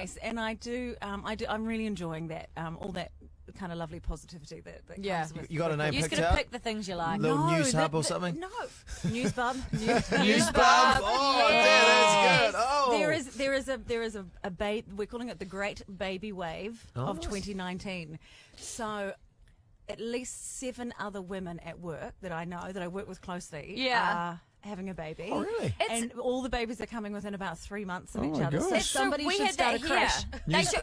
nice, and I'm really enjoying that. All that kind of lovely positivity that comes with. You got a name You're just picked going to out? pick the things you like. Little news hub or something? No, news bub. News bub. Oh, yeah, that's good. Oh, There is a babe. We're calling it the Great Baby Wave of 2019. So, at least 7 other women at work that I know that I work with closely. Are having a baby. Oh, really? And all the babies are coming within about 3 months of each my other. gosh. So somebody should start a crash.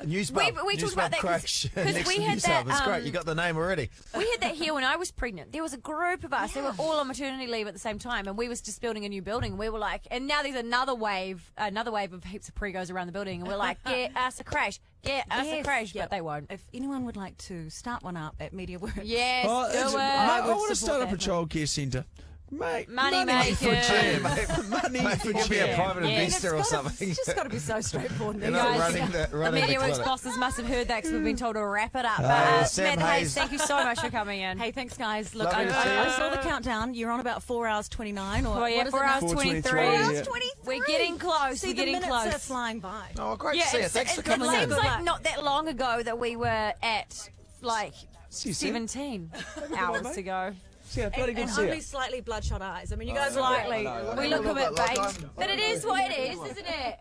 News bub. We talked about that crash. because Next we to had news that. hub. It's great. You got the name already. We had that here when I was pregnant. There was a group of us. They were all on maternity leave at the same time, and we was just building a new building. We were like, and now there's another wave of heaps of pregos around the building, and we're like, get us a crash, a crash, but they won't. If anyone would like to start one up at MediaWorks, Yes, do it. I want to start up a childcare centre. Mate, money for Jim. Money for Jim. Jim. Be a private investor or something. It's just got to be so straightforward. You're guys, running the MediaWorks clinic. bosses must have heard that because we've been told to wrap it up. Sam Matt Hayes, Hayes. thank you so much for coming in. Hey, thanks, guys. Look, Lovely to see you. I saw the countdown. You're on about 4 hours 29, or Oh, yeah, what is 4 it now? hours 23. 4:23, yeah. 23. We're getting close. See, We're getting the minutes close. are flying by. Oh, great to see you. Thanks for coming It in. seems like luck. not that long ago that we were at like 17 hours to go. Yeah, bloody good And to see only you. slightly bloodshot eyes. I mean, you guys are Slightly. no, We look a bit like baked. But it is what it is, isn't it?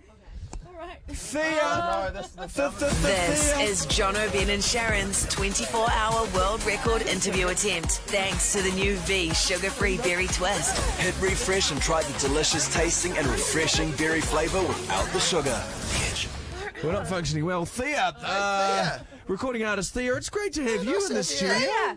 Theia. This is Jono, Ben and Sharyn's 24-hour world record interview attempt. Thanks to the new V sugar-free berry twist. Hit refresh and try the delicious tasting and refreshing berry flavour without the sugar. We're not functioning well. Theia, recording artist Theia, it's great to have you in the studio. Yeah.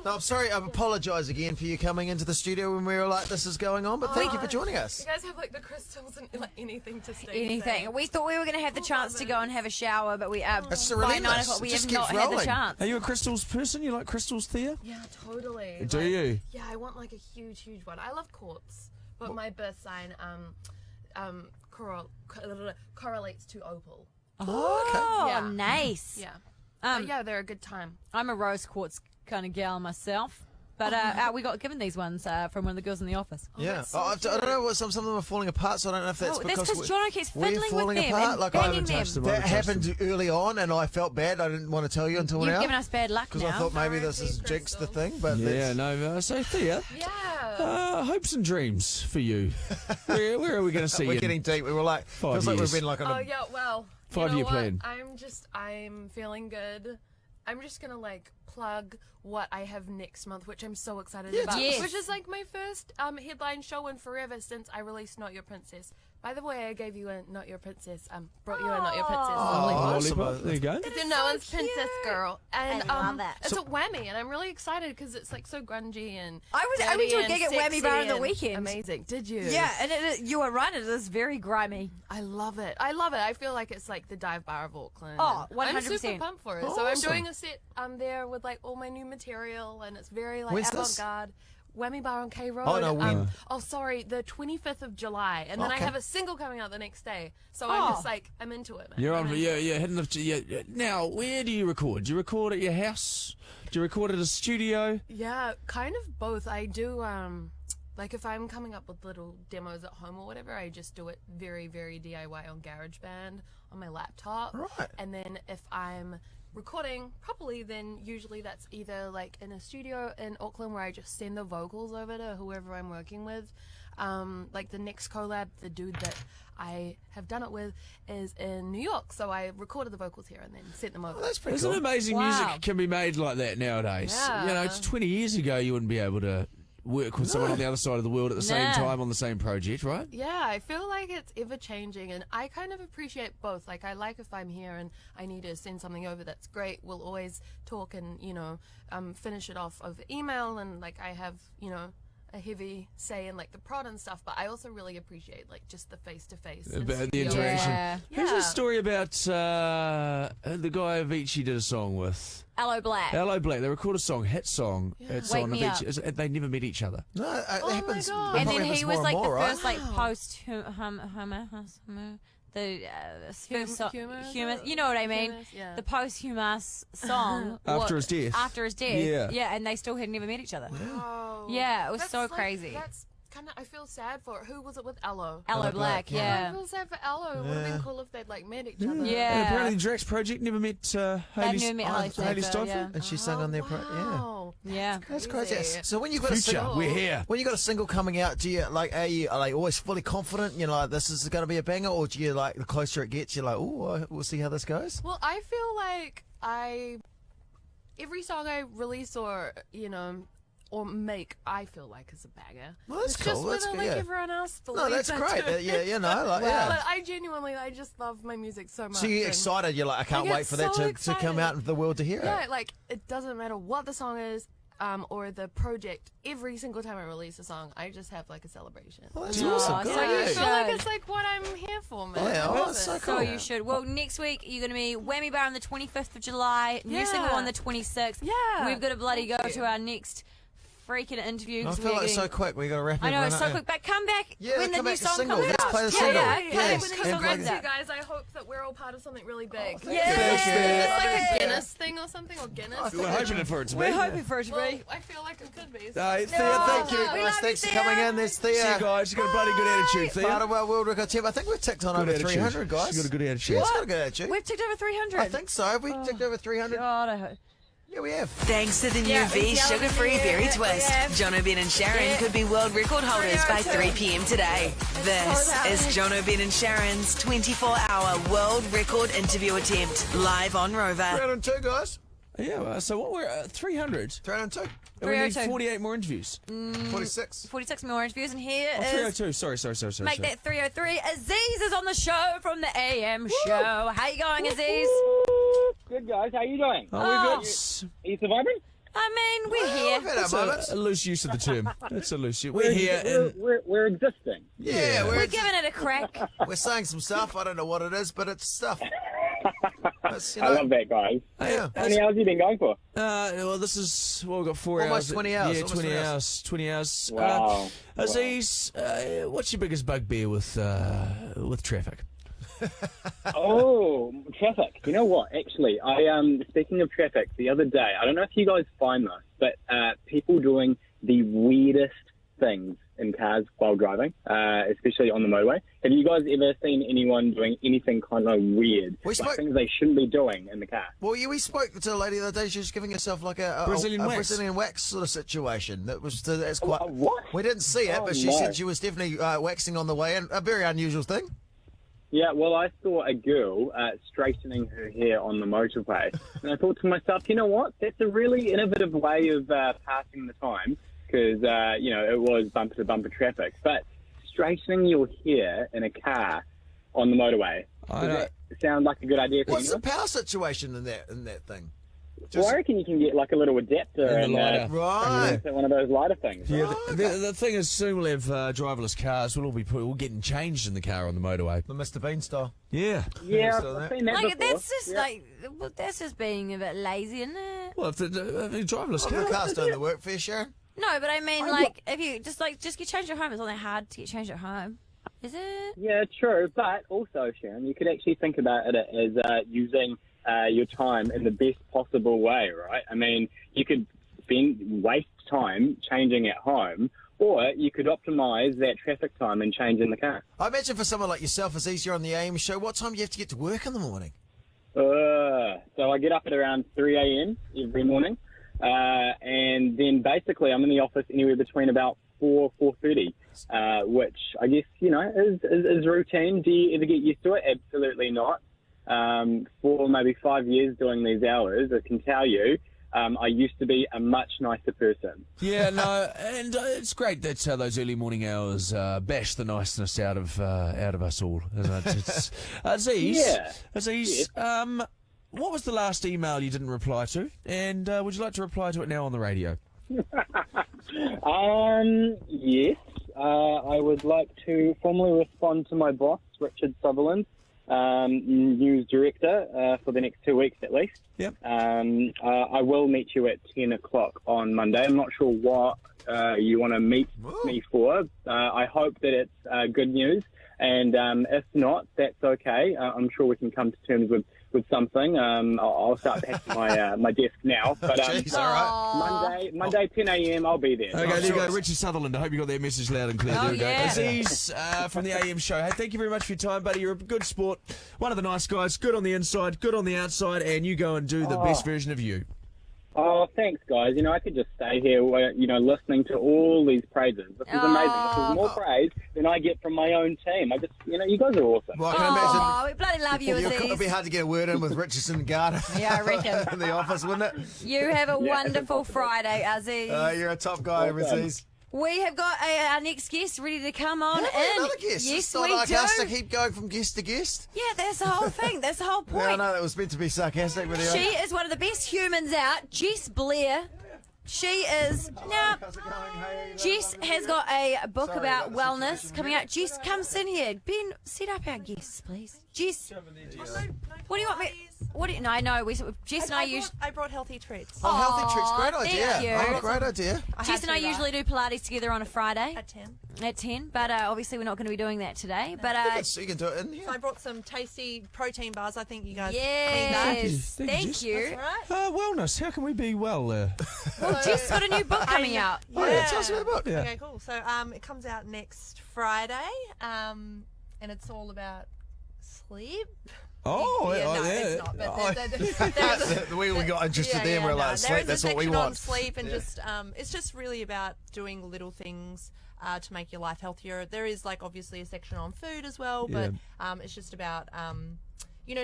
No, I'm sorry. I apologise again for you coming into the studio when we were like, this is going on, but thank you for joining us. You guys have like the crystals and like anything to stay Anything. safe. We thought we were going to have the chance to go and have a shower, but we It's by 9 relentless. o'clock we It just have not keeps had the rolling. chance. Are you a crystals person? You like crystals, Theia? Yeah, totally. Do you? Yeah, I want like a huge one. I love quartz, but my birth sign correlates to opal. Oh, Yeah. nice. Yeah. Um, Yeah, they're a good time. I'm a rose quartz kind of gal myself. But we got given these ones from one of the girls in the office. Yeah. that's so I don't know what some of them are falling apart, so I don't know if that's That's because because Jono keeps we're fiddling with falling them apart. and Like, banging haven't them. touched them. that happened early on, and I felt bad. I didn't want to tell you until You've now given us bad luck because now. I thought maybe Sorry, this is Crystal. jinxed the thing. But Yeah, no. So, Theia, Yeah. hopes and dreams for you. Where are we going to see we're you? getting deep. We were like, 5 feels like we've years. been like on Oh a yeah, well, 5-year you know what? plan. I'm feeling good. I'm just gonna like plug what I have next month, which I'm so excited about. Yes. Which is like my first headline show in forever since I released Not Your Princess. By the way, I gave you a Not Your Princess. Brought you a Not Your Princess. awesome. Lollipop. There you go. It's no one's princess girl, and I love that. it's a whammy, and I'm really excited because it's like so grungy and. I went to a dirty gig at and Whammy Bar on the sexy and weekend. Amazing, did you? Yeah, and you were right. It is very grimy. I love it. I feel like it's like the dive bar of Auckland. Oh, and I'm 100%. super pumped for it. So I'm Awesome. doing a set there with like all my new material, and it's very like When's this? avant-garde. Whammy Bar on K Road. Oh, no, when? Sorry, the 25th of July, and then I Okay. have a single coming out the next day. So I'm just like, I'm into it, man. You're I'm on. into it. Yeah, hitting the. Yeah. Now, where do you record? Do you record at your house? Do you record at a studio? Yeah, kind of both. I do, like if I'm coming up with little demos at home or whatever, I just do it very, very DIY on GarageBand on my laptop. Right. And then if I'm recording properly, then usually that's either like in a studio in Auckland where I just send the vocals over to whoever I'm working with. Like the next collab, the dude that I have done it with is in New York, so I recorded the vocals here and then sent them over. that's pretty Isn't cool. it amazing Wow. music can be made like that nowadays? Yeah. You know, it's 20 years ago you wouldn't be able to work with someone on the other side of the world at the same Nah. time on the same project, right? Yeah, I feel like it's ever changing, and I kind of appreciate both. Like, I like if I'm here and I need to send something over that's great, we'll always talk and, finish it off over email, and like I have, a heavy say in like the prod and stuff, but I also really appreciate like just the face-to-face. and About the studio. interaction. Yeah. Here's a story about the guy Avicii did a song with. Aloe Black. Hello Black. They record a song, hit song. It's Wake on Me Avicii. They never met each other. No, it my happens. God. it And probably then he happens was more like and the more, right? first like post humus. You know what I mean? Humus, yeah. The posthumous song After his death. After his death. Yeah. and they still had never met each other. Oh, Yeah, it was that's so like- crazy. That's I feel sad for who was it with Aloe? Aloe Black, I yeah. feel sad for Aloe. It would have been cool if they'd like met each other. Yeah. And apparently the Drax Project never met never met Hailey Steinfeld. yeah. And she sang on their Wow. Yeah. That's crazy. So when you've got Future, a single, we're here. when you got a single coming out, do you are you like always fully confident? You know, like this is going to be a banger, or do you like the closer it gets, you're like, oh, we'll see how this goes? Well, I feel like every song I release or or make, I feel like is a banger. Well, that's it's cool. just That's whether good, like yeah. everyone else believes No, that's it great. too. Yeah. But I genuinely, I just love my music so much. So you're and excited? You're like, I can't I get wait for that so to excited. come out into the world to hear Yeah, it. like it doesn't matter what the song is. Or the project, every single time I release a song, I just have like a celebration. Well, that's awesome. so Great. you I feel should. like it's like what I'm here for, man. Yeah, I oh, love that's it. so So cool. you should. Well, next week you're going to be Whammy Bar on the 25th of July. New Yeah. single on the 26th. Yeah. We've got to bloody go Thank to you. our next freaking interview. I 'cause feel we're like it's so getting- quick. We got to wrap I know, everyone it's up, so yeah. quick. But come back Yeah, when the come new back to song single. comes Let's out. play the Yeah, single. yeah. Yes. When the And song Congrats, comes you out. guys. I hope that we're all part of something really big. Yeah. Thank you. It's like a Guinness thing or something, or Guinness. We're hoping for it to be. We're hoping for it to Well, be. I feel like it could be. Thea, thank you. we Guys, love thanks you, for coming Thea. in. There's See you Thea. guys. She's got a bloody good attitude, Part Thea. of our world record team. I think we've ticked on Good over attitude. 300, guys. She's got a good attitude. She's got a good attitude. We've ticked over 300. I think so. Have we ticked over 300? God, I hope. Yeah, we have. Thanks to the new Yeah, V it's yellow sugar-free in berry here. twist. Yeah. Jono, Ben and Sharyn Yeah. could be world record holders by 3 p.m. today. This so loud. is Jono, Ben and Sharon's 24-hour world record interview attempt live on Rover. 302, guys. Yeah, so what we're 300. 302. And we need 302. 48 more interviews. 46. 46 more interviews, and here Oh, is 302. Sorry. make that 303. Aziz is on the show from the AM show. How you going, Aziz? Good guys, how you doing? Oh, Oh. we're good. Are you surviving? I mean, we're We've here. had our It's moments. a loose use of the term. It's a loose use. We're here and We're existing. Yeah, We're giving it a crack. we're saying some stuff. I don't know what it is, but it's stuff. That's, I love that, guys. Yeah. How many hours have you been going for? well, this is we've got 4 Almost hours. 20 hours, Yeah, almost 20 20 hours. 20 hours. Wow. Aziz, what's your biggest bugbear with traffic? Oh, traffic. You know what? Actually, speaking of traffic, the other day, I don't know if you guys find this, but people doing the weirdest things in cars while driving, especially on the motorway. Have you guys ever seen anyone doing anything kind of weird? We spoke- like things they shouldn't be doing in the car? Well, yeah, we spoke to a lady the other day. She was giving herself like a Brazilian wax. Brazilian wax sort of situation. That's quite. What? We didn't see it, Oh, but she no. said she was definitely waxing on the way in. A very unusual thing. Yeah, well, I saw a girl straightening her hair on the motorway, and I thought to myself, you know what? That's a really innovative way of passing the time, because, it was bumper-to-bumper traffic. But straightening your hair in a car on the motorway, I does know. that sound like a good idea to What's you? the power situation in that thing? Well, I reckon you can get like a little adapter And the lighter. Right. one of those lighter things. Yeah, the thing is, soon we'll have driverless cars. We'll all be we'll getting changed in the car on the motorway. The Mr. Bean style. Yeah. Yeah, Still I've there? seen that Like, before. that's just Yeah. that's just being a bit lazy, isn't it? Well, if the driverless The car. car's doing the work for you, Sharon. No, but I mean, like, if you just get changed at home, it's not that hard to get changed at home, is it? Yeah, true. But also, Sharon, you could actually think about it as using your time in the best possible way, right? I mean, you could waste time changing at home, or you could optimise that traffic time and change in the car. I imagine for someone like yourself, it's easier on the AM show. What time do you have to get to work in the morning? So I get up at around 3 a.m. every morning, and then basically I'm in the office anywhere between about 4:30, which I guess is routine. Do you ever get used to it? Absolutely not. For maybe 5 years doing these hours, I can tell you, I used to be a much nicer person. Yeah, no, and it's great that those early morning hours bash the niceness out of us all. Isn't it? It's, Aziz, Yeah. Aziz, what was the last email you didn't reply to? And would you like to reply to it now on the radio? Yes, I would like to formally respond to my boss, Richard Sutherland, news director, for the next 2 weeks at least. Yep. I will meet you at 10 o'clock on Monday. I'm not sure what you want to meet me for. I hope that it's good news. And if not, that's okay. I'm sure we can come to terms with something. I'll start packing my desk now. But Jeez, all right. Monday 10 a.m. I'll be there. Okay, there you go. Richard Sutherland, I hope you got that message loud and clear. Oh, there we go. yeah. Aziz from the AM show. Hey, thank you very much for your time, buddy. You're a good sport. One of the nice guys. Good on the inside, good on the outside, and you go and do the best version of you. Oh, thanks, guys. I could just stay here, listening to all these praises. This is amazing. This is more praise than I get from my own team. You guys are awesome. Well, I can imagine. Oh, we bloody love you, It'd Aziz. be hard to get a word in with Richardson and Garner. Yeah, I reckon. In the office, wouldn't it? You have a wonderful Friday, Aziz. You're a top guy, Aziz. We have got our next guest ready to come on in. Another guest. Yes, It's not we like do. us to keep going from guest to guest. Yeah, that's the whole thing. That's the whole point. Yeah, I know that was meant to be sarcastic, but She is one of the best humans out, Jess Blair. She is now. Jess has got a book about wellness coming out. Jess, come sit here. Ben, set up our guests, please. Jess, what do you want me? What do you? No, I know. Jess and I usually. I brought healthy treats. Oh, healthy treats, great thank idea. you. Oh, great idea. Jess and I usually do Pilates together on a Friday At 10. at 10, but obviously we're not going to be doing that today. But So you can do it in here. So I brought some tasty protein bars. I think you guys need that. yes, Thank you, thank Jess. you. That's right. Wellness. How can we be well? Well, Jess got a new book coming out. Oh, yeah, tell us a bit about it. Okay, cool. So it comes out next Friday, and it's all about sleep. Oh, no, yeah. it's not. But there's We got interested there. We're like, sleep. That's what we on want. sleep, and just it's just really about doing little things to make your life healthier. There is obviously a section on food as well, but it's just about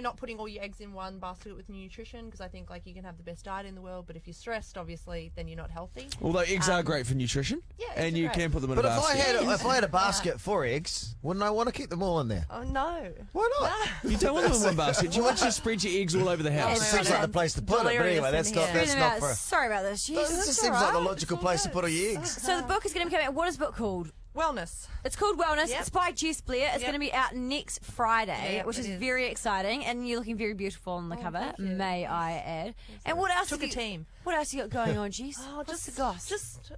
not putting all your eggs in one basket with nutrition, because I think you can have the best diet in the world, but if you're stressed, obviously, then you're not healthy. Although eggs are great for nutrition, Yeah, eggs and are you great. can put them in But a if basket. I had a basket for eggs, wouldn't I want to keep them all in there? Oh no! Why not? You don't want them in one basket. Do you want to spread your eggs all over the It house? seems like the place to put it, but Delirious anyway, that's in not. here. That's not for. Sorry about this. It Jess. just seems like the logical place to put all your eggs. So the book is going to be coming out. What is the book called? Wellness. It's called Wellness. Yep. It's by Jess Blair. It's Yep. going to be out next Friday, Yep, which is it is. very exciting. And you're looking very beautiful on the cover, thank you. may I add. And what else? Took have a you- team. What else you got going on, Jess? Oh, What's the goss? just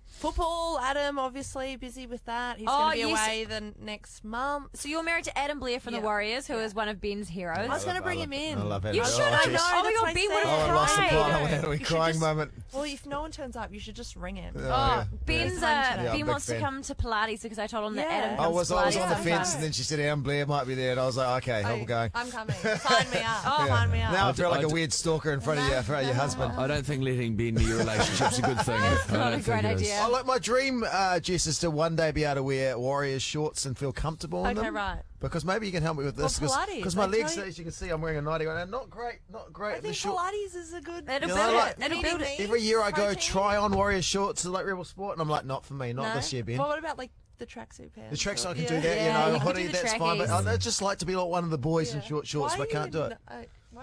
football. Adam, obviously busy with that. He's Oh, going to be yes. away the next month. So you're married to Adam Blair from the Yeah. Warriors, who is one of Ben's heroes. I was going to bring him in. I love it. You Oh, should. I geez. know. Oh my that's God, what I Ben would said. Oh, I lost the have plot. cried. We had a wee You should crying just- moment. Well, if no one turns up, you should just ring him. Yeah. Ben's Yeah, I'm a Ben big wants to fan. come to Pilates because I told him that Yeah. Adam I comes I was to on the Pilates. fence, and then she said, Anne Blair might be there, and I was like, okay, I'm going. I'm coming. Sign me up. Oh, Sign me up. Now I feel like I a d- weird stalker in front of your husband. I don't think letting Ben near your relationship's a good thing. It's I not don't a think great it is. idea. Oh, look, my dream, Jess, is to one day be able to wear Warriors shorts and feel comfortable in Okay, them. right. Because maybe you can help me with this. Well, Pilates, Because my I legs, tell you- as you can see, I'm wearing a 90 right now. Not great. I The think short- Pilates is a good. That'll You build know, it. like- That'll build it. Every year I go Protein. try on Warrior shorts to like Rebel Sport, and I'm like, not for me, not No? this year, Ben. Well, what about the tracksuit pants? The tracks I can Yeah. do that, Yeah, you know, you can hoodie, do the that's fine. But trackies. I'd just like to be like one of the boys in Yeah. short shorts, Why but can't do it.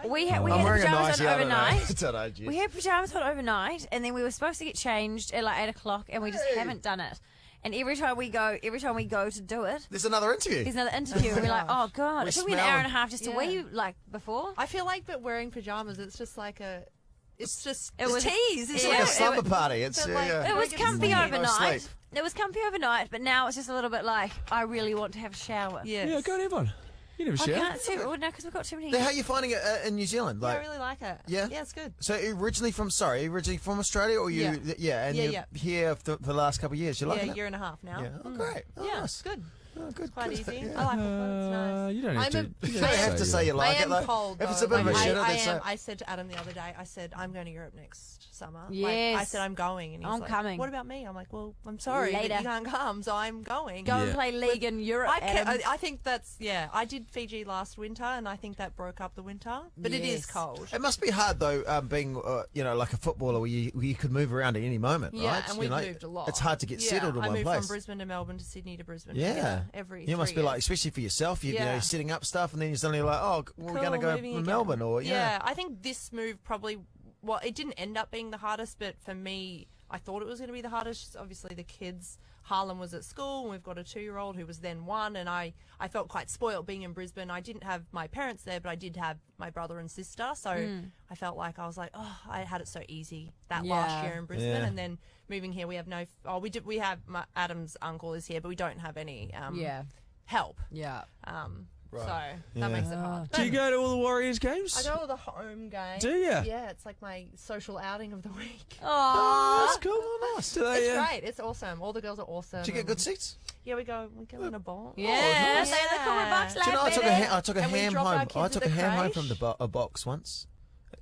We had I'm the wearing a pajamas nightie, on I don't know. overnight. I don't know, Jess. We had pajamas on overnight, and then we were supposed to get changed at like 8 o'clock, and we just haven't done it. And every time we go to do it, There's another interview. there's another interview, and we're like, oh god, We it took me an smell- hour and a half just to Yeah. wee like before. I feel like, but wearing pajamas, it's just like a. It's just It was- tease. It's It's Yeah, like a it slumber was- party. It's but, like, yeah. It was get comfy sleep. overnight. Sleep. It was comfy overnight, but now it's just a little bit like I really want to have a shower. Yes. Yeah, go and have one. You never I share. can't see. Well, no, because we've got too many. Now, how are you finding it in New Zealand? Yeah, I Like, really like it. Yeah? Yeah, it's good. so originally from Australia, or you? Yeah. And Yeah, you're yeah. here for the last couple of years. You like Yeah, it? a year and a half now. Yeah. Oh, great. Oh, Yeah, nice. it's good. Oh, good. Quite good. easy. Yeah. I like it. It's nice. You don't have I'm to. a- You don't have to say you like I it am though. cold. If it's though. a bit of a Like, shitter, I then am. say. I said to Adam the other day, I said I'm going to Europe next summer. Like, Yes. I said I'm going, and he's I'm like, coming. What about me? I'm like, well, I'm sorry, but Later. you can't come, so I'm going. Go and Yeah. play league in Europe. Adam. I think that's I did Fiji last winter, and I think that broke up the winter. But it is Yes. cold. It must be hard though, being like a footballer where you could move around at any moment, Yeah, right? and You we've know, moved a lot. It's hard to get settled in I one moved place. from Brisbane to Melbourne to Sydney to Brisbane. Yeah, every you must 3 be like, years. especially for yourself. You know, Yeah. you're setting up stuff, and then you're suddenly like, oh, we're Cool, going to go moving to again. Melbourne, or Yeah, I think this move probably. Well, it didn't end up being the hardest, but for me, I thought it was going to be the hardest. Obviously, the kids. Harlan was at school, and we've got a 2-year-old who was then 1, and I felt quite spoilt being in Brisbane. I didn't have my parents there, but I did have my brother and sister, so I felt like I was like, oh, I had it so easy that last Yeah. year in Brisbane, Yeah. and then moving here, we have no. We have Adam's uncle is here, but we don't have any. Yeah. help. Yeah. So that makes it hard. Do you go to all the Warriors games? I go to the home games. Do ya? Yeah, it's like my social outing of the week. Oh, that's cool. Oh, nice. Do they, It's great. It's awesome. All the girls are awesome. Did you get good seats? Yeah, we go in a bowl. Yeah, nice. say the $100 Do you know, I took a And we ham drop our home. kids I at took the a ham home creche. from a box once.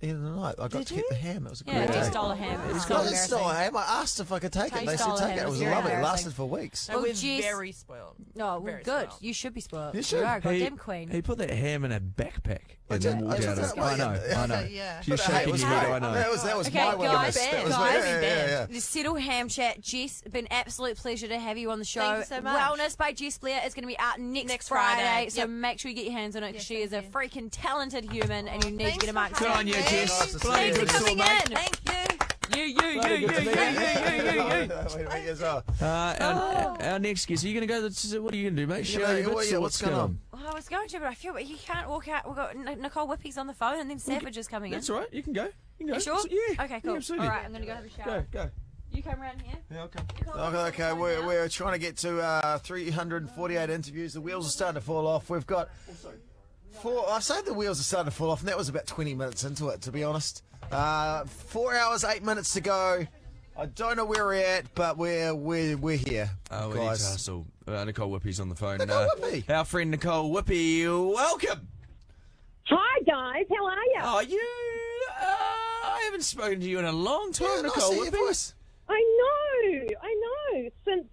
In the night, I got Did to keep you? the ham. It was a great Yeah, day. he stole a ham. It was I so didn't steal a embarrassing. ham. I asked if I could take it. He They said stole a take ham. it. It It was was very lovely. It embarrassing. lasted for weeks. And Oh, we're Jess. very spoiled. No, Very good. spoiled. You should be spoiled. You should. You are a goddamn queen. He put that ham in a backpack and did. then walked I out did. of it. I know. Yeah. You're But, hey, shaking it was your head, great. I know. That was Okay, my one. guys, That was guys, yeah. The Settle Ham Chat. Jess, been absolute pleasure to have you on the show. Thank you so much. Wellness by Jess Blair is going to be out next Friday. Friday, so Yep. make sure you get your hands on it because Yes, she is a thank freaking talented human and you need to Thanks get a for mark. Good on you, having me. Jess. Nice to Bloody see you. good Thanks for sore, coming mate. in. Thank you. You. Wait, as well. Our next guest, are you going to go? What are you going to do, mate? Show your bits or What's going on? Oh, I was going to, but I feel you can't walk out. We've got Nicole Whippy's on the phone and then Savage is coming in. That's all right. You can go. You can go. You sure? Yeah. Okay, cool. Absolutely. All right, I'm going to go have a shower. Go. You come around here. Yeah, okay. Okay, we're trying to get to 348 interviews. The wheels are starting to fall off. We've got four. I say the wheels are starting to fall off, and that was about 20 minutes into it, to be honest. 4 hours, 8 minutes to go. I don't know where we're at, but we're here, Oh, we need to guys. hustle. Nicole Whippy's on the phone. Nicole Whippy. Our friend Nicole Whippy, welcome. Hi guys, how are you? Oh, you. I haven't spoken to you in a long time, Yeah, nice Nicole to hear your Whippy. voice. I know. Since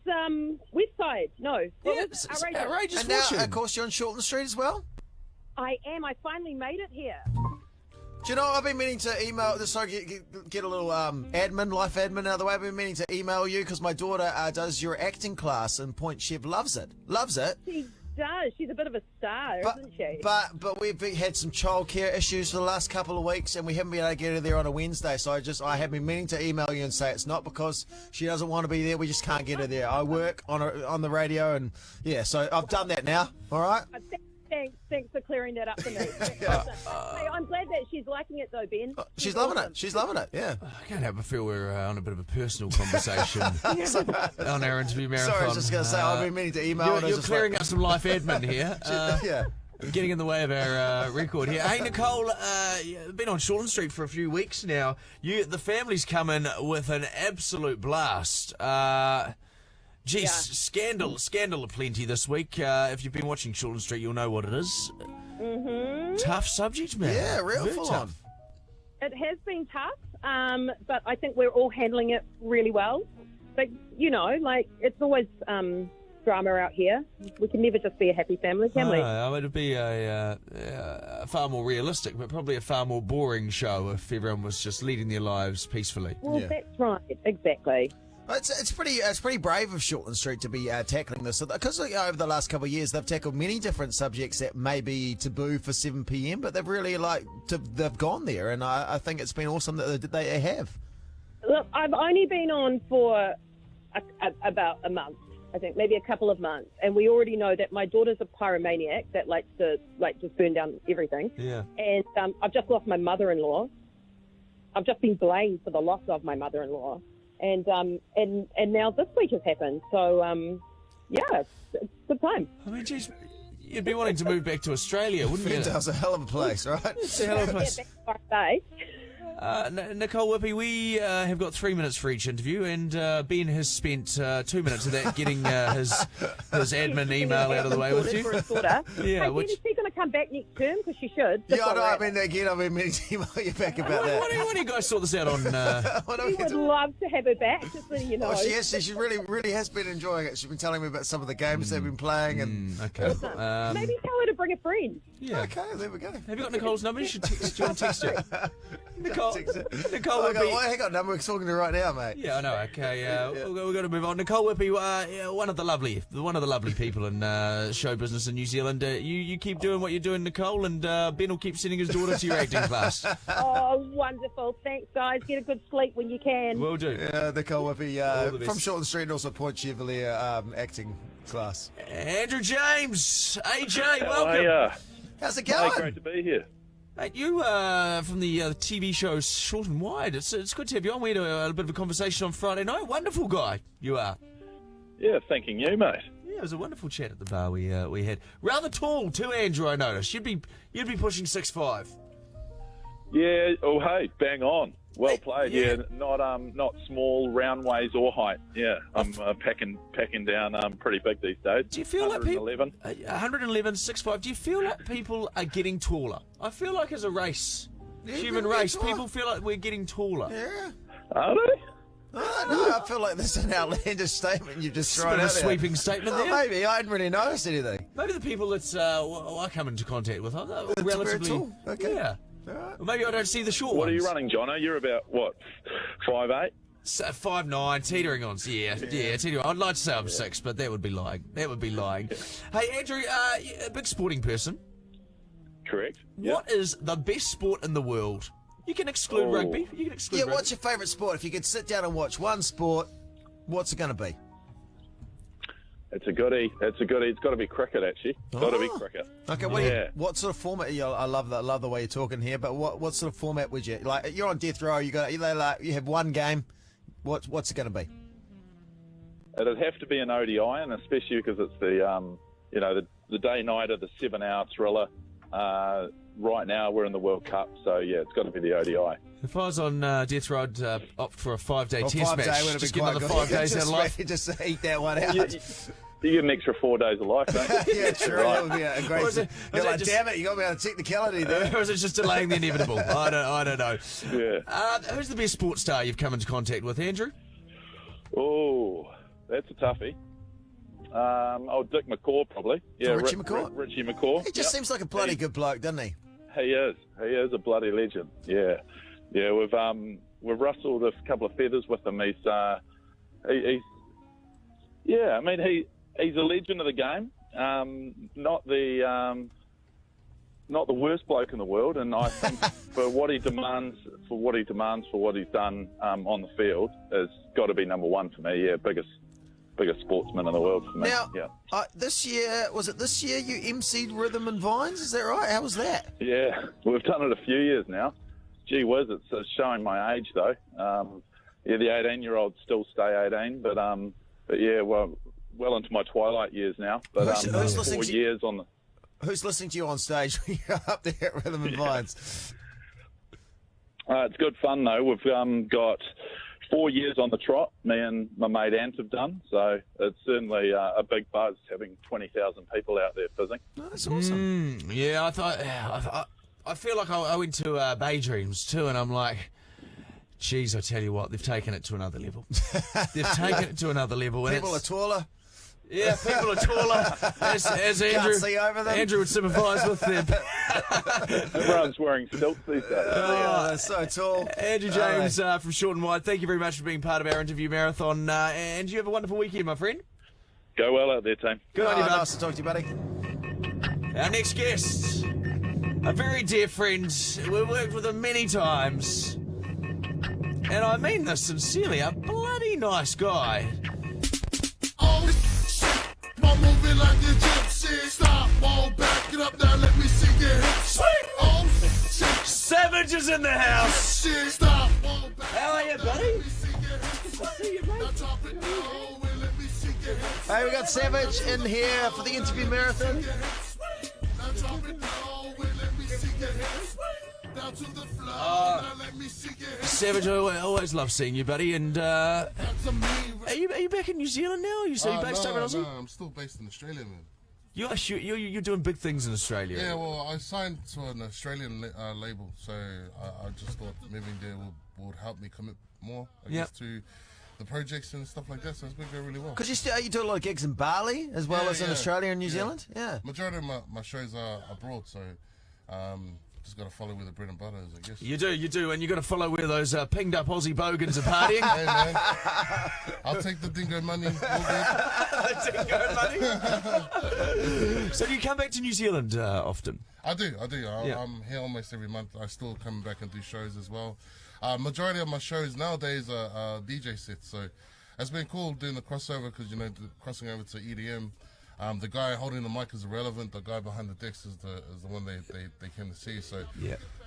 Westside, no. What Yeah, was it? it's Outrageous. outrageous And now, fortune. of course, you're on Shortland Street as well. I am. I finally made it here. Do you know, I've been meaning to email, so get a little life admin out of the way. I've been meaning to email you because my daughter does your acting class and Point Chev loves it. She does. She's a bit of a star, isn't she? But we've had some childcare issues for the last couple of weeks and we haven't been able to get her there on a Wednesday. So I have been meaning to email you and say it's not because she doesn't want to be there. We just can't get her there. I work on the radio and yeah, so I've done that now. All right. Thanks for clearing that up for me. Hey, I'm glad that she's liking it though, Ben. She's loving it. She's loving it. Yeah. I can't help but feel we're on a bit of a personal conversation on our interview marathon. Sorry, I was just going to say I've been meaning to email. and I was You're just clearing like, up some life admin here. yeah. Getting in the way of our record here. Hey, Nicole, you've been on Shortland Street for a few weeks now. The family's coming with an absolute blast. Scandal aplenty this week. If you've been watching Shortland Street, you'll know what it is. Mm-hmm. Tough subject, man. Yeah, real Very full tough. It has been tough, but I think we're all handling it really well. But you know, like it's always drama out here. We can never just be a happy family, can we? No, it'd be a far more realistic, but probably a far more boring show if everyone was just leading their lives peacefully. Well, Yeah. that's right. Exactly. It's pretty brave of Shortland Street to be tackling this because over the last couple of years they've tackled many different subjects that may be taboo for 7 p.m. but they've really they've gone there and I think it's been awesome that they have. Look, I've only been on for about a month, I think, maybe a couple of months, and we already know that my daughter's a pyromaniac that likes to just burn down everything. Yeah. And I've just lost my mother-in-law. I've just been blamed for the loss of my mother-in-law. And now this week has happened. So, yeah, it's a good time. I mean, geez, you'd be wanting to move back to Australia, wouldn't you? Fantas's a hell of a place, right? It's a hell of a place. Yeah, back to Byron Bay. Nicole Whippy, we have got 3 minutes for each interview, and Ben has spent 2 minutes of that getting his admin email out of the way with you. For his daughter. Yeah, Hey, which- is she going to come back next term? Because she should. Yeah, I know. I've been meaning to email you back about that. Why don't you guys sort this out on... What are We we would doing? love to have her back, just so you know. Oh, she has. She really has been enjoying it. She's been telling me about some of the games they've been playing, and Okay. Maybe tell her to bring a friend. Yeah. okay, there we go. Have you got Nicole's number? You should text, do you want to text her? Nicole Oh, Whippy. I got number. We're talking to her right now, mate. Yeah, I know. Okay, we've got to move on. Nicole Whippy, one of the lovely people in show business in New Zealand. You keep doing what you're doing, Nicole, and Ben will keep sending his daughter to your acting class. Oh, wonderful. Thanks, guys. Get a good sleep when you can. Will do. Nicole Whippy All the from best. Shortland Street and also Point Chevalier acting class. Andrew James, AJ, How welcome. are ya? How's it Hey, going? great to be here. Mate, you from the TV show Short and Wide. It's good to have you on. We had a bit of a conversation on Friday night. Wonderful guy you are. Yeah, thanking you, mate. it was a wonderful chat at the bar we had. Rather tall too, Andrew. I noticed you'd be pushing 6'5". Yeah. Oh, hey, bang on. Well played. Yeah. Not small, round ways or height. Yeah. I'm packing down pretty big these days. Do you feel like people 111, 6'5"? Do you feel like people are getting taller? I feel like as a race, human race, people feel like we're getting taller. Yeah. Are they? No, I feel like this is an outlandish statement you've just thrown out a sweeping statement there. Maybe I hadn't really noticed anything. Maybe the people that I come into contact with are relatively tall. Okay. Yeah. Well, maybe I don't see the short What ones. are you running, Jono? You're about, what, 5'8"? 5'9", teetering on. Yeah, teetering on. I'd like to say I'm 6, but that would be lying. Hey, Andrew, a big sporting person. Correct. What is the best sport in the world? You can exclude rugby. Yeah, what's your favourite sport? If you could sit down and watch one sport, what's it going to be? It's a goodie. It's got to be cricket, actually. Got to be cricket. Okay, what sort of format? I love the way you're talking here. But what sort of format would you like? You're on death row. You have one game. What's it going to be? It'd have to be an ODI, and especially because it's the day night of the 7-hour thriller. Right now we're in the World Cup, so yeah, it's got to be the ODI. If I was on death row, I'd opt for a 5-day test match. Just get another 5 days out of life. Just eat that one out. You get an extra 4 days of life, don't you? Yeah, true. That would be a great. You're like, damn it, you got me on a technicality there. Or is it just delaying the inevitable? I don't know. Yeah. Who's the best sports star you've come into contact with, Andrew? Oh, that's a toughie. Dick McCaw probably. Yeah, Richie McCaw. Richie McCaw. He just seems like a bloody good bloke, doesn't he? He is. He is a bloody legend. Yeah. We've rustled a couple of feathers with him. He's a legend of the game. Not the worst bloke in the world, and I think for what he demands for what he's done on the field, has got to be number one for me. Yeah, biggest sportsman in the world for me. Now, this year you emceed Rhythm and Vines, is that right? How was that? Yeah, we've done it a few years now. Gee whiz, it's showing my age though. The 18-year-olds still stay 18, but yeah, well into my twilight years now. But who's listening 4 years on the. Who's listening to you on stage when you're up there at Rhythm and Vines? It's good fun though. We've got 4 years on the trot, me and my mate Ant have done, so it's certainly a big buzz having 20,000 people out there fizzing. Oh, that's awesome. I feel like I went to Bay Dreams too, and I'm like, geez, I tell you what, they've taken it to another level. People are taller. Yeah, people are taller. As Andrew would sympathise with them. Everyone's wearing stilts these days. Oh, they're so tall. Andrew James from Short and Wide, thank you very much for being part of our interview marathon. And you have a wonderful weekend, my friend. Go well out there, team. Good on you, bud. Nice to talk to you, buddy. Our next guest, a very dear friend. We've worked with him many times. And I mean this sincerely, a bloody nice guy. Moving like a gypsy. Stop, wall, back it up now, let me see your hips. Sweet. Oh, shit. Savage is in the house. Shit. Stop, wall, back. How are you, buddy? Hey, we got Savage in here for the interview marathon. Savage, I always love seeing you, buddy. And are you back in New Zealand now? Are you based over in Aussie? No, I'm still based in Australia, man. You're doing big things in Australia. Yeah, well, I signed to an Australian label, so I just thought moving there would help me commit more, I guess, to the projects and stuff like that. So it's been going really well. Because you do a lot of gigs in Bali as well as in Australia and New Zealand. Yeah, majority of my shows are abroad, so. Just got to follow where the bread and butter is, I guess. You do, and you got to follow where those pinged up Aussie bogans are partying. Hey, man. I'll take the dingo money. Dingo money. So do you come back to New Zealand often? I do. I'm here almost every month. I still come back and do shows as well. Majority of my shows nowadays are DJ sets, so it's been cool doing the crossover because, crossing over to EDM. The guy holding the mic is irrelevant. The guy behind the decks is the one they came to see. So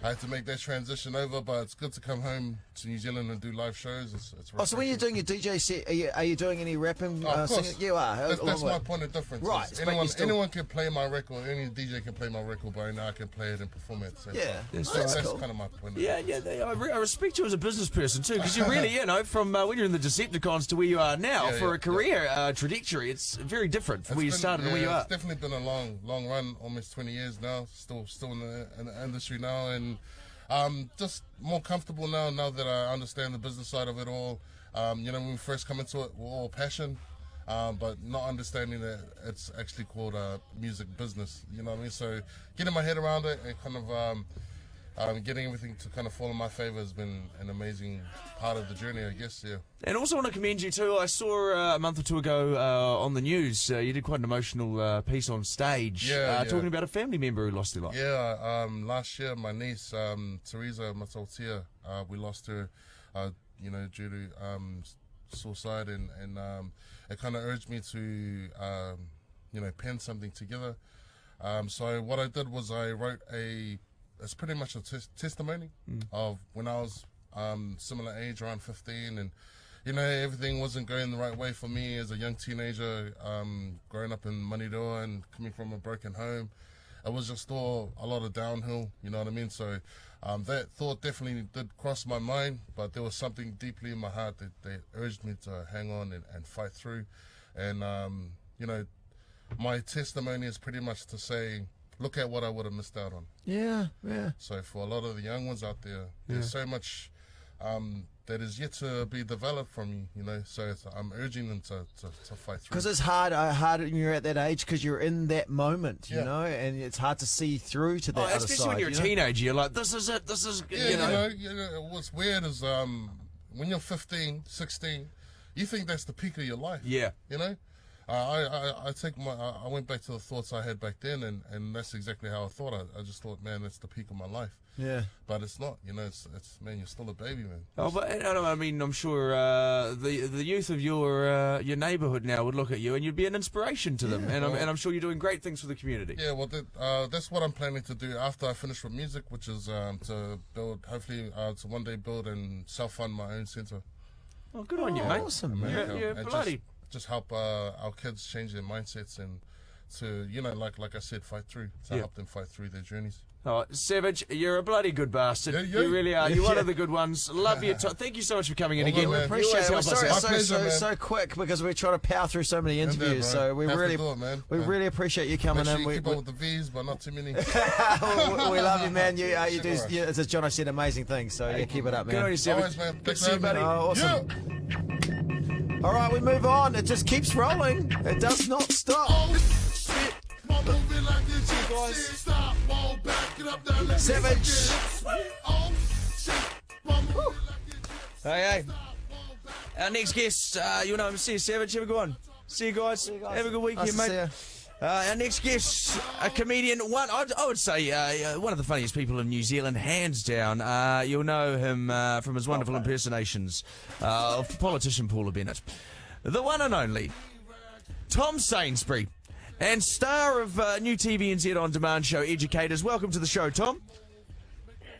I had to make that transition over, but it's good to come home to New Zealand and do live shows. It's so when you're doing your DJ set, are you doing any rapping? Of course. Singing? You are. That's my point of difference. Right. Anyone can play my record. Any DJ can play my record, but I can play it and perform it. So that's cool. Kind of my point. I respect you as a business person too, because you really, from when you're in the Decepticons to where you are now for a career trajectory, it's very different from where you started and where you are. It's definitely been a long run, almost 20 years now. Still in the industry now, and just more comfortable now that I understand the business side of it all. When we first come into it, we're all passion, but not understanding that it's actually called music business. You know what I mean? So getting my head around it and kind of getting everything to kind of fall in my favour has been an amazing part of the journey, I guess, And also want to commend you too. I saw a month or two ago on the news, you did quite an emotional piece on stage, talking about a family member who lost their life. Last year, my niece, Teresa Matilda, we lost her, due to suicide, and it kind of urged me to, pen something together. So what I did was I wrote it's pretty much a testimony of when I was similar age, around 15, and everything wasn't going the right way for me as a young teenager, growing up in Manirua and coming from a broken home. It was just all a lot of downhill, you know what I mean? So that thought definitely did cross my mind, but there was something deeply in my heart that urged me to hang on and fight through. And my testimony is pretty much to say, look at what I would have missed out on. Yeah. So for a lot of the young ones out there, there's so much that is yet to be developed from you, So I'm urging them to fight through. Because it's hard when you're at that age, because you're in that moment, and it's hard to see through to that other side. Especially when you're a teenager, you're like, this is it, this is, what's weird is when you're 15, 16, you think that's the peak of your life. I went back to the thoughts I had back then, and that's exactly how I thought. I just thought, man, that's the peak of my life. Yeah. But it's not, it's man, you're still a baby, man. Oh, but I mean, I'm sure the youth of your neighbourhood now would look at you and you'd be an inspiration to them, and I'm sure you're doing great things for the community. Yeah, well, that's what I'm planning to do after I finish with music, which is to build, hopefully, to one day build and self-fund my own centre. Oh, good on you, mate. Awesome, man. Yeah, bloody. Just help our kids change their mindsets and to, like I said, fight through, to help them fight through their journeys. Oh, Savage, you're a bloody good bastard. You really are. You're one of the good ones. Love you. Thank you so much for coming in again. We appreciate it. We're sorry so quick because we're trying to power through so many interviews. So we really appreciate you coming in. Keep up with the V's, but not too many. We love you, man. You do, as Jono said, amazing things. So keep it up, man. Good on you, Savage. Always, man. Good to see you, buddy. Oh, awesome. All right, we move on. It just keeps rolling. It does not stop. Savage. Hey. Our next guest, see you, Savage. Have a good one. See you guys. Have a good weekend, mate. Our next guest, a comedian, I would say one of the funniest people in New Zealand, hands down. You'll know him from his wonderful impersonations of politician Paula Bennett. The one and only Tom Sainsbury, and star of new TV NZ On Demand show Educators. Welcome to the show, Tom.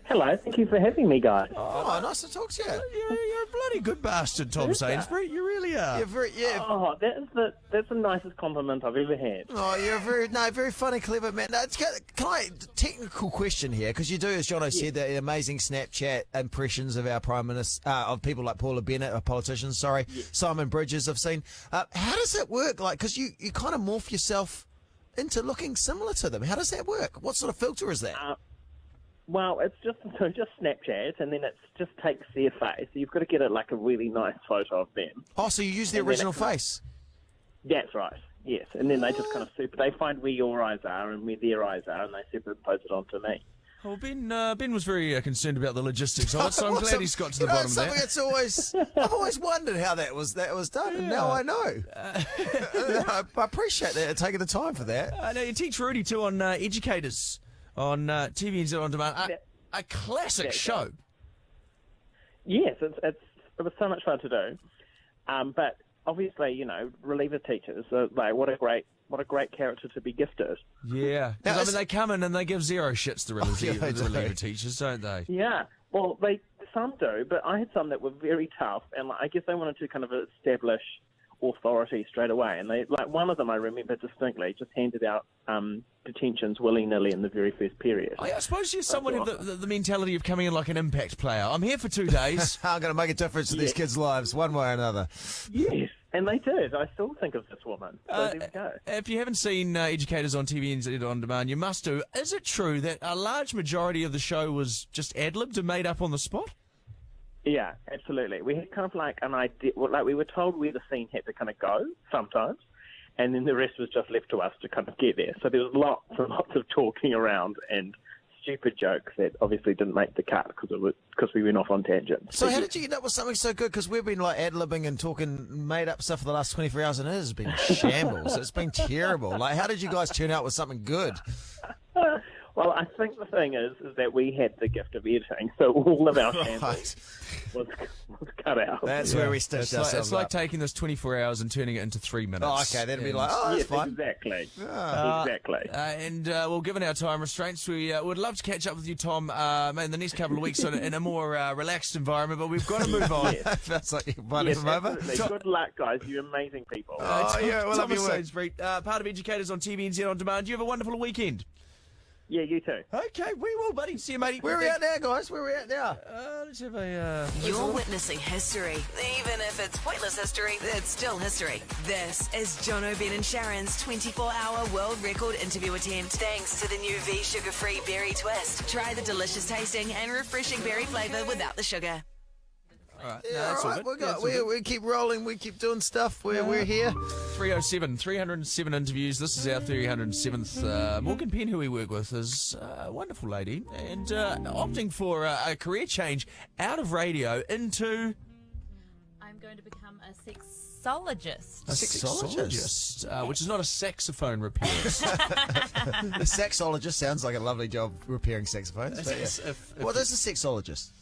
Hello, thank you for having me, guys. Oh, nice to talk to you. You're a bloody good bastard, Tom Sainsbury. You really are. You're Oh, that's the nicest compliment I've ever had. Oh, you're very funny, clever man. Now, technical question here, because you do, as Jono said, the amazing Snapchat impressions of our Prime Minister, of people like Paula Bennett, politicians, Simon Bridges, I've seen. How does that work? Like, because you kind of morph yourself into looking similar to them. How does that work? What sort of filter is that? Well, it's just Snapchat, and then it just takes their face. You've got to get it like a really nice photo of them. Oh, so you use the original face? That's right, yes. And then they just kind of they find where your eyes are and where their eyes are, and they superimpose it onto me. Well, Ben was very concerned about the logistics of it, so I'm glad he's got to the bottom of that. It's always, I've always wondered how that was done, and now I know. I appreciate that, taking the time for that. Now, you teach Rudy too on Educators. On TV NZ On Demand, a classic show. Yes, it was so much fun to do. But obviously, reliever teachers, like what a great what a great character to be gifted. Yeah. Now, I mean, they come in and they give zero shits to the reliever teachers, don't they? Yeah. Well, some do, but I had some that were very tough, and I guess they wanted to kind of establish authority straight away. And one of them I remember distinctly just handed out detentions willy-nilly in the very first period. I suppose you're someone of the mentality of coming in like an impact player. I'm here for 2 days. I'm going to make a difference in these kids' lives, one way or another. Yes, and they did. I still think of this woman. So there we go. If you haven't seen Educators on TV NZ On Demand, you must do. Is it true that a large majority of the show was just ad-libbed and made up on the spot? Yeah, absolutely. We had kind of like an idea, like we were told where the scene had to kind of go sometimes, and then the rest was just left to us to kind of get there. So there was lots and lots of talking around and stupid jokes that obviously didn't make the cut because we went off on tangents. So how did you end up with something so good? Because we've been like ad-libbing and talking made up stuff for the last 24 hours, and it has been shambles. It's been terrible. Like, how did you guys turn out with something good? Well, I think the thing is that we had the gift of editing, so all of our shambles was cut out. That's where we stitched ourselves It's like taking this 24 hours and turning it into 3 minutes. Oh, okay, that'd be like, that's yes, fine. Exactly. Exactly. Well, given our time restraints, we would love to catch up with you, Tom, in the next couple of weeks in a more relaxed environment, but we've got to move on. That's like you're biting from over. Good luck, guys. You're amazing people. We'll love your work. Sainsbury, part of Educators on TV NZ On Demand. You have a wonderful weekend. Yeah, you too. Okay, we will, buddy. See you, matey. Where are we at now, guys? Where are we at now? Let's have a... You're witnessing history. Even if it's pointless history, it's still history. This is Jono, Ben and Sharon's 24-hour world record interview attempt. Thanks to the new V sugar-free berry twist. Try the delicious tasting and refreshing berry flavour without the sugar. All right. Yeah, all right. We keep rolling. We keep doing stuff. We're here. 307 interviews. This is our 307th. Morgan Penn, who we work with, is a wonderful lady and opting for a career change out of radio into... I'm going to become a sexologist. A sexologist? Which is not a saxophone repairist. A sexologist sounds like a lovely job repairing saxophones. What is a sexologist?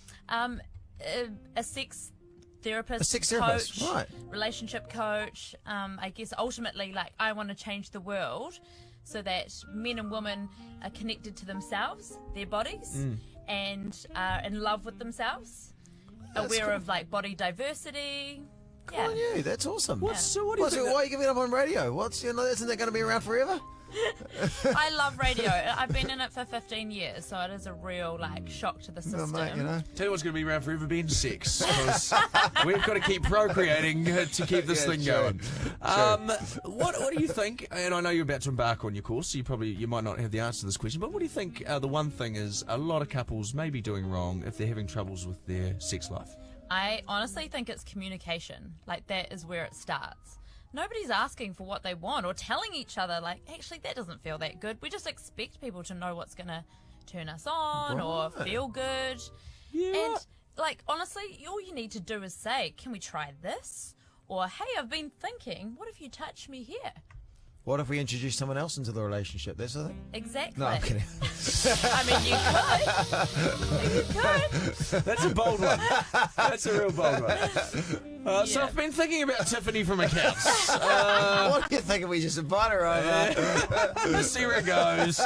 A sex therapist, a sex therapist, coach, right? Relationship coach. I guess ultimately, like, I want to change the world so that men and women are connected to themselves, their bodies, and are in love with themselves. Aware of like body diversity. Good on you. That's awesome. Why are you giving up on radio? Isn't that going to be around forever? I love radio. I've been in it for 15 years, so it is a real shock to the system. Mate, Tell you what's going to be around forever, being sex. Because we've got to keep procreating to keep this thing going. What do you think? And I know you're about to embark on your course, so you might not have the answer to this question. But what do you think? The one thing is a lot of couples may be doing wrong if they're having troubles with their sex life. I honestly think it's communication. Like, that is where it starts. Nobody's asking for what they want or telling each other, like, actually, that doesn't feel that good. We just expect people to know what's going to turn us on or feel good. Yeah. And, like, honestly, all you need to do is say, can we try this? Or, hey, I've been thinking, what if you touch me here? What if we introduce someone else into the relationship? That's the thing? Exactly. No, I'm kidding. I mean, you could. That's a bold one. That's a real bold one. So I've been thinking about Tiffany from accounts. What do you think if we just invite her over? Let's see where it goes.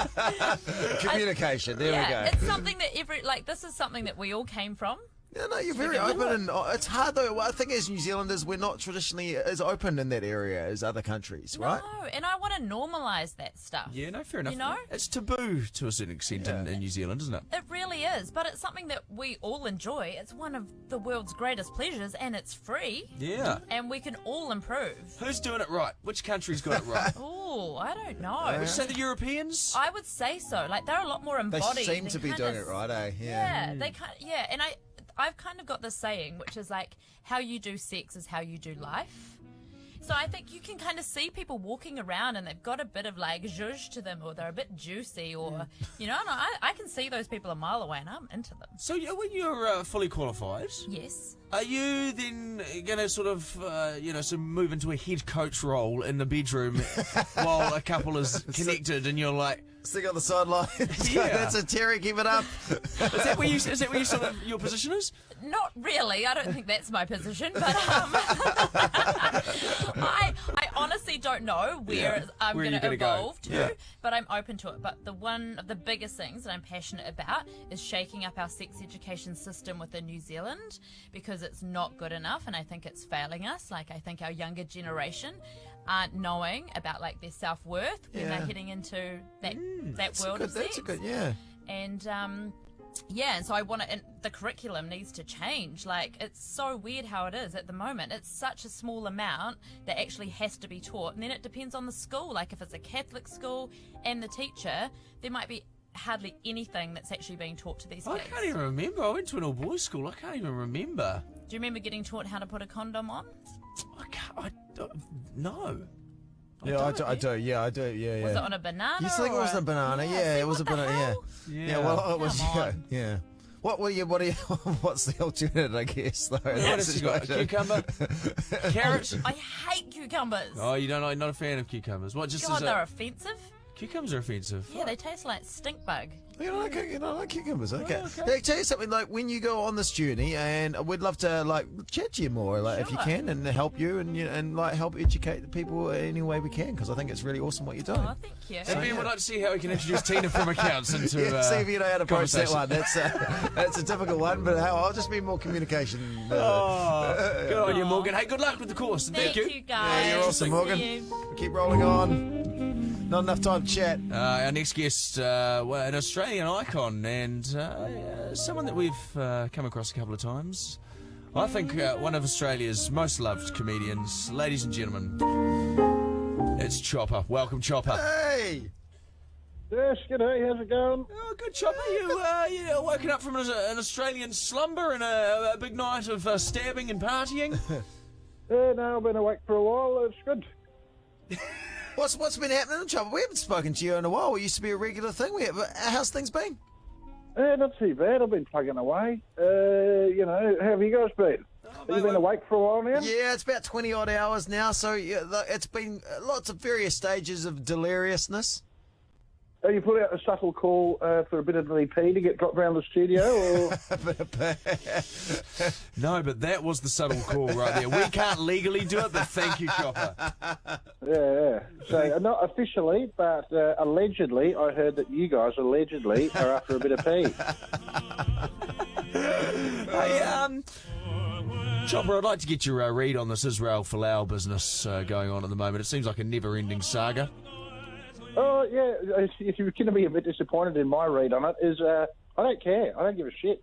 Communication. There we go. It's something that this is something that we all came from. Yeah, no, you're very open, and it's hard though. I think as New Zealanders, we're not traditionally as open in that area as other countries, right? No, and I want to normalise that stuff. Yeah, no, fair enough. You know? It's taboo to a certain extent in New Zealand, isn't it? It really is, but it's something that we all enjoy. It's one of the world's greatest pleasures, and it's free. Yeah. And we can all improve. Who's doing it right? Which country's got it right? Oh, I don't know. Would you say the Europeans? I would say so. Like, they're a lot more embodied. They seem to be doing it right, eh? Yeah, they kind. Yeah, and I've kind of got this saying, which is like, how you do sex is how you do life. So I think you can kind of see people walking around and they've got a bit of like zhuzh to them, or they're a bit juicy, or, you know, I can see those people a mile away and I'm into them. So when you're fully qualified, yes, are you then going to sort of, move into a head coach role in the bedroom while a couple is connected and you're like, Sitting on the sideline. Yeah. That's a Terry, keep it up. Is that where you sort of, your position is? Not really. I don't think that's my position, but I honestly don't know where I'm going to evolve to, but I'm open to it. But one of the biggest things that I'm passionate about is shaking up our sex education system within New Zealand, because it's not good enough, and I think it's failing us. Like, I think our younger generation aren't knowing about like their self-worth when they're heading into that world of sex. That's a good, yeah. And and so I want to, and the curriculum needs to change. Like, it's so weird how it is at the moment. It's such a small amount that actually has to be taught, and then it depends on the school. Like, if it's a Catholic school and the teacher, there might be hardly anything that's actually being taught to these kids. I can't even remember. I went to an all-boys school. I can't even remember. Do you remember getting taught how to put a condom on? No. Yeah, I do. Yeah. Was it on a banana? You think it wasn't a banana? Yeah, it was a banana. Yeah. Well, it was. Yeah. What are you? What's the alternative? I guess though. What has you got? A cucumber, carrot. I hate cucumbers. Oh, you don't like? Not a fan of cucumbers. What? Just God, they're offensive. Cucumbers are offensive. Yeah, they taste like stink bug. You don't like cucumbers, okay. Hey, tell you something, like, when you go on this journey, and we'd love to, like, chat to you more, like, if you can, and help you, and like, help educate the people any way we can, because I think it's really awesome what you're doing. Oh, thank you. And Ben would like to see how we can introduce Tina from accounts into see if you know how to approach that one. That's a difficult one, but I'll just be more communication. Good on you, Morgan. Hey, good luck with the course. Thank you, guys. Yeah, you're awesome, Morgan. Keep rolling on. Not enough time to chat. Our next guest, an Australian icon, and someone that we've come across a couple of times. I think one of Australia's most loved comedians. Ladies and gentlemen, it's Chopper. Welcome, Chopper. Hey! Yes, g'day, how's it going? Oh, good, Chopper. You woken up from an Australian slumber and a big night of stabbing and partying? No, I've been awake for a while. It's good. What's been happening, Chopper? We haven't spoken to you in a while. It used to be a regular thing. How's things been? Not too bad. I've been plugging away. How have you guys been? Have you been awake for a while now? Yeah, it's about 20-odd hours now, so it's been lots of various stages of deliriousness. You put out a subtle call for a bit of Lepani to get dropped around the studio, or...? No, but that was the subtle call right there. We can't legally do it, but thank you, Chopper. Yeah. So, not officially, but allegedly, I heard that you guys allegedly are after a bit of pee. Hey, Chopper, I'd like to get your read on this Israel Folau business going on at the moment. It seems like a never-ending saga. Oh, yeah, if you're going to be a bit disappointed in my read on it, I don't care. I don't give a shit,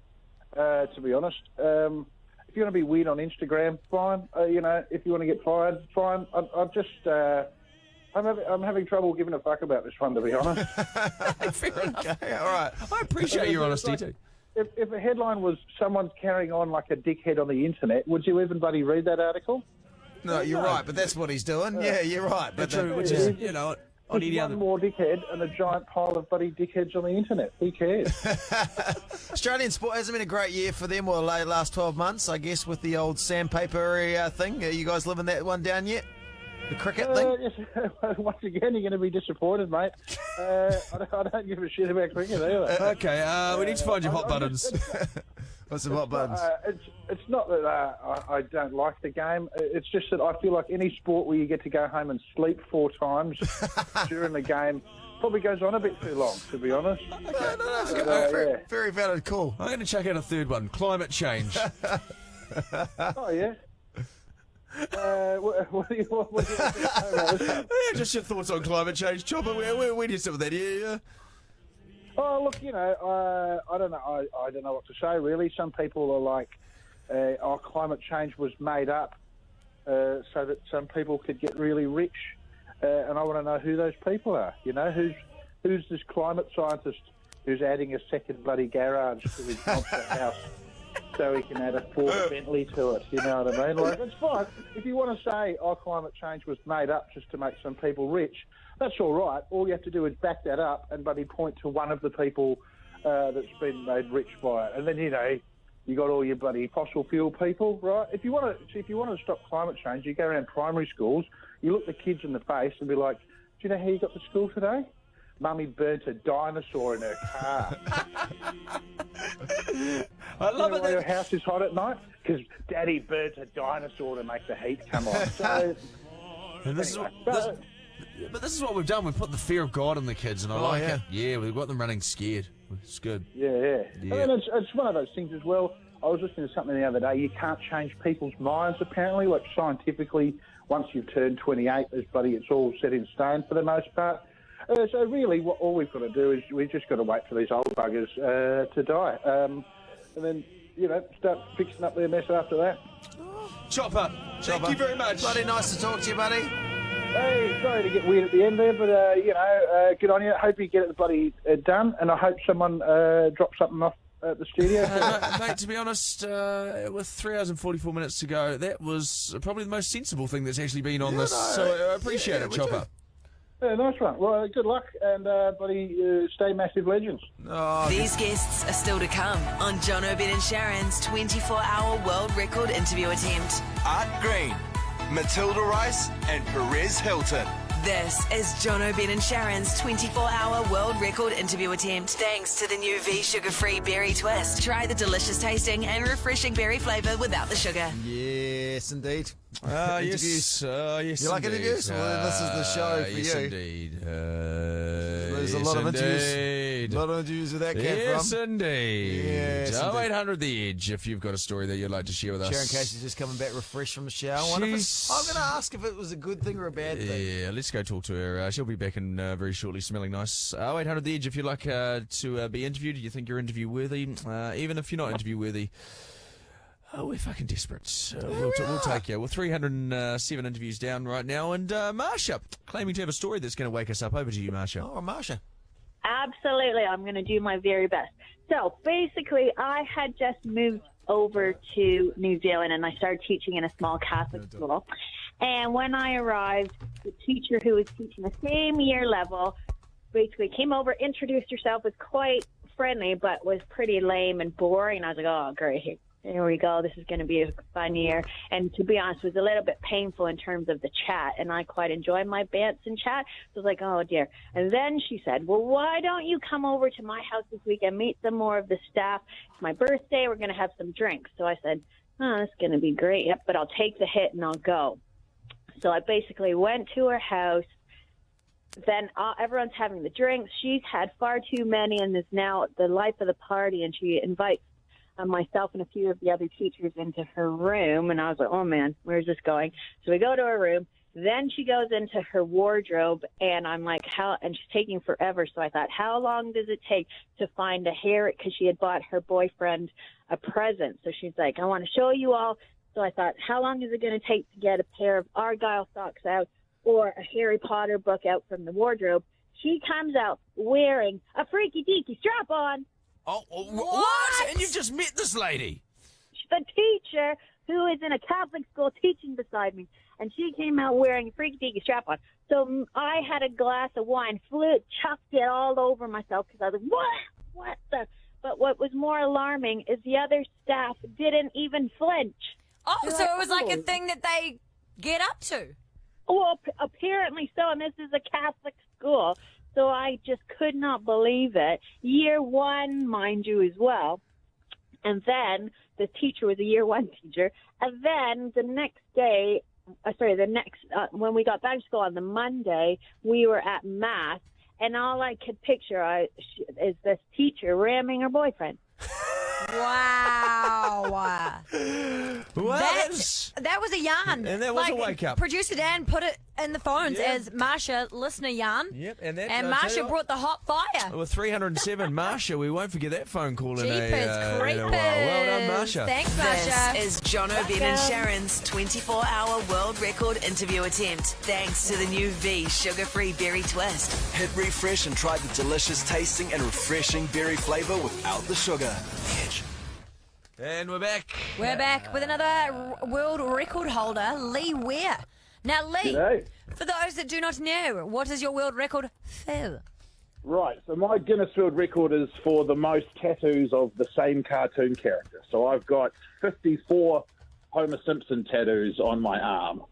to be honest. If you want to be weird on Instagram, fine. If you want to get fired, fine. I'm having trouble giving a fuck about this one, to be honest. Fair enough. Okay, all right. I appreciate your honesty, too. If a headline was someone's carrying on like a dickhead on the internet, would you even bloody read that article? No, you're right, but that's what he's doing. Yeah, you're right. But true, which is, on any one other... more dickhead and a giant pile of bloody dickheads on the internet. Who cares? Australian sport hasn't been a great year for them, or the last 12 months, I guess, with the old sandpaper thing. Are you guys living that one down yet? The cricket thing? Yes. Once again, you're going to be disappointed, mate. I don't give a shit about cricket either. Okay, we need to find your hot buttons. What's the hot buttons? It's not that I don't like the game. It's just that I feel like any sport where you get to go home and sleep 4 times during the game probably goes on a bit too long, to be honest. Very valid call. I'm going to check out a third one. Climate change. Oh, yeah. What do you want to say about this one? Yeah, just your thoughts on climate change, Chopper. Where do you sit with that? Yeah. Oh, look, I don't know. I don't know what to say, really. Some people are like, climate change was made up so that some people could get really rich. And I want to know who those people are. Who's this climate scientist who's adding a second bloody garage to his monster house so he can add a Ford Bentley to it? You know what I mean? Like, it's fine. If you want to say, climate change was made up just to make some people rich, that's all right. All you have to do is back that up and bloody point to one of the people that's been made rich by it. And then, you got all your bloody fossil fuel people, right? If you want to stop climate change, you go around primary schools, you look the kids in the face and be like, do you know how you got to school today? Mummy burnt a dinosaur in her car. I love it. Why your house is hot at night? Because Daddy burnt a dinosaur to make the heat come on. So, and this anyway, but this is what we've done. We've put the fear of God in the kids, and I like yeah. it. Yeah, we've got them running scared. It's good. Yeah. Yeah. I mean, it's one of those things as well. I was listening to something the other day. You can't change people's minds, apparently. Like, scientifically, once you've turned 28, it's all set in stone for the most part. So really, all we've got to do is we've just got to wait for these old buggers to die. And then, start fixing up their mess after that. Chopper, thank you very much. Bloody nice to talk to you, buddy. Hey, sorry to get weird at the end there, but, good on you. Hope you get it bloody done, and I hope someone drops something off at the studio. Mate, to be honest, with 3 hours and 44 minutes to go, that was probably the most sensible thing that's actually been on this, so I appreciate it, Chopper. Yeah, nice one. Well, good luck, and stay massive legends. These guests are still to come on Jono, Ben and Sharyn's 24-hour world record interview attempt. Art Green, Matilda Rice, and Perez Hilton. This is Jono, Ben and Sharyn's 24-hour world record interview attempt. Thanks to the new V sugar-free berry twist. Try the delicious tasting and refreshing berry flavour without the sugar. Yes, indeed. Yes. Yes, you like indeed. interviews? Well, this is the show for yes, you. Indeed. There's a lot of interviews. A lot of interviews with that cat Yes, from. indeed. Yes, 0800 The Edge, if you've got a story that you'd like to share with us. Sharyn Casey's just coming back refreshed from the shower. I'm going to ask if it was a good thing or a bad thing. Yeah, let's go talk to her. She'll be back in very shortly, smelling nice. 0800 The Edge, if you'd like to be interviewed, do you think you're interview worthy? Even if you're not interview worthy, we're fucking desperate. We'll take you. We're 307 interviews down right now, and Marsha claiming to have a story that's going to wake us up. Over to you, Marsha. Oh, Marsha. Absolutely. I'm going to do my very best. So basically, I had just moved over to New Zealand, and I started teaching in a small Catholic school. And when I arrived, the teacher who was teaching the same year level basically came over, introduced herself, was quite friendly, but was pretty lame and boring. I was like, oh, great. Here we go. This is going to be a fun year. And to be honest, it was a little bit painful in terms of the chat. And I quite enjoy my bants and chat. So I was like, oh, dear. And then she said, well, why don't you come over to my house this weekend, meet some more of the staff? It's my birthday. We're going to have some drinks. So I said, oh, that's going to be great. Yep, but I'll take the hit and I'll go. So I basically went to her house. Then everyone's having the drinks. She's had far too many and is now the life of the party. And she invites myself and a few of the other teachers into her room, and I was like, oh man, where's this going? So we go to her room. Then she goes into her wardrobe, and I'm like, how? And she's taking forever. So I thought, how long does it take to find a hair? Because she had bought her boyfriend a present. So she's like, I want to show you all. So I thought, how long is it going to take to get a pair of Argyle socks out or a Harry Potter book out from the wardrobe? She comes out wearing a freaky deaky strap on. Oh, what? And you've just met this lady? The teacher who is in a Catholic school teaching beside me, and she came out wearing a freaky deaky strap on. So I had a glass of wine, chucked it all over myself because I was like, what the? But what was more alarming is the other staff didn't even flinch. Oh, so it was like a thing that they get up to? Well, apparently so, and this is a Catholic school. So I just could not believe it. Year one, mind you, as well. And then the teacher was a year one teacher. And then the next day, when we got back to school on the Monday, we were at Mass. And all I could picture is this teacher ramming her boyfriend. Wow. That was a yarn. And that was a wake up. Producer Dan put it in the phones as Marsha listener yarn. Yep, and Marsha brought the hot fire. With 307, Marsha, we won't forget that phone call in a while. Well done, Marsha. Thanks, Marsha. This is Jono, Ben and Sharyn's 24-hour world record interview attempt. Thanks to the new V sugar-free berry twist. Hit refresh and try the delicious tasting and refreshing berry flavour without the sugar. And we're back. We're back with another world record holder, Lee Weir. Now, Lee, G'day. for those that do not know, what is your world record for? Right, so my Guinness World Record is for the most tattoos of the same cartoon character. So I've got 54 Homer Simpson tattoos on my arm.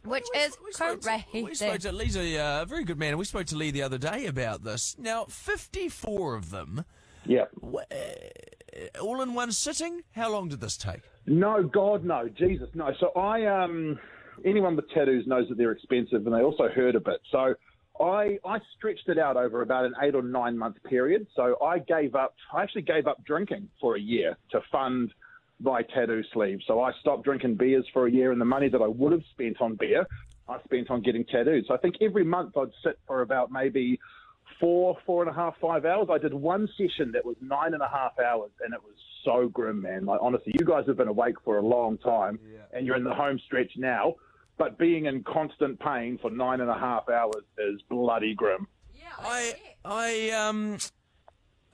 Which is crazy. We spoke to Lee's a very good man, and we spoke to Lee the other day about this. Now, 54 of them. Yeah. All in one sitting? How long did this take? No, God, no. Jesus, no. So anyone with tattoos knows that they're expensive, and they also hurt a bit. So I stretched it out over about an 8 or 9 month period. So I actually gave up drinking for a year to fund my tattoo sleeve. So I stopped drinking beers for a year, and the money that I would have spent on beer, I spent on getting tattooed. So I think every month I'd sit for about maybe 4.5, 5 hours. I did one session that was 9.5 hours, and it was so grim, man. Like, honestly, you guys have been awake for a long time, and you're in the home stretch now, but being in constant pain for 9.5 hours is bloody grim.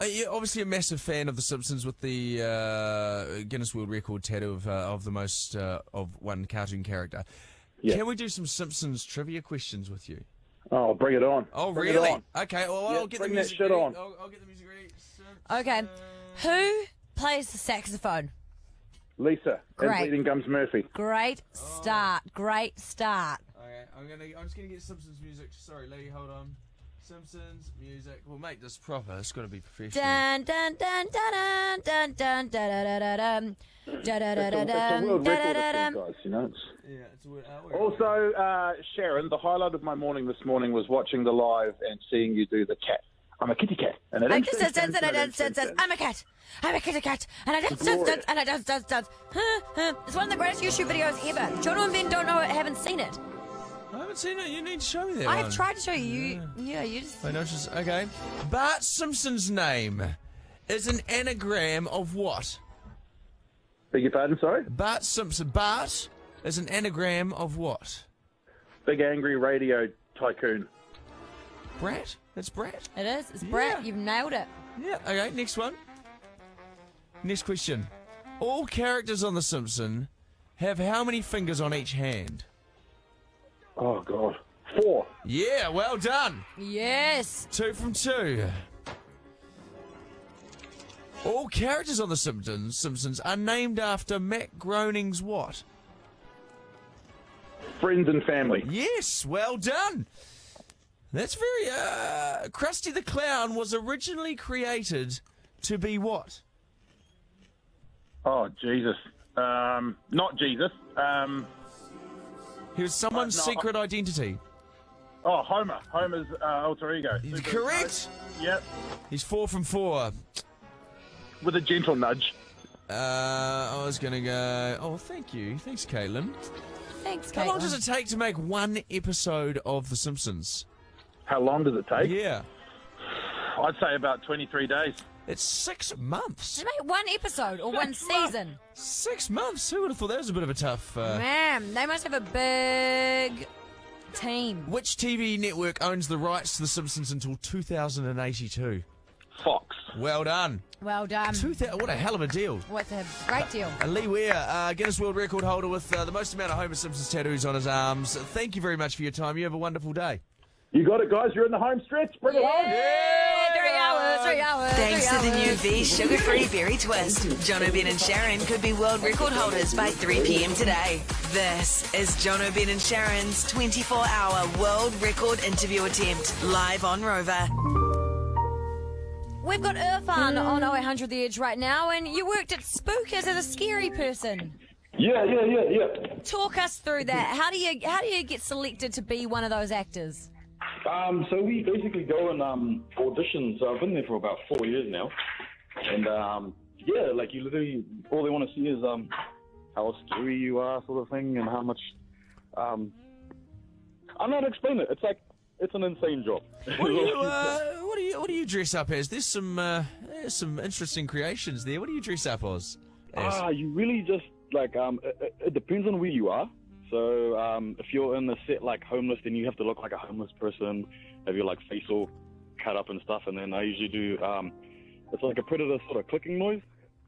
You're obviously a massive fan of The Simpsons with the Guinness World Record tattoo of the most of one cartoon character. Yeah. Can we do some Simpsons trivia questions with you? Oh, bring it on. Oh, bring really? It on. Okay, well, I'll get the bring music that shit ready. on. I'll get the music ready. Okay. Who plays the saxophone? Lisa. Great. And Bleeding Gums Murphy. Great start. Great start. Okay, I'm just gonna get Simpsons music. Sorry, Lee, hold on. Simpsons music. We'll make this proper. It's got to be professional. Dun dun dun dun dun dun dun dun dun It's a world record, guys, you know. It's a world. Also, Sharyn, the highlight of my morning this morning was watching the live and seeing you do the cat. I'm a kitty cat. And I'm a cat. I'm a kitty cat. And I dance, and I dance. It's one of the greatest YouTube videos ever. Jono and Ben don't know it, haven't seen it. I haven't seen it. You need to show me that. I've tried to show you. You just. I know. Okay. Bart Simpson's name is an anagram of what? Beg your pardon, sorry? Bart Simpson. Bart is an anagram of what? Big Angry Radio Tycoon. Brat? That's Brat? It is. It's Brat. You've nailed it. Yeah. Okay, next one. Next question. All characters on The Simpsons have how many fingers on each hand? Oh, God. 4. Yeah, well done. Yes. 2 from 2. All characters on The Simpsons are named after Matt Groening's what? Friends and family. Yes, well done. That's very... Krusty the Clown was originally created to be what? Oh, Jesus. Not Jesus. He was someone's secret identity. Oh, Homer. Homer's alter ego. Correct. Yep. He's 4 from 4. With a gentle nudge. I was going to go... Oh, thank you. Thanks, Caitlin. Thanks, Caitlin. How long does it take to make one episode of The Simpsons? How long does it take? Yeah. I'd say about 23 days. It's 6 months. To make one episode or one season? 6 months? Who would have thought that was a bit of a tough... Man, they must have a big team. Which TV network owns the rights to The Simpsons until 2082? Fox. Well done. Well done. What a hell of a deal. What's a great deal. Lee Weir, Guinness World Record holder with the most amount of Homer Simpson's tattoos on his arms. Thank you very much for your time. You have a wonderful day. You got it, guys. You're in the home stretch. Bring it on. Yeah, 3 hours. Thanks to the new V sugar-free berry twist. Jono, Ben and Sharyn could be world record holders by 3 p.m. today. This is Jono, Ben and Sharyn's 24-hour world record interview attempt, live on Rover. We've got Irfan on 0800 The Edge right now, and you worked at Spookers as a scary person. Yeah. Talk us through that. How do you get selected to be one of those actors? So we basically go and audition. So I've been there for about 4 years now, and like you literally all they want to see is how scary you are, sort of thing, and how much. I'm not to explain it. It's like it's an insane job. What do you dress up as? There's some interesting creations there. What do you dress up as? You really just like it depends on where you are. So if you're in the set like homeless, then you have to look like a homeless person, have your like face all cut up and stuff. And then I usually do it's like a predator sort of clicking noise.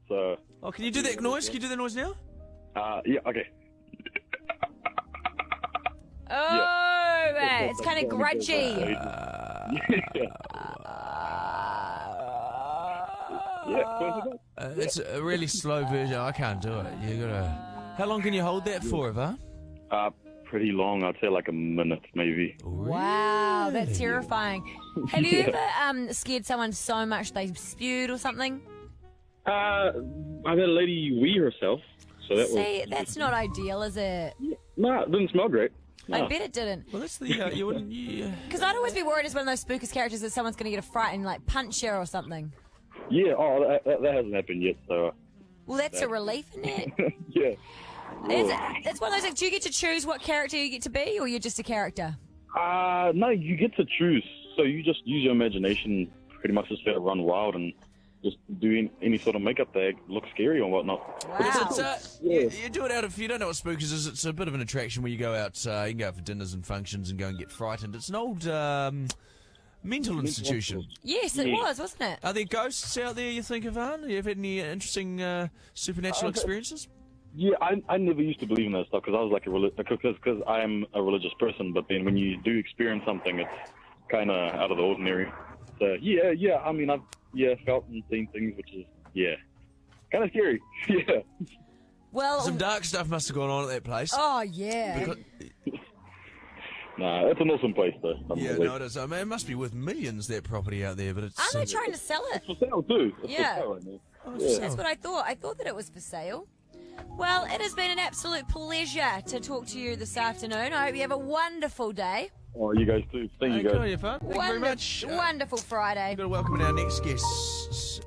So can you do that noise? Can you do that noise now? Yeah. Okay. Oh, man, it's kind of grudgy. It's a really slow version. I can't do it. You gotta. How long can you hold that for, Eva? pretty long. I'd say like a minute, maybe. Wow, that's terrifying. Have you ever scared someone so much they spewed or something? I've had a lady wee herself, so that See, that's not ideal, is it? No, it didn't smell great. I No. bet it didn't. Well, that's the you wouldn't. Because I'd always be worried as one of those spookus characters that someone's going to get a fright and like punch her or something. Yeah, that hasn't happened yet, so. Well, that's a relief, isn't it? Yeah. It's one of those. Do you get to choose what character you get to be, or you're just a character? No, you get to choose. So you just use your imagination, pretty much just let it run wild and just do any sort of makeup that looks scary or whatnot. Wow. You do it out if you don't know what spookers is. It's a bit of an attraction where you go out. You can go out for dinners and functions and go and get frightened. It's an old mental institution. Yes, it was, wasn't it? Are there ghosts out there you think of, Anne? Have you had any interesting supernatural experiences? Yeah, I never used to believe in that stuff because I was like because I am a religious person. But then when you do experience something, it's kind of out of the ordinary. So yeah. I mean, I've felt and seen things, which is kind of scary. Yeah. Well, some dark stuff must have gone on at that place. Oh yeah. Nah, it's an awesome place though. Yeah, no, it is. I mean, it must be worth millions, that property out there, but it's. Aren't they trying to sell it? It's for sale too. It's Yeah. for sale right now. That's what I thought. I thought that it was for sale. Well, it has been an absolute pleasure to talk to you this afternoon. I hope you have a wonderful day. Oh, you guys too. Thank you guys. Good on you, fun. Thank you very much. Wonderful Friday. We've got to welcome in our next guests.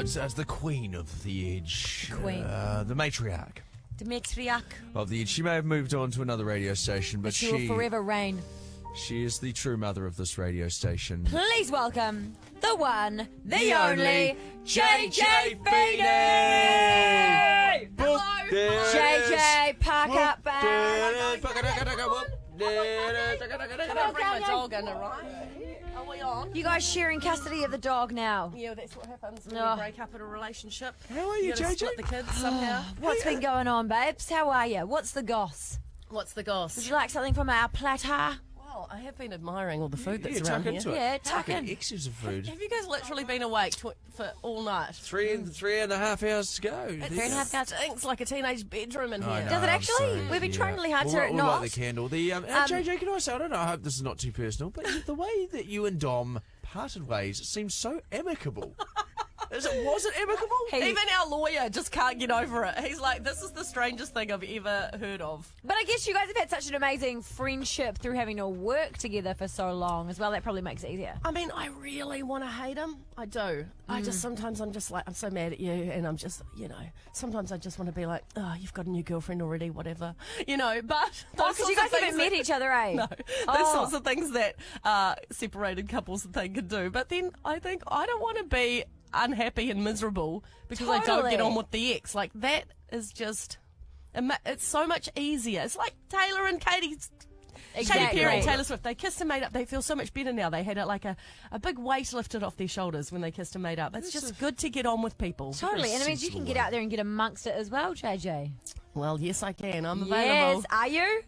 It's the Queen of the Edge. Queen. The matriarch The matriarch. of the Edge. She may have moved on to another radio station, but She will forever reign. she is the true mother of this radio station. Please welcome the one, the The only, only JJ Feeney! Hello! JJ, park up back. Bring my dog under, right? Are we on? You guys sharing custody of the dog now. Yeah, that's what happens when Oh. you break up in a relationship. How are you, gotta JJ? split the kids somehow. What's been going on, babes? How are you? What's the goss? What's the goss? Would you like something from our platter? Well, I have been admiring all the food that's tuck around here. into it. Yeah, tuck in. Excess of food. Have you guys literally been awake for all night? Three and a half hours to go. It stinks like a teenage bedroom in here. I know, Does it I'm actually? sorry. We've been trying really hard to we'll, it we'll not. light the candle. JJ, can I say, I don't know, I hope this is not too personal, but the way that you and Dom parted ways seems so amicable. Was it amicable? Even our lawyer just can't get over it. He's like, this is the strangest thing I've ever heard of. But I guess you guys have had such an amazing friendship through having to work together for so long as well. That probably makes it easier. I mean, I really want to hate him. I do. I just sometimes I'm just like, I'm so mad at you, and I'm just, sometimes I just want to be like, oh, you've got a new girlfriend already, whatever, But Oh, because you guys haven't met each other, eh? No, those sorts of things that separated couples and thing can do. But then I think I don't want to be unhappy and miserable because I don't get on with the ex. Like, that is just, it's so much easier. It's like Taylor and Katy Perry and Taylor Swift. They kissed and made up. They feel so much better now. They had a big weight lifted off their shoulders when they kissed and made up. It's just good to get on with people. Totally. And it means you can get out there and get amongst it as well, JJ. Well, yes, I can. I'm available. Yes. Are you?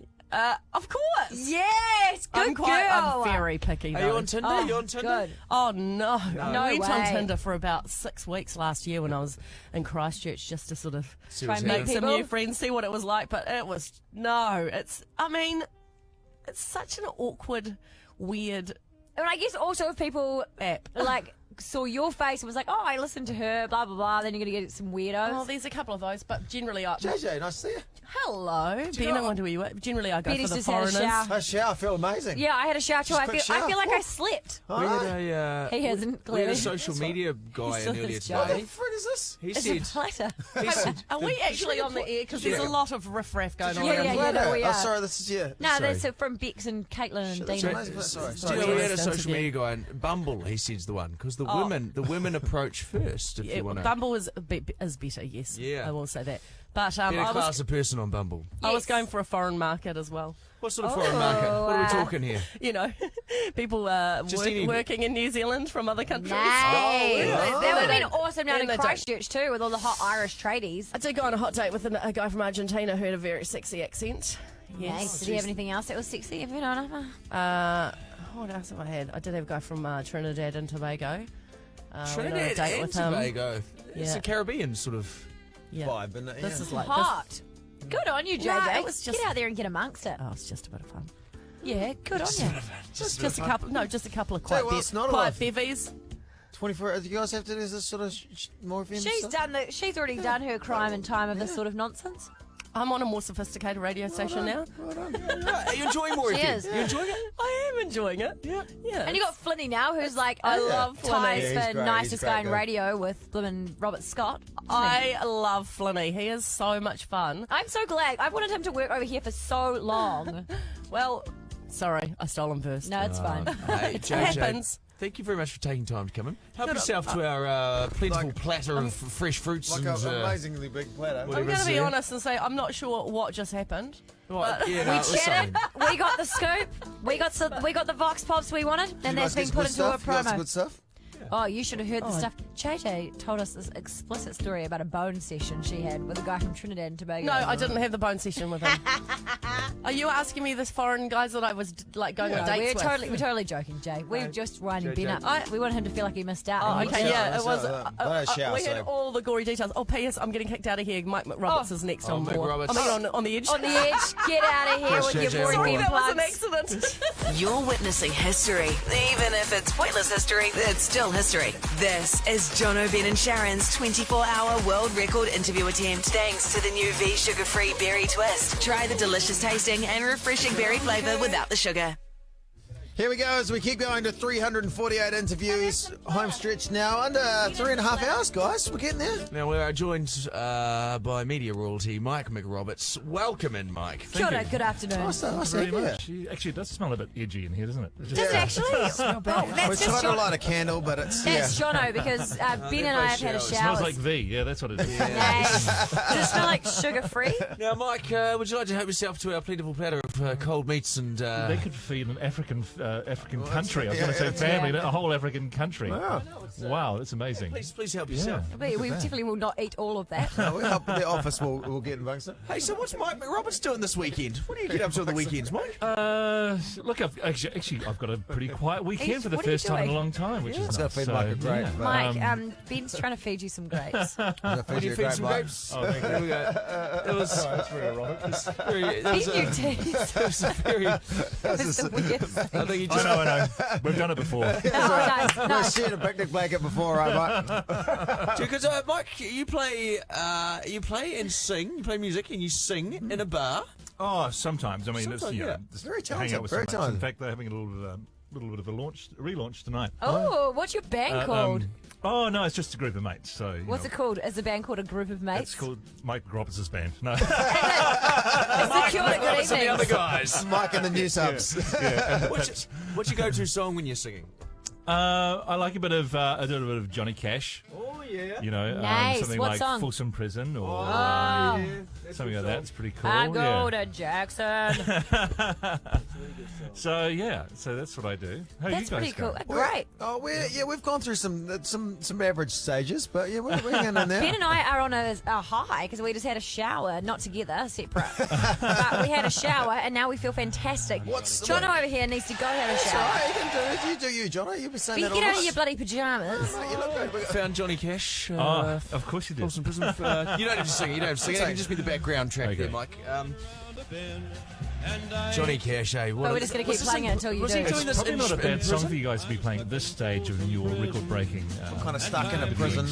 Of course. Yes. Good girl. I'm very picky, though. Are you on Tinder? Oh, you on Tinder? Good. Oh, no. No I went on way. Tinder for about 6 weeks last year when I was in Christchurch just to sort of Try and meet make some people. new friends, see what it was like. But it was, it's such an awkward, weird And I guess also if people app. like saw your face and was like, oh, I listened to her, blah, blah, blah, then you're going to get some weirdos. Oh, there's a couple of those, but generally JJ, nice to see you. Hello. Ben, I wonder where you were. Generally, I go Betty's for the just had a foreigners. shower. I shower, I feel amazing. Yeah, I had a shower too. Just I quick feel shower. like I slept. We had He hasn't, we had clearly. a social media guy Still in earlier is today. What the frig is this? He It's said, a platter. he said Are we actually on the air? Because there's a lot of riff-raff going on. Yeah, around yeah, here. yeah, no, we Oh, are. sorry, this is, yeah. No, Sorry. that's from Bex and Caitlin and Shit, that's Dina. amazing. Sorry. Do you know, we had a Sounds social good. media guy, and Bumble, he says the one, because the women approach first, if you want to. Bumble is better, yes. Yeah. I will say that. But Better I class was a person on Bumble. I was going for a foreign market as well. What sort of foreign market? What are we talking here? You know, people Just any- working in New Zealand from other countries. Nice. Oh. That would have been awesome down And in they don't. Christchurch too, with all the hot Irish tradies. I did go on a hot date with a guy from Argentina who had a very sexy accent. Nice. Did he have anything else that was sexy? Have you known him? What else have I had? I did have a guy from Trinidad and Tobago. Went on a Trinidad date and with him. Tobago. It's Yeah. a Caribbean sort of vibe, isn't it? This is like hot. Good on you, JJ. Nah, it was just- Get out there and get amongst it. Oh, it's just a bit of fun. Yeah, good on you. Just a couple. No, just a couple of Tell you quiet, what, it's not a quiet lot. bevies. 24. Do you guys have to do this sort of more events? She's already done her crime and time of this sort of nonsense. I'm on a more sophisticated radio station now. Are you enjoying more? She is. You enjoying it? I am enjoying it. Yeah. And you got Flinny now, who's like I love Flinny. ties Yeah, he's for great. nicest He's guy in great, radio with Blimmin' Robert Scott. I love Flinny. He is so much fun. I'm so glad. I've wanted him to work over here for so long. Well, sorry, I stole him first. No, it's fine. Hey, It JJ, happens. thank you very much for taking time to come in. Help Good. yourself to our plentiful platter of fresh fruits Like and an amazingly big platter. I'm going to be honest and say I'm not sure what just happened. Well, yeah, no, We it was chatted. something. We got the scoop. We got the Vox Pops we wanted, and that's been put into a You got some promo. good stuff? Oh, you should have heard the stuff. JJ told us this explicit story about a bone session she had with a guy from Trinidad and Tobago. No, I didn't have the bone session with him. Are you asking me this foreign guys that I was like going on dates with? We're totally joking, Jay. We're just winding Ben up. We wanted him to feel like he missed out. Oh, and he okay, did. yeah, it was. shout, we had so- all the gory details. Oh, P.S. I'm getting kicked out of here. Mike McRoberts is next on board. McRoberts. I mean, on the edge. On the edge, get out of here Yes, with JJ, your on boring board. That was an plugs. accident. You're witnessing history. Even if it's pointless history, it's still history. This is Jono, Ben and Sharon's 24-hour world record interview attempt. Thanks to the new V sugar-free berry twist. Try the delicious tasting and refreshing berry flavour without the sugar. Here we go as we keep going to 348 interviews. Home stretch now, under 3.5 hours, guys. We're getting there. Now we're joined by media royalty Mike McRoberts. Welcome in, Mike. Kia ora, good afternoon. Nice to have Very you here. much. Actually, it does smell a bit edgy in here, doesn't it? Does it actually? We're That's trying just to light a candle, but it's That's Jono because Ben and I have had a It shower. smells like V. Yeah, that's what it is. Does it smell like sugar-free? Now, Mike, would you like to help yourself to our plentiful platter of cold meats and... They could feed an African country. I was going to say yeah, family, a whole African country. Wow, that's amazing. Please help yourself. We definitely will not eat all of that. No, the office will get amongst it. Hey, so what's Mike McRoberts doing this weekend? What do you get up to on the weekends, Mike? Look, I've got a pretty quiet weekend for the What are you first time in a doing? long time, which is It's nice. gonna feed Mike a grape. Mike, Ben's trying to feed you some grapes. Would you feed some grapes? Oh, thank you. There we go. It was... That's very erotic. Feed you teeth. It was a very... That's the weirdest thing. I think he just... I know. We've done it before. Oh, We've nice. shared a picnic blanket before, right, Mike? Because Mike, you play and sing. You play music and you sing in a bar. Oh, sometimes. I mean, Sometimes, it's, yeah. just Very hang talented, out with very some mates. In talented. fact, they're having a little bit of a relaunch tonight. Oh, what's your band called? Oh no, it's just a group of mates. So What's it called? Is the band called A Group of Mates? It's called Mike McRoberts' band. No. It's the Kia ora, good McRoberts and the evening. other guys. Mike and the new subs. What's your go-to song when you're singing? I like a bit of Johnny Cash. Oh yeah. You know, Nice. something What like song? Folsom Prison or something like that. It's pretty cool. I go yeah. to Jackson. So that's what I do. How do That's you guys pretty cool. go? Great. Oh, we've gone through some average stages, but yeah, we're hanging in there. Ben and I are on a high because we just had a shower, not together, separate. But we had a shower and now we feel fantastic. Jono over here needs to go have a That's shower. right, you do you, Jono. You've been saying You that get all out of night. your bloody pyjamas. You look good. Found Johnny Cash. Of course you did. Folsom Prison. You don't have to sing it. You don't have to sing it. It can just be the background track there, Mike. Johnny Cash, eh? But we're just going to keep playing it until you do. It's probably not a bad song for you guys to be playing at this stage of your record-breaking. Kind of stuck in a prison.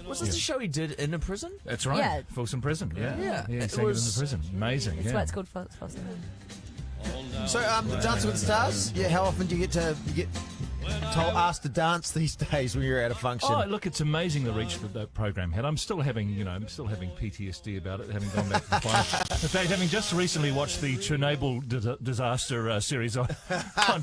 Was this the show he did in a prison? That's right. Yeah. Folsom Prison. Yeah. He It sang it in was- the prison. Amazing. That's yeah. why it's called Folsom. So, Dancing with the Stars. Yeah, how often do you get asked to dance these days when you're at a function? Oh, look, it's amazing the reach that program had. I'm still having PTSD about it, having gone back to the fire. In fact, having just recently watched the Chernobyl disaster series on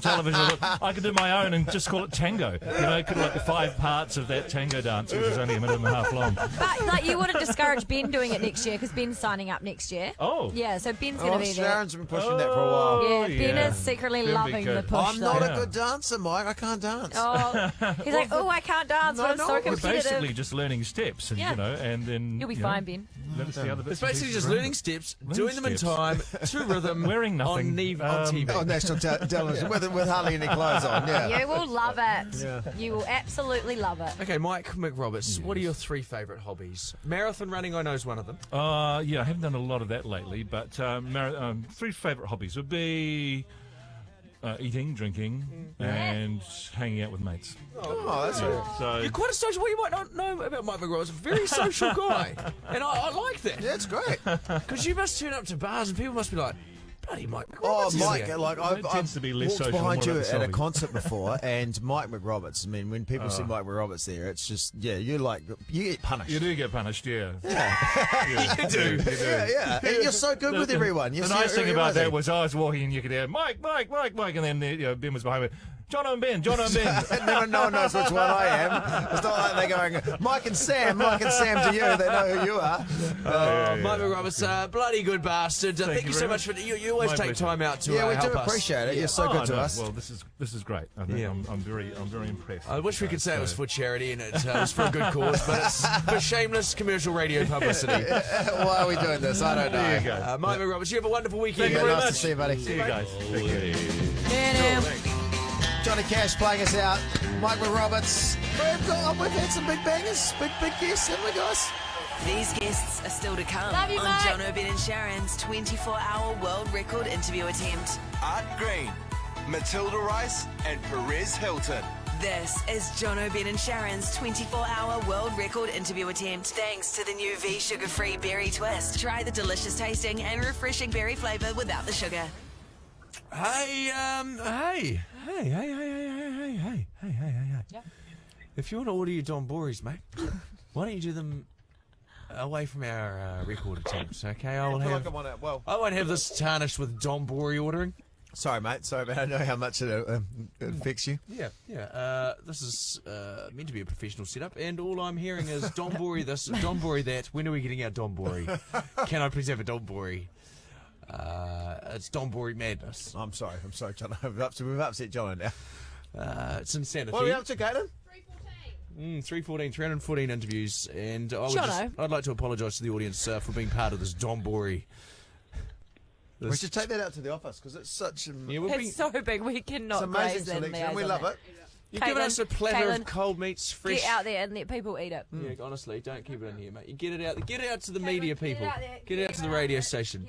television, I could do my own and just call it tango. You know, could like the 5 parts of that tango dance, which is only a minute and a half long. But like, you wouldn't discourage Ben doing it next year because Ben's signing up next year. Oh. Yeah, so Ben's going to be there. Sharon's been pushing that for a while. Yeah, Ben is secretly That'd be loving good. the push. I'm not though. a good dancer, Mike. I can't can't dance. Oh, he's like, I can't dance, but I'm so We're competitive. basically just learning steps, and and then You'll be fine, Ben. Let us see other bits It's basically just learning steps, doing them in time, to rhythm, wearing nothing on TV. On national television with hardly any clothes on. Yeah. You will love it. Yeah. You will absolutely love it. Okay, Mike McRoberts, what are your 3 favourite hobbies? Marathon running, I know, is one of them. Yeah, I haven't done a lot of that lately, but 3 favourite hobbies would be eating, drinking, and hanging out with mates. Oh, that's right. So You're quite a social. Well, you might not know about Mike McRoberts. A very social guy, and I like that. Yeah, it's great. Because you must turn up to bars and people must be like, bloody Mike McRoberts. Oh, is Mike, here." like I've tends to be less walked social behind and you more at about a the concert before, and Mike McRoberts. I mean, when people see Mike McRoberts there, it's just you get punished. you do get punished, yeah. You do. Yeah. And you're so good with everyone. The nice thing about that was I was walking and you could hear Mike, and then Ben was behind me. Jono and Ben. No one knows which one I am. It's not like they're going, Mike and Sam to you. They know who you are. Mike McRoberts, bloody good bastard. Thank you so much for you always My take pleasure. time out to we help do us. appreciate it. You're so good to us. Well, this is great. I think I'm very impressed. I wish we could say it was for charity and it was for a good cause, but it's for shameless commercial radio publicity. Why are we doing this? I don't know. There you go. Mike McRoberts, you have a wonderful weekend. Thank you very nice much. to see you, buddy. See you guys. Thank you. Johnny Cash playing us out. Mike McRoberts. We've had some big bangers, big guests, haven't we, guys? These guests are still to come Love you, on Mike. Jono, Ben and Sharon's 24-hour world record interview attempt. Art Green, Matilda Rice, and Perez Hilton. This is Jono, Ben and Sharon's 24-hour world record interview attempt. Thanks to the new V sugar-free berry twist. Try the delicious tasting and refreshing berry flavour without the sugar. Hey. Yep. If you want to order your Don Boris, mate, why don't you do them away from our record attempts, okay? I won't have this tarnished with Don Bori ordering. Sorry, mate. Sorry, man. I know how much it affects you. Yeah. This is meant to be a professional setup, and all I'm hearing is Don Bori this, Don Bori that. When are we getting our Don Bori? Can I please have a Don Bori? It's Don Bori madness. I'm sorry, John. We've upset John now. It's insanity. What are we up to, Caitlin? 314 interviews, and Jono. I'd like to apologise to the audience for being part of this Don Bori. We should take that out to the office because it's such a... It's so big, we It's cannot amazing graze that selection. We love it. You've given us a platter Caitlin, of cold meats, fresh. Get out there and let people eat it. Yeah, honestly, don't keep it in here, mate. You get it out. Get it out to the media people. Get it out to the radio station.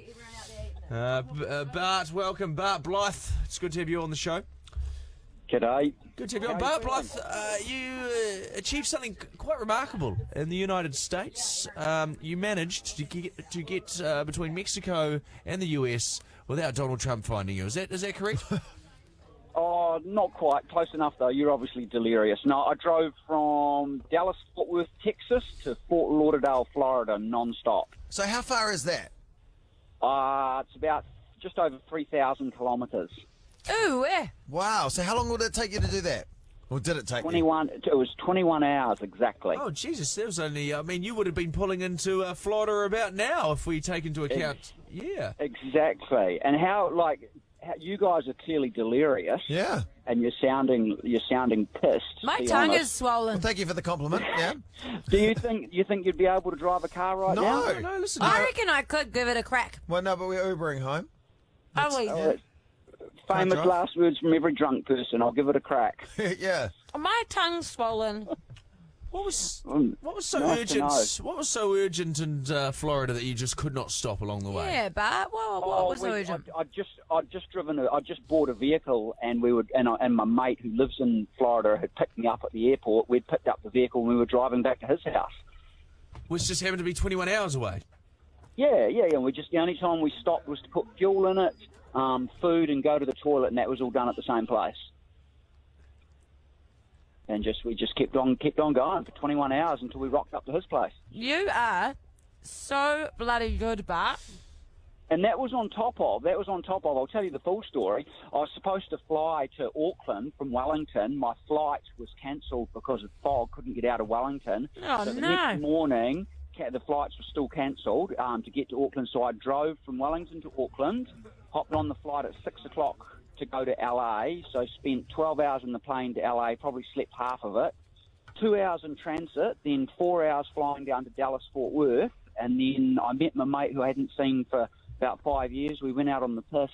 Bart, welcome, Bart Blythe. It's good to have you on the show. G'day. Good to have you on. Bart Blythe, you achieved something quite remarkable in the United States. You managed to get between Mexico and the US without Donald Trump finding you. Is that correct? Oh, not quite. Close enough, though. You're obviously delirious. No, I drove from Dallas-Fort Worth, Texas to Fort Lauderdale, Florida, non-stop. So how far is that? It's about just over 3,000 kilometres. Ooh, yeah. Wow. So how long would it take you to do that? Or did it take 21. It was 21 hours exactly. Oh, Jesus. That was only... I mean, you would have been pulling into Florida about now if we take into account... Yeah. Exactly. And how you guys are clearly delirious. Yeah. And you're sounding pissed. My be tongue honest. is swollen. Well, thank you for the compliment. Yeah. Do you think you'd be able to drive a car right now? No, listen. I reckon I could give it a crack. Well, no, but we're Ubering home. Oh, we Famous drive. last words from every drunk person. I'll give it a crack. Yeah. My tongue's swollen. What was so Nice to urgent? know. What was so urgent in Florida that you just could not stop along the way? Yeah, but what was so urgent? I'd just bought a vehicle, and and my mate who lives in Florida had picked me up at the airport. We'd picked up the vehicle, and we were driving back to his house. Which just happened to be 21 hours away. Yeah. And the only time we stopped was to put fuel in it, food, and go to the toilet, and that was all done at the same place. And we just kept on going for 21 hours until we rocked up to his place. You are so bloody good, Bart. And that was on top of, I'll tell you the full story. I was supposed to fly to Auckland from Wellington. My flight was cancelled because of fog, couldn't get out of Wellington. Oh, so the no. next morning, the flights were still cancelled to get to Auckland. So I drove from Wellington to Auckland, hopped on the flight at 6 o'clock to go to LA, so spent 12 hours in the plane to LA, probably slept half of it. 2 hours in transit, then 4 hours flying down to Dallas-Fort Worth, and then I met my mate who I hadn't seen for about 5 years. We went out on the piss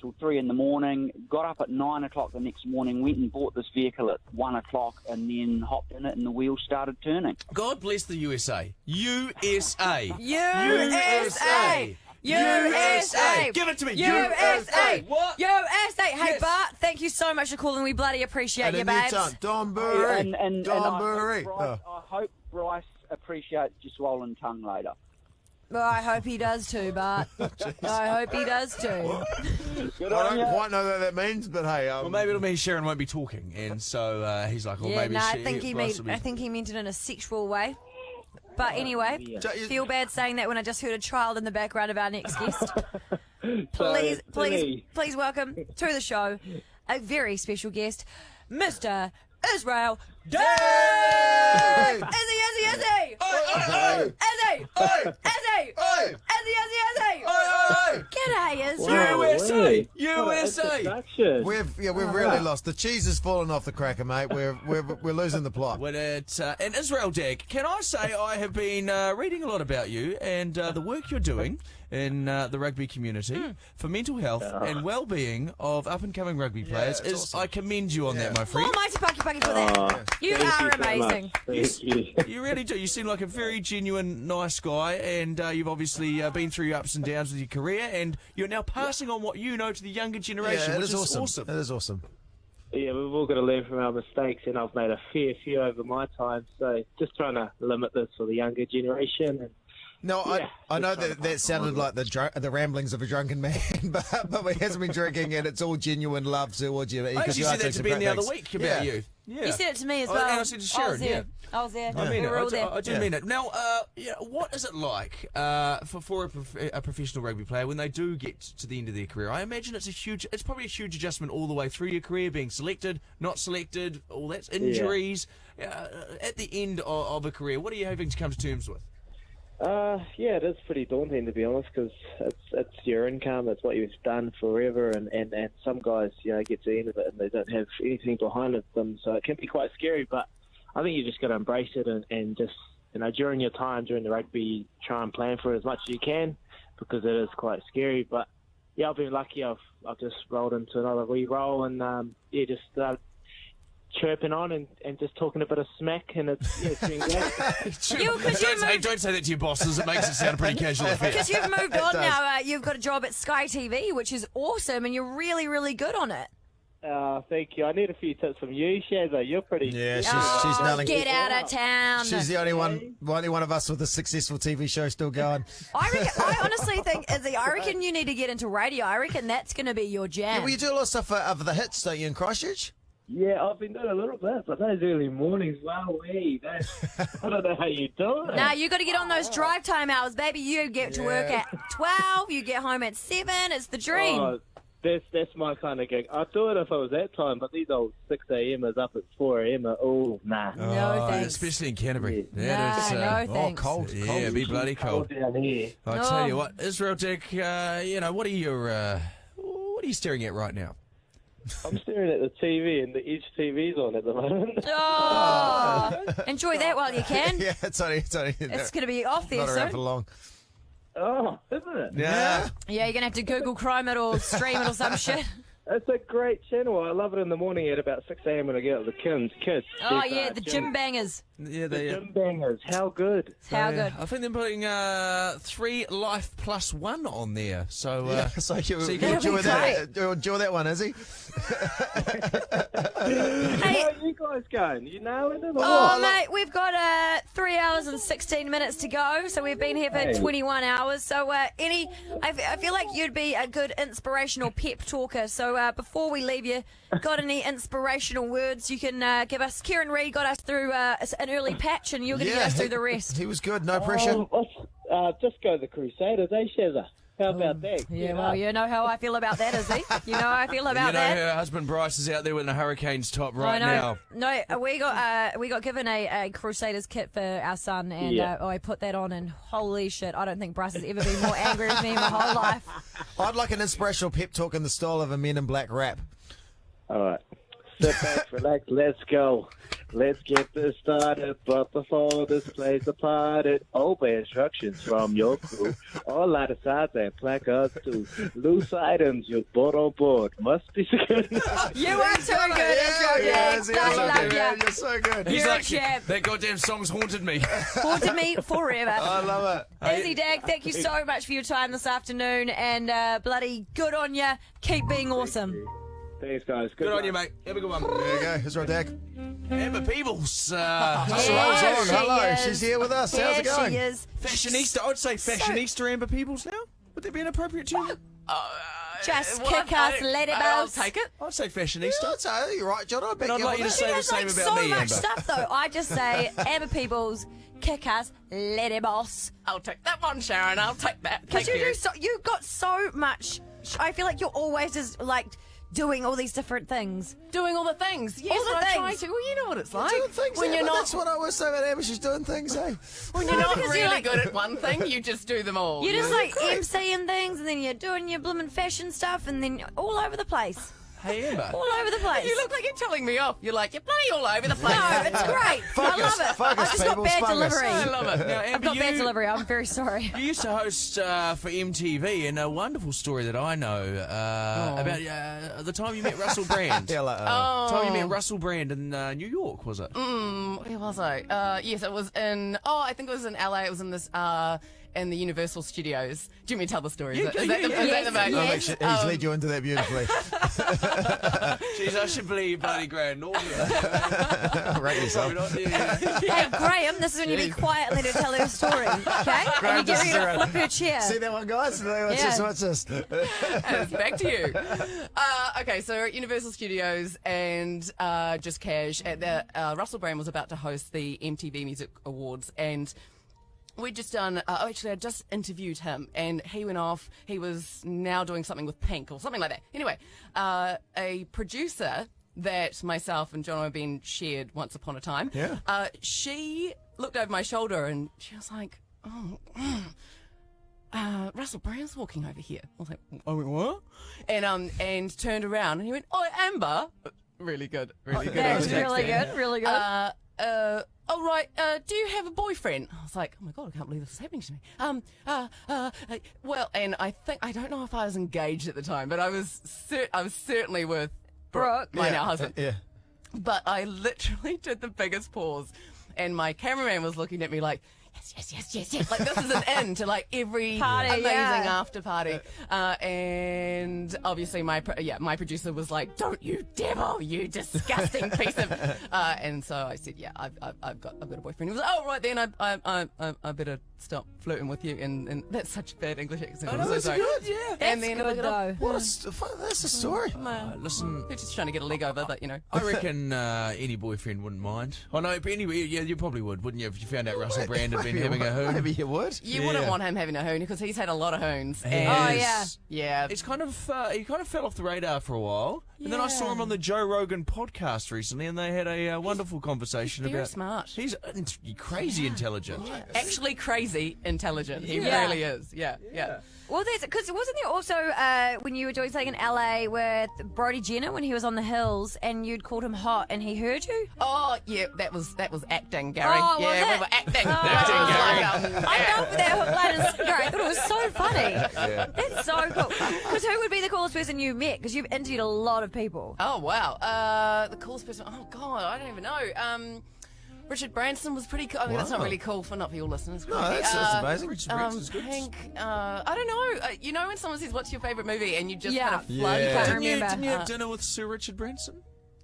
till 3 in the morning, got up at 9 o'clock the next morning, went and bought this vehicle at 1 o'clock, and then hopped in it and the wheels started turning. God bless the USA. USA. USA! USA! Give it to me. USA! What? USA! Hey, Bart, thank you so much for calling. We bloody appreciate you, babes. Don Burry. And Don Burry. I hope Bryce appreciates your swollen tongue later. Well, I hope he does too, Bart. I hope he does too. I don't quite know what that means, but hey. Well, maybe it'll mean Sharyn won't be talking, and so he's like, well, maybe I think he meant it in a sexual way. But anyway, feel bad saying that when I just heard a child in the background of our next guest. Please welcome to the show a very special guest, Mr. Israel Dagg! Izzy! G'day, Israel! USA! We've really lost. The cheese has fallen off the cracker, mate. We're losing the plot. And Israel Dagg, can I say I have been reading a lot about you and the work you're doing in the rugby community for mental health and well-being of up-and-coming rugby players. I commend you on that, my friend. Oh, mighty pucky for that. You are amazing. Thank you. You really do. You seem like a very genuine, nice guy, and you've obviously been through your ups and downs with your career, and you're now passing on what you know to the younger generation, which is awesome. It is awesome. Yeah, we've all got to learn from our mistakes, and I've made a fair few over my time, so just trying to limit this for the younger generation. And no, I know that sounded like the ramblings of a drunken man, but he hasn't been drinking, and it's all genuine love towards you. I actually said that to Ben the other week about you. Yeah. You said it to me as well. And I said to Sharyn, I was there. I mean, we were all there. I do mean it. Now, what is it like for a professional rugby player when they do get to the end of their career? I imagine it's probably a huge adjustment all the way through your career, being selected, not selected, all that, injuries. At the end of a career, what are you having to come to terms with? Yeah, it is pretty daunting, to be honest, because it's your income, it's what you've done forever, and some guys, get to the end of it and they don't have anything behind them, so it can be quite scary, but I think you just got to embrace it and just, during your time, during the rugby, try and plan for it as much as you can, because it is quite scary, but I've been lucky, I've just rolled into another wee role, and just started chirping on and just talking a bit of smack, and it's been great. Don't say that to your bosses. It makes it sound pretty casual affair. Because you've moved on now. You've got a job at Sky TV, which is awesome, and you're really, really good on it. Thank you. I need a few tips from you, Shazza. You're pretty. Yeah, she's nailing. Get out of town. She's the only one of us with a successful TV show still going. I honestly think, Izzy, I reckon you need to get into radio. I reckon that's going to be your jam. Yeah, well, you do a lot of stuff for the hits, don't you, in Christchurch? Yeah, I've been doing a little bit, but those early mornings, wow, I don't know how you do it. Nah, you got to get on those drive time hours, baby. You get to work at 12, you get home at 7. It's the dream. Oh, that's my kind of gig. I'd do it if I was that time, but these old 6 a.m.ers up at 4 a.m. nah. No thanks. Especially in Canterbury. No thanks. Cold. Yeah, it'd be bloody cold. Down here. I tell you what, Israel Dagg, what are you staring at right now? I'm staring at the TV, and the Edge TV's on at the moment. Oh, enjoy that while you can. Yeah, it's only. It's going to be off there not soon. around for long. Oh, isn't it? Yeah. Yeah, you're going to have to Google Chrome it or stream it or some shit. It's a great channel. I love it in the morning at about 6 a.m. when I get out with the kids. Oh, yeah, the gym bangers. Yeah, the gym bangers. How good. How good. I think they're putting 3 Life Plus 1 on there. So, so you enjoy that one, is he? How are you guys going? You nailing it? Oh, mate, we've got 3 hours and 16 minutes to go. So we've been here for 21 hours. So, I feel like you'd be a good inspirational pep talker. So, before we leave you, got any inspirational words you can give us? Kieran Reid got us through an early patch, and you're going to get us through the rest. He was good, no pressure. Just go the Crusaders, eh, Shazza? How about that? Yeah, well, you know how I feel about that, Izzy. You know how I feel about that. Her husband Bryce is out there with the Hurricanes top right now. No, we got given a Crusaders kit for our son, and I put that on, and holy shit, I don't think Bryce has ever been more angry with me in my whole life. I'd like an inspirational pep talk in the style of a Men in Black rap. All right. Sit back, relax, let's go. Let's get this started, but before this plays a part, obey instructions from your crew. All light sides and placards too. Loose items you bought on board must be secured. You are too good, You're so good. He's You're like, a champ. that goddamn song's haunted me. Haunted me forever. I love it. Izzy, Dagg, thank you so much for your time this afternoon, and bloody good on you. Keep being awesome. Thanks, guys. Good on you, mate. Have a good one. There you go. Here's our Dagg. Amber Peebles. Hello. She's here with us. How's it going? She is. Fashionista. I'd say fashionista Amber Peebles now. Would that be an appropriate term? Just kick us, lady I'll boss. take it. I'd say fashionista. I'd say you're right, John. And I'd like you to say the same about me, so much Amber. stuff, though. I just say Amber Peebles, kick us, lady boss. I'll take that one, Sharyn. I'll take that. Because Thank you. you've got so much. I feel like you're always just like doing all these different things. Doing all the things. Yes, All the I try things. to. Well, you know what it's like. Doing things, when Amber. you're not, That's what I always say about Amber. She's doing things, eh? when you're not because really you're like- good at one thing, you just do them all. You're just know? like MCing things, and then you're doing your blooming fashion stuff, and then all over the place. Hey, Amber. All over the place. You look like you're telling me off. You're like, you're bloody all over the place. No, it's great. I love it. I just got bad delivery. I love it. Now, I've Amber, got bad delivery. I'm very sorry. You used to host for MTV, and a wonderful story that I know about the time you met Russell Brand. Time you met Russell Brand in New York, was it? Where was I? Yes, it was in. I think it was in LA. It was in this. In the Universal Studios. Do you want me to tell the story? Is that the boat? He's led you into that beautifully. Jeez, I should believe bloody Grand Northern. Rate yourself. Hey, Graham, this is when you be quiet and let her tell her story, okay? And you get ready to flip her chair. See that one, guys? What's this? It's back to you. Okay, so we're at Universal Studios and just cash. At the Russell Brand was about to host the MTV Music Awards, and we'd just done, actually I just interviewed him and he went off, he was now doing something with Pink or something like that. Anyway, a producer that myself and Jono have been shared once upon a time, she looked over my shoulder and she was like, Russell Brand's walking over here. I was like, oh, what? And turned around and he went, oh, Amber. Really good, really good. That's really good, really good. Oh, right, do you have a boyfriend? I was like, oh my God, I can't believe this is happening to me. Well, and I don't know if I was engaged at the time, but I was certainly with Brooke, my now husband. Yeah. But I literally did the biggest pause, and my cameraman was looking at me like, yes. Like, this is an end to, like, every Party, amazing yeah. after party. And obviously my producer was like, don't you devil, you disgusting piece of... and so I said, yeah, I've got a boyfriend. He was like, oh, right, then I better stop flirting with you. And that's such bad English accent. I'm so sorry. Good, yeah. And That's then good, though. That's a story. Listen, They're just trying to get a leg over, but, you know. I reckon any boyfriend wouldn't mind. Oh, no, but anyway, yeah, you probably would, wouldn't you, if you found out Russell Brand had been having a hoon? Maybe you would. You wouldn't want him having a hoon because he's had a lot of hoons. And yeah. It's kind of he kind of fell off the radar for a while, and then I saw him on the Joe Rogan podcast recently, and they had a wonderful conversation He's very about. smart. He's crazy intelligent. Actually crazy intelligent. He Yeah. really is. Yeah. Well, there's because wasn't there also when you were doing something in LA with Brody Jenner when he was on the hills and you'd called him hot and he heard you? Oh, yeah, that was acting, Gary. Oh, was yeah, it? we were acting. Oh. I fell for that hook, line, and sinker. I thought it was so funny. That's so cool. Because who would be the coolest person you met? Because you've interviewed a lot of people. Oh, wow. The coolest person. Oh, God, I don't even know. Richard Branson was pretty cool. I mean, that's not really cool not for your listeners. No, that's amazing. Richard Branson's good. Pink, I don't know. You know when someone says, what's your favourite movie? And you just kind of flood. I can't Didn't you remember. have dinner with Sir Richard Branson?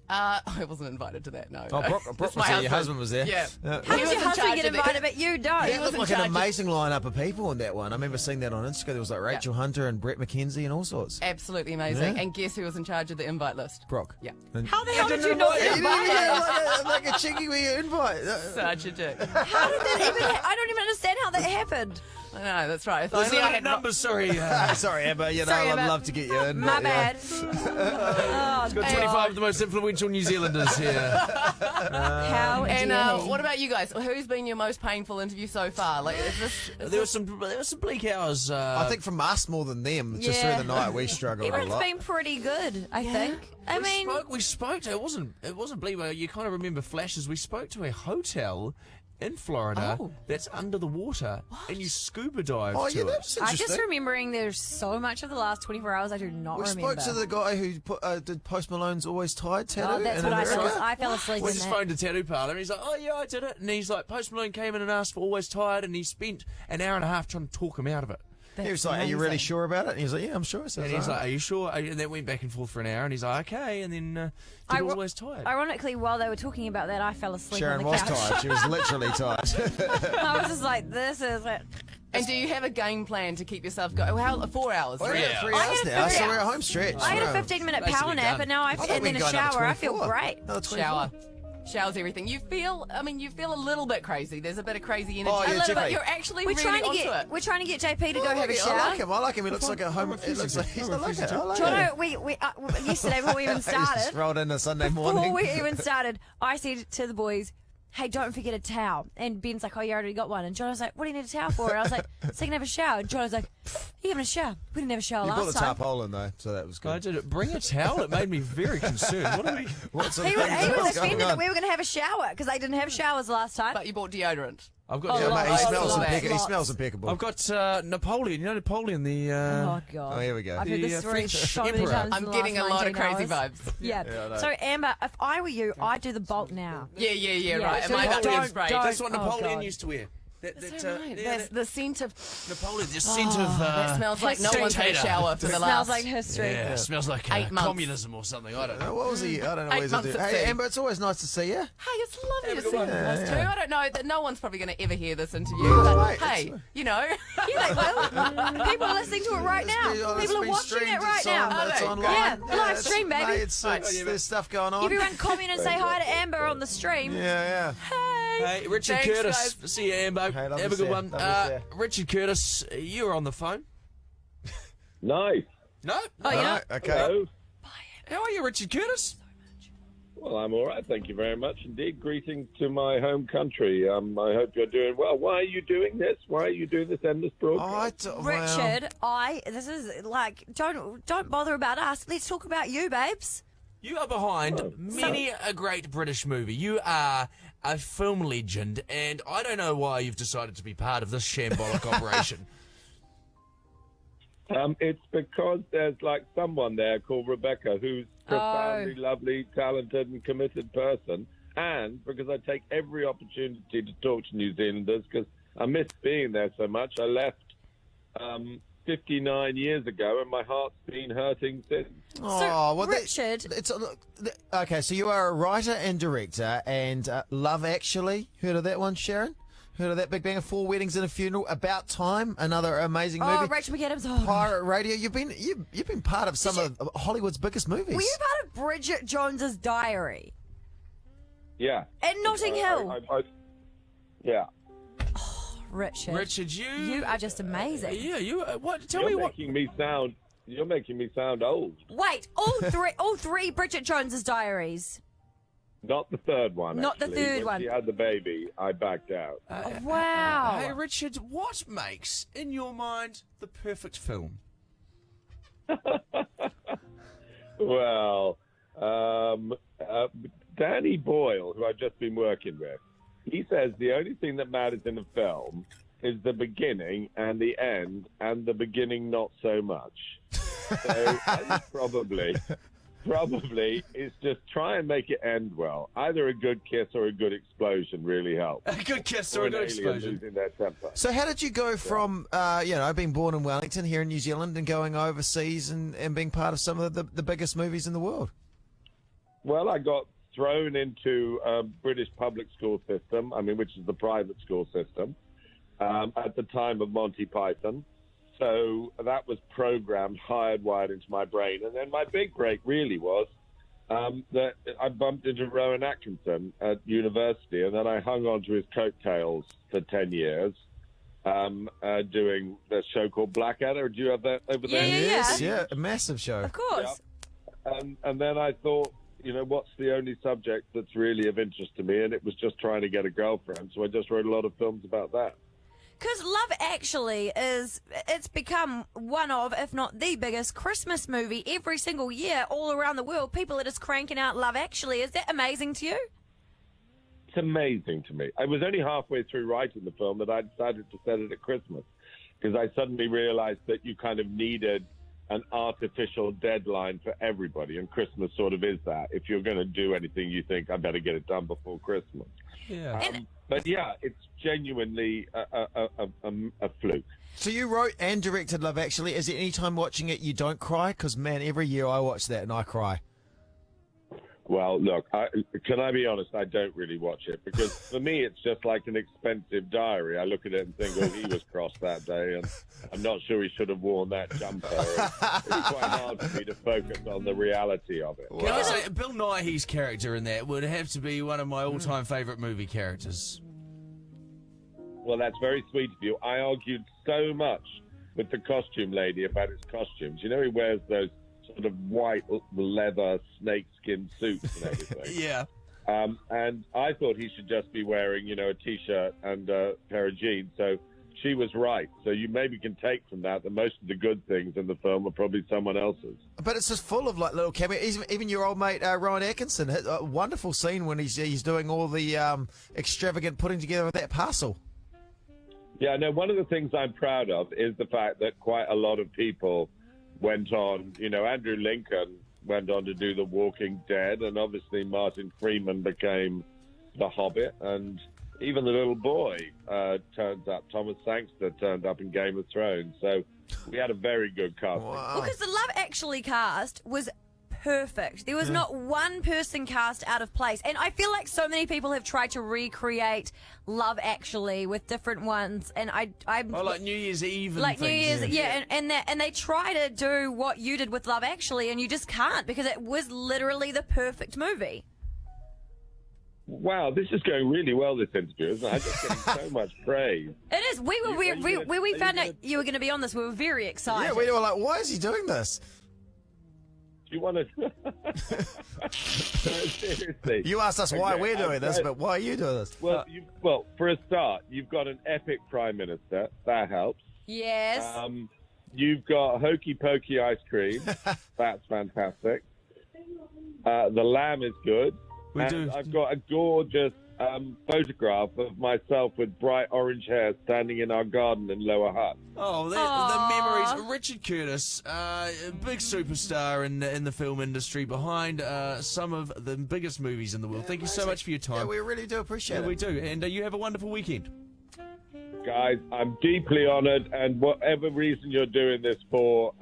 I wasn't invited to that, no. Oh, Brooke was there. Your husband was there. Yeah. How does your husband get invited, but you don't? It looked like an amazing lineup of people in that one. I remember seeing that on Instagram. There was like Rachel Hunter and Brett McKenzie and all sorts. Absolutely amazing. Yeah. And guess who was in charge of the invite list? Brooke. Yeah. How the hell did you not get invited? Like a cheeky wee invite. Such a dick. How did that even I don't even understand how that happened. I know, that's right. Was there a number? Sorry. Sorry, Amber. You know, Sorry, I'd Amber. love to get you in. My but, yeah. bad. Oh, It's got 25 of the most influential New Zealanders here. How And dare he? what about you guys? Who's been your most painful interview so far? Like, There were some bleak hours. I think from us more than them. Just through the night, we struggled a Everyone's lot. been pretty good, I think. I mean, we spoke to. It wasn't bleak. But you kind of remember flashes. We spoke to a hotel in Florida that's under the water, and you scuba dive Oh, to yeah, it. that's I'm interesting. just remembering there's so much of the last 24 hours I do not We remember. spoke to the guy who did Post Malone's Always Tied tattoo. Oh, that's in what I America. fell. I fell asleep We in just that. phoned a tattoo parlor, and he's like, "Oh yeah, I did it." And he's like, "Post Malone came in and asked for Always Tired, and he spent an hour and a half trying to talk him out of it." He was like, "Are you really sure about it?" And he was like, "Yeah, I'm sure." So And he's like, "Are you sure?" And then went back and forth for an hour, and he's like, "Okay." And then did Always Tired. Ironically, while they were talking about that, I fell asleep on Sharon the was couch. tired. She was literally tired. I was just like, this is it. and do you have a game plan to keep yourself going? How 4 hours? Well, really? yeah, 3 I hours had a now, 3 so we're at hours. home stretch. I had a We're 15-minute basically power nap, done. and now I thought and we'd then a gone up to shower. I feel 24. great. Another 24. Shower. Showers everything. You feel a little bit crazy. There's a bit of crazy energy. Oh, yeah, a little Jeffrey. bit. You're actually We're really trying to onto get it. we're trying to get JP to go have a I shower. like him. I like him. He looks like a home. It looks like he's. I like it. I like Jono, it. we yesterday before we even He just started, rolled in a Sunday before morning. we even started, I said to the boys, "Hey, don't forget a towel." And Ben's like, "Oh, you already got one." And Jono's like, "What do you need a towel for?" And I was like, "So you can have a shower." And Jono's like, "You having a shower? We didn't have a shower You brought the last time." tarpaulin though, so that was good. I did it. Bring a towel. It made me very concerned. What are we? What sort He of was, things he are was going offended that on? we were going to have a shower because they didn't have showers last time. But you bought deodorant. I've got. Yeah, mate, he lots, smells lots, impeccable. He lots. smells impeccable. I've got Napoleon. You know Napoleon, the. Oh God! Oh, here we go. I've heard The, this story French so many emperor. times. in I'm the getting a last lot of 19 crazy hours. vibes. Yeah. Yeah, I know. So Amber, if I were you, I'd do the bulk now. Yeah, right. So Am I don't- not spray? don't- That's what Oh, Napoleon God. used to wear. That's right. That's the scent of Napoleon, the scent of. that smells like no one's had a potato. shower for the Smells last. like history. Yeah, it smells like 8 months. communism or something. I don't know. What was he? I don't know 8 what he's months doing. at Hey, sea. Amber, it's always nice to see you. Hey, it's lovely to see you Yeah, guys yeah. too. I don't know that no one's probably going to ever hear this interview, Oh, but right, hey, you know. Yeah, they will. People are listening to it right now. People are watching it right now. It's Are they? online. Yeah, live stream, baby. Mate, there's stuff going on. Everyone comment and say hi to Amber on the stream. Yeah. Hey, Richard Thanks, Curtis. guys. See you, Amber. Hey, lovely Have a to see good you. one. Lovely to see Richard Curtis, you're on the phone. No. No? Oh, you know. Okay. Hello. How are you, Richard Curtis? Well, I'm all right. Thank you very much indeed. Greetings to my home country. I hope you're doing well. Why are you doing this? Why are you doing this endless broadcast? Richard, this is like, don't bother about us. Let's talk about you, babes. You are behind many a great British movie. You are a film legend, and I don't know why you've decided to be part of this shambolic operation. It's because there's like someone there called Rebecca who's profoundly lovely, talented, and committed person. And because I take every opportunity to talk to New Zealanders because I miss being there so much. I left 59 years ago, and my heart's been hurting since. Oh, well, Richard. Okay, so you are a writer and director, and Love Actually. Heard of that one, Sharyn? Heard of that? Big Bang of Four Weddings and a Funeral. About Time, another amazing movie. Oh, Rachel McAdams. Oh. Pirate Radio. You've been part of some of Hollywood's biggest movies. Were you part of Bridget Jones's Diary? Yeah. In Notting Hill. Yeah. Richard, you are just amazing. Yeah, you. What? Tell You're me what. You're making me sound old. Wait, all three Bridget Jones's Diaries. Not the third one. Not the actually. third When one. She had the baby. I backed out. Wow. Hey, Richard, what makes, in your mind, the perfect film? Well, Danny Boyle, who I've just been working with, he says the only thing that matters in a film is the beginning and the end, and the beginning not so much. So I think probably is just try and make it end well. Either a good kiss or a good explosion really helps. A good kiss or a good explosion. Losing their temper. So how did you go from, being born in Wellington here in New Zealand and going overseas and being part of some of the biggest movies in the world? Well, I got thrown into a British public school system, which is the private school system, at the time of Monty Python. So that was programmed, hardwired into my brain. And then my big break really was that I bumped into Rowan Atkinson at university, and then I hung on to his coattails for 10 years, doing the show called Blackadder. Do you have that over there? Yes, yeah, a massive show. Of course. Yeah. And then I thought, what's the only subject that's really of interest to me? And it was just trying to get a girlfriend. So I just wrote a lot of films about that. Because Love Actually it's become one of, if not the biggest Christmas movie every single year all around the world. People are just cranking out Love Actually. Is that amazing to you? It's amazing to me. I was only halfway through writing the film that I decided to set it at Christmas, because I suddenly realized that you kind of needed an artificial deadline for everybody, and Christmas sort of is that. If you're going to do anything, you think, I better get it done before Christmas. Yeah. But yeah, it's genuinely a fluke. So you wrote and directed Love Actually. Is there any time watching it you don't cry? Because, man, every year I watch that and I cry. Well, look, can I be honest? I don't really watch it, because for me it's just like an expensive diary. I look at it and think, oh, he was cross that day, and I'm not sure he should have worn that jumper. It's quite hard for me to focus on the reality of it. Can I say, Bill Nighy's character in that would have to be one of my all-time favourite movie characters. Well, that's very sweet of you. I argued so much with the costume lady about his costumes. He wears those sort of white leather snakeskin suits and everything. Yeah. And I thought he should just be wearing, a T-shirt and a pair of jeans. So she was right. So you maybe can take from that most of the good things in the film are probably someone else's. But it's just full of little cameos. Even your old mate Rowan Atkinson, a wonderful scene when he's doing all the extravagant putting together of that parcel. Yeah, no, one of the things I'm proud of is the fact that quite a lot of people went on, Andrew Lincoln went on to do The Walking Dead, and obviously Martin Freeman became The Hobbit, and even the little boy turns up. Thomas Sangster turned up in Game of Thrones, so we had a very good cast. Well, because the Love Actually cast was perfect. There was not one person cast out of place. And I feel like so many people have tried to recreate Love Actually with different ones. And I'm like New Year's Eve and like things. New Year's, yeah. And they try to do what you did with Love Actually, and you just can't, because it was literally the perfect movie. Wow, this is going really well, this interview, isn't it? I'm just getting so much praise. It is. When we found out you were going to be on this, we were very excited. Yeah, we were like, why is he doing this? You want to... Seriously. You asked us why we're doing this, but why are you doing this? Well, for a start, you've got an epic Prime Minister. That helps. Yes. You've got hokey pokey ice cream. That's fantastic. The lamb is good. I've got a gorgeous photograph of myself with bright orange hair standing in our garden in Lower Hutt. Oh, the memories. Richard Curtis, big superstar in the film industry, behind some of the biggest movies in the world. Thank you so much for your time. Yeah, we really do appreciate it. We do. And you have a wonderful weekend. Guys, I'm deeply honoured, and whatever reason you're doing this for,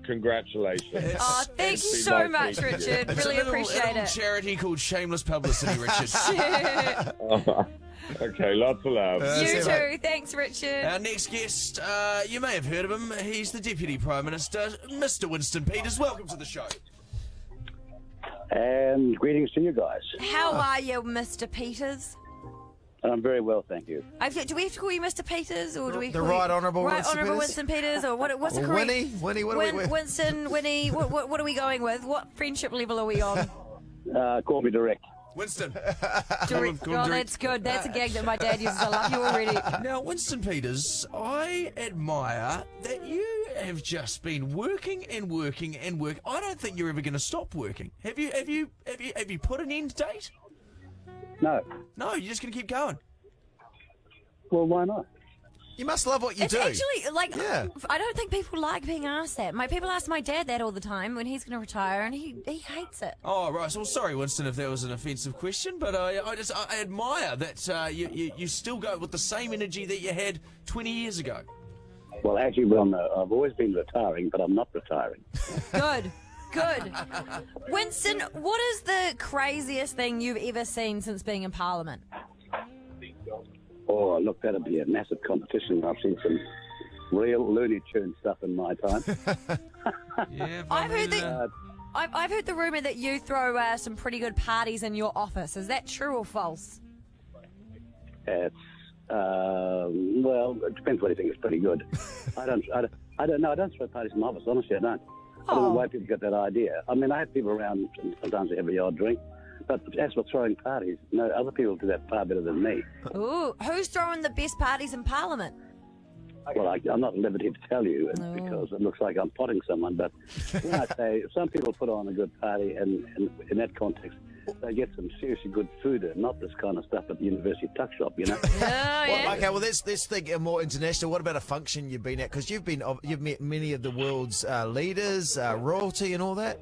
congratulations. Oh, thank you so much, Richard. It's really appreciate it. Charity called Shameless Publicity, Richard. Okay, lots of love. You too. Thanks, Richard. Our next guest, you may have heard of him. He's the Deputy Prime Minister, Mr. Winston Peters. Welcome to the show. And greetings to you guys. How are you, Mr. Peters? I'm very well, thank you. Do we have to call you Mr. Peters, or do we The call Right you Honourable Winston Peters, or what's the correct? Winnie, what are we? Winston, Winnie, what are we going with? What friendship level are we on? Call me direct. Winston. That's good. That's a gag that my dad uses. I love you already. Now, Winston Peters, I admire that you have just been working and working and working. I don't think you're ever going to stop working. Have you put an end date? No. No, you're just going to keep going. Well, why not? You must love what you do. Actually, I don't think people like being asked that. People ask my dad that all the time when he's going to retire, and he hates it. Oh, right. So, sorry, Winston, if that was an offensive question, but I admire that you still go with the same energy that you had 20 years ago. Well, actually, I've always been retiring, but I'm not retiring. Good. Good. Winston, what is the craziest thing you've ever seen since being in Parliament? Oh, look, that'd be a massive competition. I've seen some real Looney Tunes stuff in my time. I've heard the rumour that you throw some pretty good parties in your office. Is that true or false? It's well, it depends what you think is pretty good. I don't know. I don't throw parties in my office. Honestly, I don't. I don't know why people get that idea. I mean, I have people around, and sometimes they have a yard drink. But as for throwing parties, no, other people do that far better than me. Ooh, who's throwing the best parties in Parliament? Well, I'm not at liberty to tell you because it looks like I'm potting someone. But when I say some people put on a good party, and in that context, they get some seriously good food and not this kind of stuff at the university tuck shop, you know. Well, okay, well let's think more international. What about a function you've been at? Because you've met many of the world's leaders, royalty, and all that.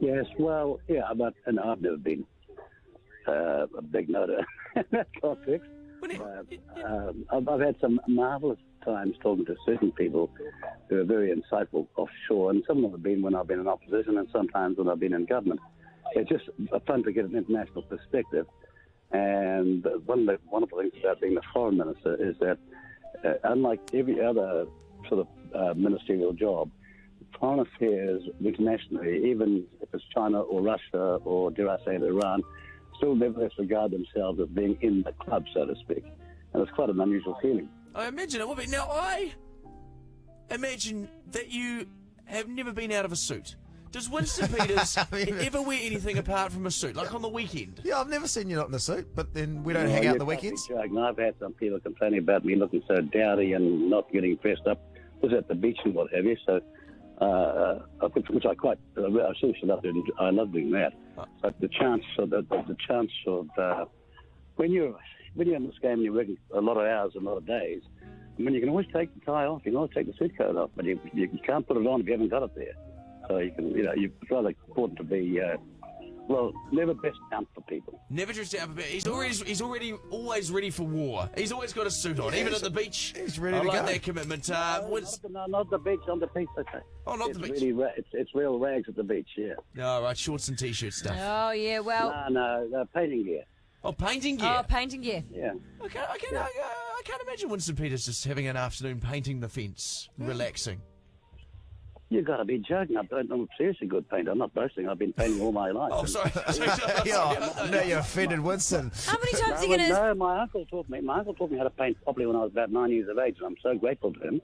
Yes, well, yeah, but and I've never been a big noter in that context. I've had some marvellous times talking to certain people who are very insightful offshore, and some of them have been when I've been in opposition and sometimes when I've been in government. It's just fun to get an international perspective. And one of the wonderful things about being the foreign minister is that, unlike every other sort of ministerial job, foreign affairs internationally, even if it's China or Russia or, dare I say it, Iran, still nevertheless regard themselves as being in the club, so to speak. And it's quite an unusual feeling. I imagine it would be. Now, I imagine that you have never been out of a suit. Does Winston Peters ever wear anything apart from a suit, like on the weekend? Yeah, I've never seen you not in a suit, but then we don't hang out on the weekends. I've had some people complaining about me looking so dowdy and not getting dressed up. Was at the beach and what have you, so which I seriously love doing. I love doing that. But the chance of when you're in this game and you're working a lot of hours, a lot of days, I mean, you can always take the tie off, you can always take the suit coat off, but you can't put it on if you haven't got it there. So it's rather important to be, never dressed down for people. Never dressed down for people. He's always ready for war. He's always got a suit on, even at the beach. He's ready to go. I like that commitment. Not the beach, on the beach, okay. Oh, not the beach. Really, it's real rags at the beach, yeah. Oh, right, shorts and t-shirt stuff. Oh, yeah, well... No, painting gear. Oh, painting gear? Oh, painting gear. Yeah. Okay, I can't imagine Winston Peters just having an afternoon painting the fence, relaxing. You've got to be joking. I'm a seriously good painter. I'm not boasting. I've been painting all my life. Oh, sorry. No, you offended Winston. How many times are you going to... No, my uncle taught me how to paint properly when I was about 9 years of age, and I'm so grateful to him.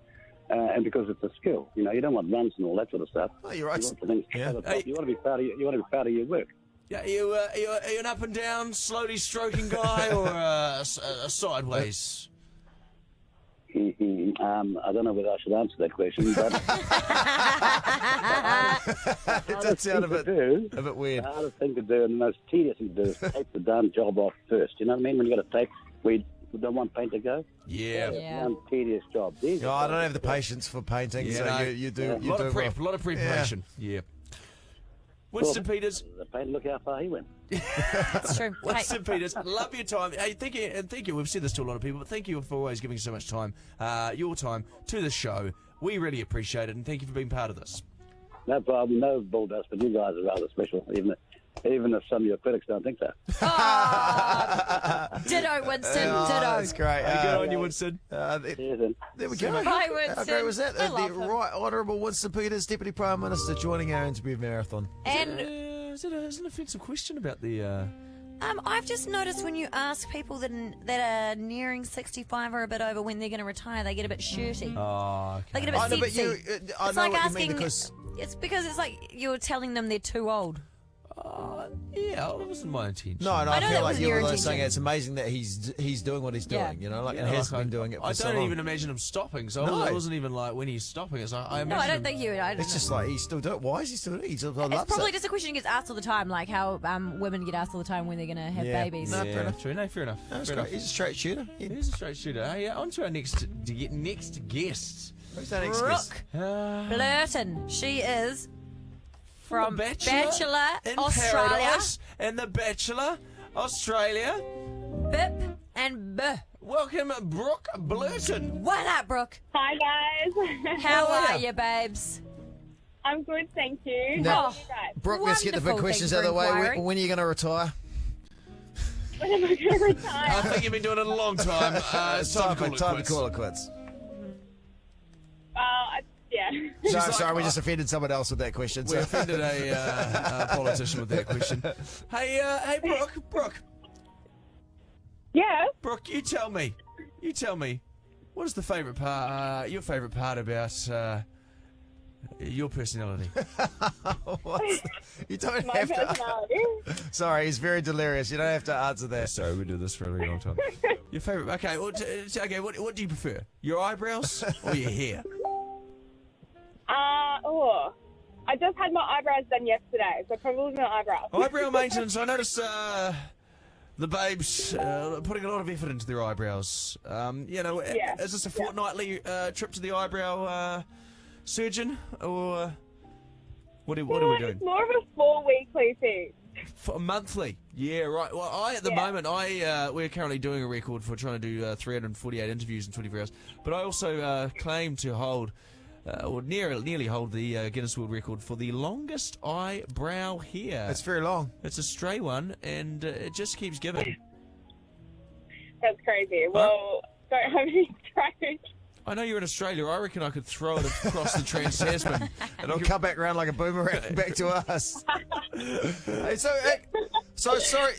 And because it's a skill, you don't want runs and all that sort of stuff. Oh, you're right. You want to be proud of your work. Yeah, are you an up and down, slowly stroking guy, or a sideways? I don't know whether I should answer that question, but it does sound a bit weird. The hardest thing to do and the most tedious thing to do is take the darn job off first. You know what I mean? When you got to take, we don't want paint to go. Yeah. It's one tedious job. I don't have the patience for painting, so you do. A lot of prep, a lot of preparation. Yeah. Winston Peters. The paint, look how far he went. That's true. Winston Peters, love your time. Hey, thank you. We've said this to a lot of people, but thank you for always giving so much time, your time, to the show. We really appreciate it, and thank you for being part of this. No problem. No bull dust, but you guys are rather special, even if some of your critics don't think so. Ditto, Winston. Oh, ditto. That's great. Good on you, Winston. There we go. Hi, Winston. How great was that? I The love him. Right Honourable Winston Peters, Deputy Prime Minister, joining our interview marathon. And is it an offensive question about the... I've just noticed when you ask people that are nearing 65 or a bit over when they're going to retire, they get a bit shirty. Oh, okay. They get a bit I know, but sensy. I It's know like what asking. you mean because... It's because it's like you're telling them they're too old. Yeah, that wasn't my intention. No, I know I that feel like wasn't your you're saying intention. it's amazing that he's doing what he's doing, and has been doing it for so long. I don't even imagine him stopping, so No. I wasn't even like when he's stopping. It's like, I imagine No, I don't him- think you would. It's just like he's still doing it. Why is he still doing it? It's probably just a question that gets asked all the time, like how women get asked all the time when they're going to have babies. No, fair enough. True, no, fair enough. That's Fair great. enough. He's a straight shooter. He is a straight shooter. Hey, on to our next guest. Who's that next Brooke guest? Blurton. She is from The Bachelor in Australia. Paradise and The Bachelor Australia. Bip and B. Welcome, Brooke Blurton. What up, Brooke? Hi, guys. How are you, babes? I'm good, thank you. No. How are you guys? Brooke, let's get the big questions out of the way. When are you going to retire? When am I going to retire? I think you've been doing it a long time. It's time to call it quits. Yeah. Sorry, we just offended someone else with that question. We offended a politician with that question. Hey, Brooke. Yeah? Brooke, you tell me, what is the favourite part, your favourite part about your personality? You don't My have personality? to. Sorry, he's very delirious. You don't have to answer that. Sorry, we do this for a very long time. Your favourite? Okay, what do you prefer? Your eyebrows or your hair? I just had my eyebrows done yesterday, so probably my eyebrows. Eyebrow maintenance. I notice the babes putting a lot of effort into their eyebrows. Is this a fortnightly trip to the eyebrow surgeon, or what are we doing? It's more of a 4-weekly thing. For monthly? Yeah, right. Well, at the moment, we're currently doing a record for trying to do 348 interviews in 24 hours. But I also claim to hold, or nearly hold the Guinness World Record for the longest eyebrow hair. It's very long. It's a stray one, and it just keeps giving. That's crazy. Well, don't have any straight. I know you're in Australia. I reckon I could throw it across the Trans-Tasman. And it'll come back around like a boomerang back to us. Hey, so sorry,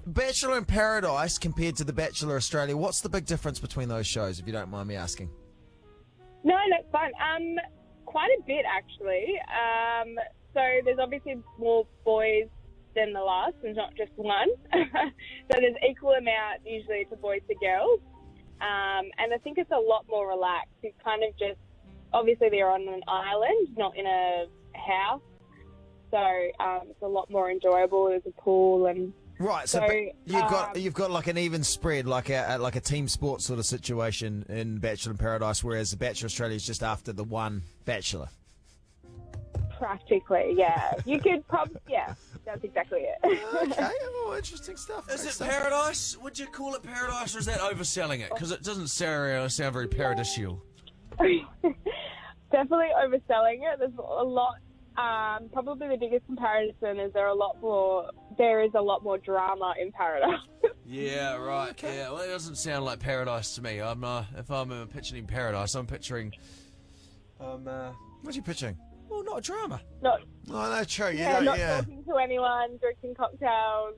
Bachelor in Paradise compared to The Bachelor Australia, what's the big difference between those shows, if you don't mind me asking? No, that's fine. Quite a bit, actually. So there's obviously more boys than the last, and not just one. So there's equal amount usually to boys to girls. And I think it's a lot more relaxed. It's kind of just, obviously they're on an island, not in a house. So it's a lot more enjoyable. There's a pool and... Right, so you've got like an even spread, like a team sport sort of situation in Bachelor in Paradise, whereas The Bachelor Australia is just after the one Bachelor. Practically, yeah. You could probably, yeah, that's exactly it. Okay, oh, interesting stuff. Is it paradise? Would you call it paradise, or is that overselling it? Because it doesn't sound very paradisial. Definitely overselling it. There's a lot. Probably the biggest comparison is there is a lot more drama in Paradise. Yeah, right. Okay. Yeah, well, it doesn't sound like paradise to me. If I'm picturing paradise, I'm picturing. What are you pitching? Well, not a drama. Not. Oh, no, true. Not talking to anyone, drinking cocktails.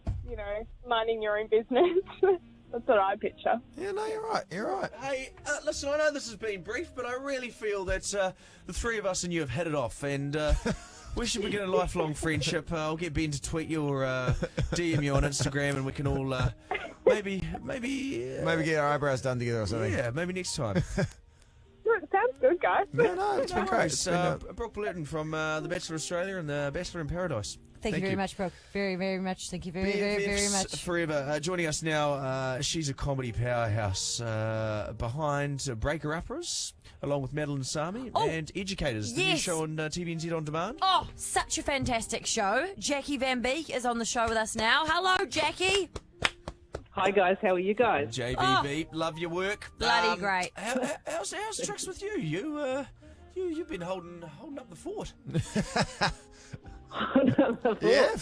Minding your own business. That's what I picture. Yeah, no, you're right. You're right. Hey, listen, I know this has been brief, but I really feel that the three of us and you have hit it off, and we should begin a lifelong friendship. I'll get Ben to tweet you or DM you on Instagram, and we can all maybe get our eyebrows done together or something. Yeah, maybe next time. Sounds good, guys. No, it's been great. Brooke Blurton from The Bachelor Australia and The Bachelor in Paradise. Thank you very much, Brooke. Very, very much. Thank you very, very, very much. Forever. Joining us now, she's a comedy powerhouse behind Breaker Uppers, along with Madeline Sami, and Educators, the new show on TVNZ On Demand. Oh, such a fantastic show. Jackie Van Beek is on the show with us now. Hello, Jackie. Hi, guys. How are you guys? JBB, love your work. Bloody great. How's the tricks with you? You've been holding up the fort. Yeah,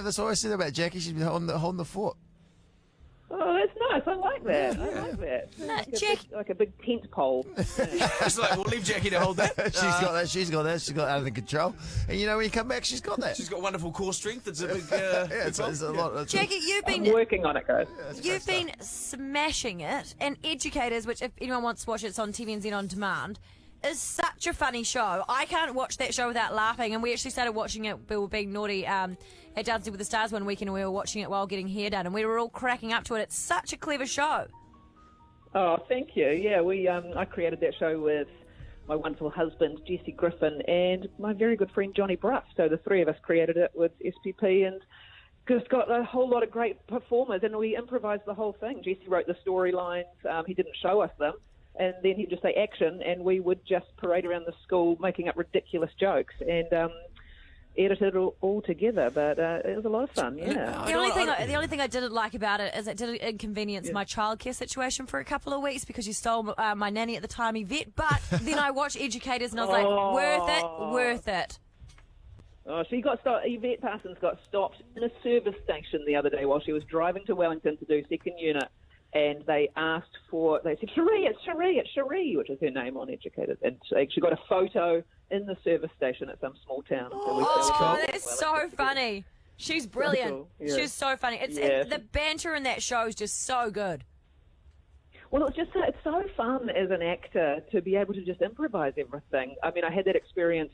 that's what I said about Jackie. She's been holding the fort. Oh, that's nice. I like that. I like that. Like a big tent pole. It's like, we'll leave Jackie to hold that. She's got that. She's got out of control. And when you come back, she's got that. She's got wonderful core strength. It's a big. It's a lot. Jackie, I'm working on it, guys. You've been smashing it, and Educators, which if anyone wants to watch it, it's on TVNZ On Demand. Is such a funny show. I can't watch that show without laughing, and we actually started watching it. We were being naughty at Dancing with the Stars one weekend, and we were watching it while getting hair done, and we were all cracking up to it. It's such a clever show. Oh, thank you. Yeah, I created that show with my wonderful husband, Jesse Griffin, and my very good friend, Johnny Bruff. So the three of us created it with SPP, and just got a whole lot of great performers, and we improvised the whole thing. Jesse wrote the storylines. He didn't show us them. And then he'd just say action, and we would just parade around the school making up ridiculous jokes. And edit it all together. But it was a lot of fun. Yeah. The only thing I didn't like about it is it did inconvenience my childcare situation for a couple of weeks because you stole my nanny at the time, Yvette. But then I watched Educators and I was like, worth it. Oh, she got stopped. Yvette Parsons got stopped in a service station the other day while she was driving to Wellington to do second unit. And they said, Sharyn, it's Sharyn, which is her name on Educators. And she got a photo in the service station at some small town. That's so funny. She's brilliant. Cool. Yeah. She's so funny. The banter in that show is just so good. Well, it's so fun as an actor to be able to just improvise everything. I mean, I had that experience,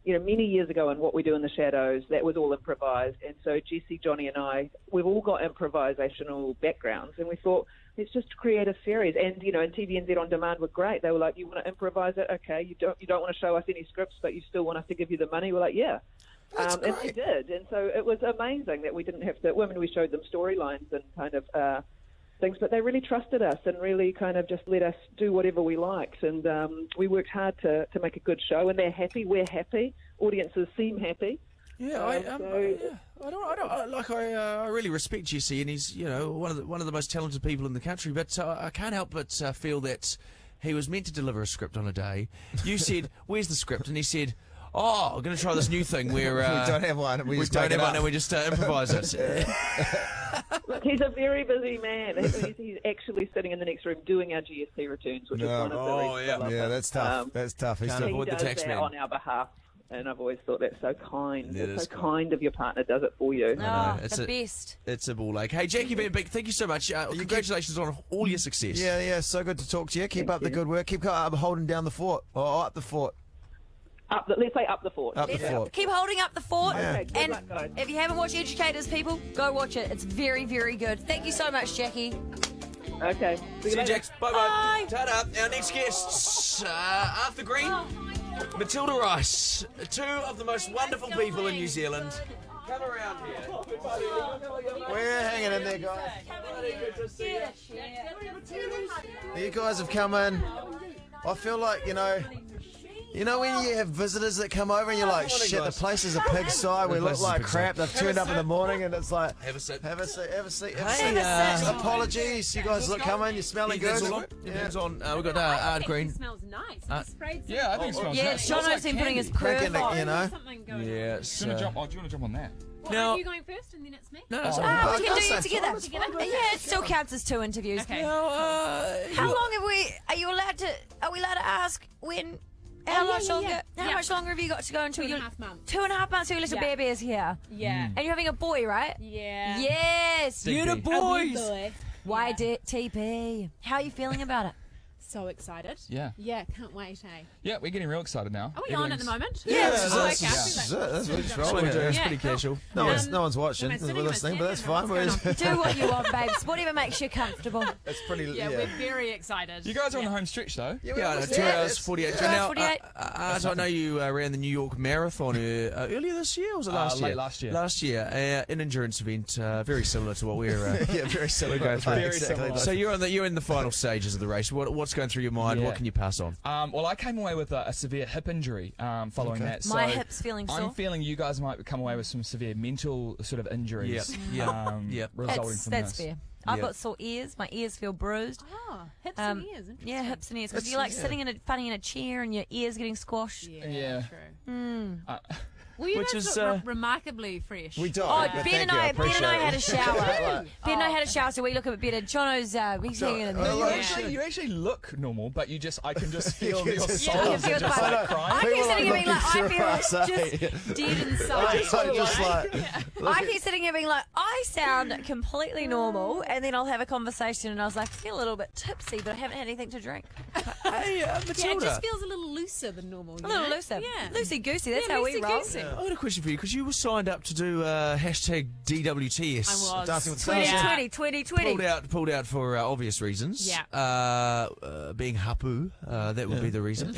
many years ago in What We Do in the Shadows. That was all improvised. And so Jessie, Johnny and I, we've all got improvisational backgrounds. And we thought, let's just create a series. And, and TVNZ On Demand were great. They were like, you want to improvise it? Okay. You don't want to show us any scripts, but you still want us to give you the money? We're like, yeah. And they did. And so it was amazing that we didn't have to, we showed them storylines and kind of things, but they really trusted us and really kind of just let us do whatever we liked. And we worked hard to make a good show, and they're happy. We're happy. Audiences seem happy. Yeah, I really respect Jesse, and he's one of the most talented people in the country. But I can't help but feel that he was meant to deliver a script on a day. You said, "Where's the script?" And he said, "Oh, I'm going to try this new thing where we don't have one. We don't have one, and we just improvise it." Look, he's a very busy man. He's actually sitting in the next room doing our GST returns, which is one of the reasons I love him. That's tough. That's tough. He avoid the tax man on our behalf. And I've always thought that's so kind. It's so kind of your partner does it for you. It's the best. It's a ball ache. Hey, Jackie Van Beek, thank you so much. Congratulations on all your success. Yeah, so good to talk to you. Keep up the good work. Keep holding down the fort. Or up the fort. Let's say up the fort. Up the fort. Keep holding up the fort. Yeah. Okay, and luck, guys. if you haven't watched Educators, people, go watch it. It's very, very good. Thank you so much, Jackie. Okay. See you, Jax. Bye-bye. Ta-da. Our next guests, Arthur Green, Matilda Rice, two of the most wonderful people in New Zealand. Come around here. We're hanging in there, guys. You guys have come in. I feel like, when you have visitors that come over and you're like, shit, the place is a pigsty, we look like crap, they've turned up in the morning and it's like, have a seat. Have a seat. Apologies, you guys look coming, you're smelling good. Depends on, we've got Art Green. It smells nice. Yeah, I think it smells Yeah, nice. Jono's been putting his perfume on. Yes. Do you want to jump on that? Are you going first and then it's me? No, we can do it together. Yeah, it still counts as two interviews. Okay. How long have we? Are we allowed to ask when? How much longer? How much longer have you got to go until 2.5 months. 2.5 months. So your little baby is here. Yeah. And you're having a boy, right? Yeah. Yes. Big You're the big. boys. Boy. Why did TP? How are you feeling about it? So excited. Yeah. Yeah, can't wait, eh? Yeah, we're getting real excited now. Are we on at the moment? That's We're doing it's pretty casual. No one's watching, we're listening, but that's fine. Do what you want, babes. Whatever makes you comfortable. That's pretty. Yeah, we're very excited. You guys are on the home stretch, though. Yeah, 2 hours, 48. Now, I know you ran the New York Marathon earlier this year, or was it last year? Late last year. Last year, an endurance event, very similar to what we're very similar. going through. Very similar. So you're in the final stages of the race. What's going through your mind? Yeah. What can you pass on? Well, I came away with a severe hip injury following that. So My hip's feeling sore. I'm feeling you guys might come away with some severe mental sort of injuries. Yep. Resulting from That's this. fair. I've got sore ears. My ears feel bruised. Oh, hips and ears. Yeah, hips and ears. Because you're like sitting funny in a chair and your ears getting squashed. Yeah. True. Well, you guys look remarkably fresh. We do. Oh, Ben and I had a shower. Ben and I had a shower, so we look a bit better. Jono's, he's hanging in there. You actually look normal, but I can just feel your soul Yeah, just like crying. I keep sitting here being like, I feel just dead inside. I keep sitting here being like, I sound completely normal, and then I'll have a conversation, and I was like, I feel a little bit tipsy, but I haven't had anything to drink. Hey, Matilda. Yeah, it just feels a little looser than normal. A little looser. Yeah. Loosey-goosey, that's how we roll. I got a question for you, because you were signed up to do hashtag DWTS. I was. Dancing with 2020. Pulled out for obvious reasons. Yeah. Being hapu, that would be the reason.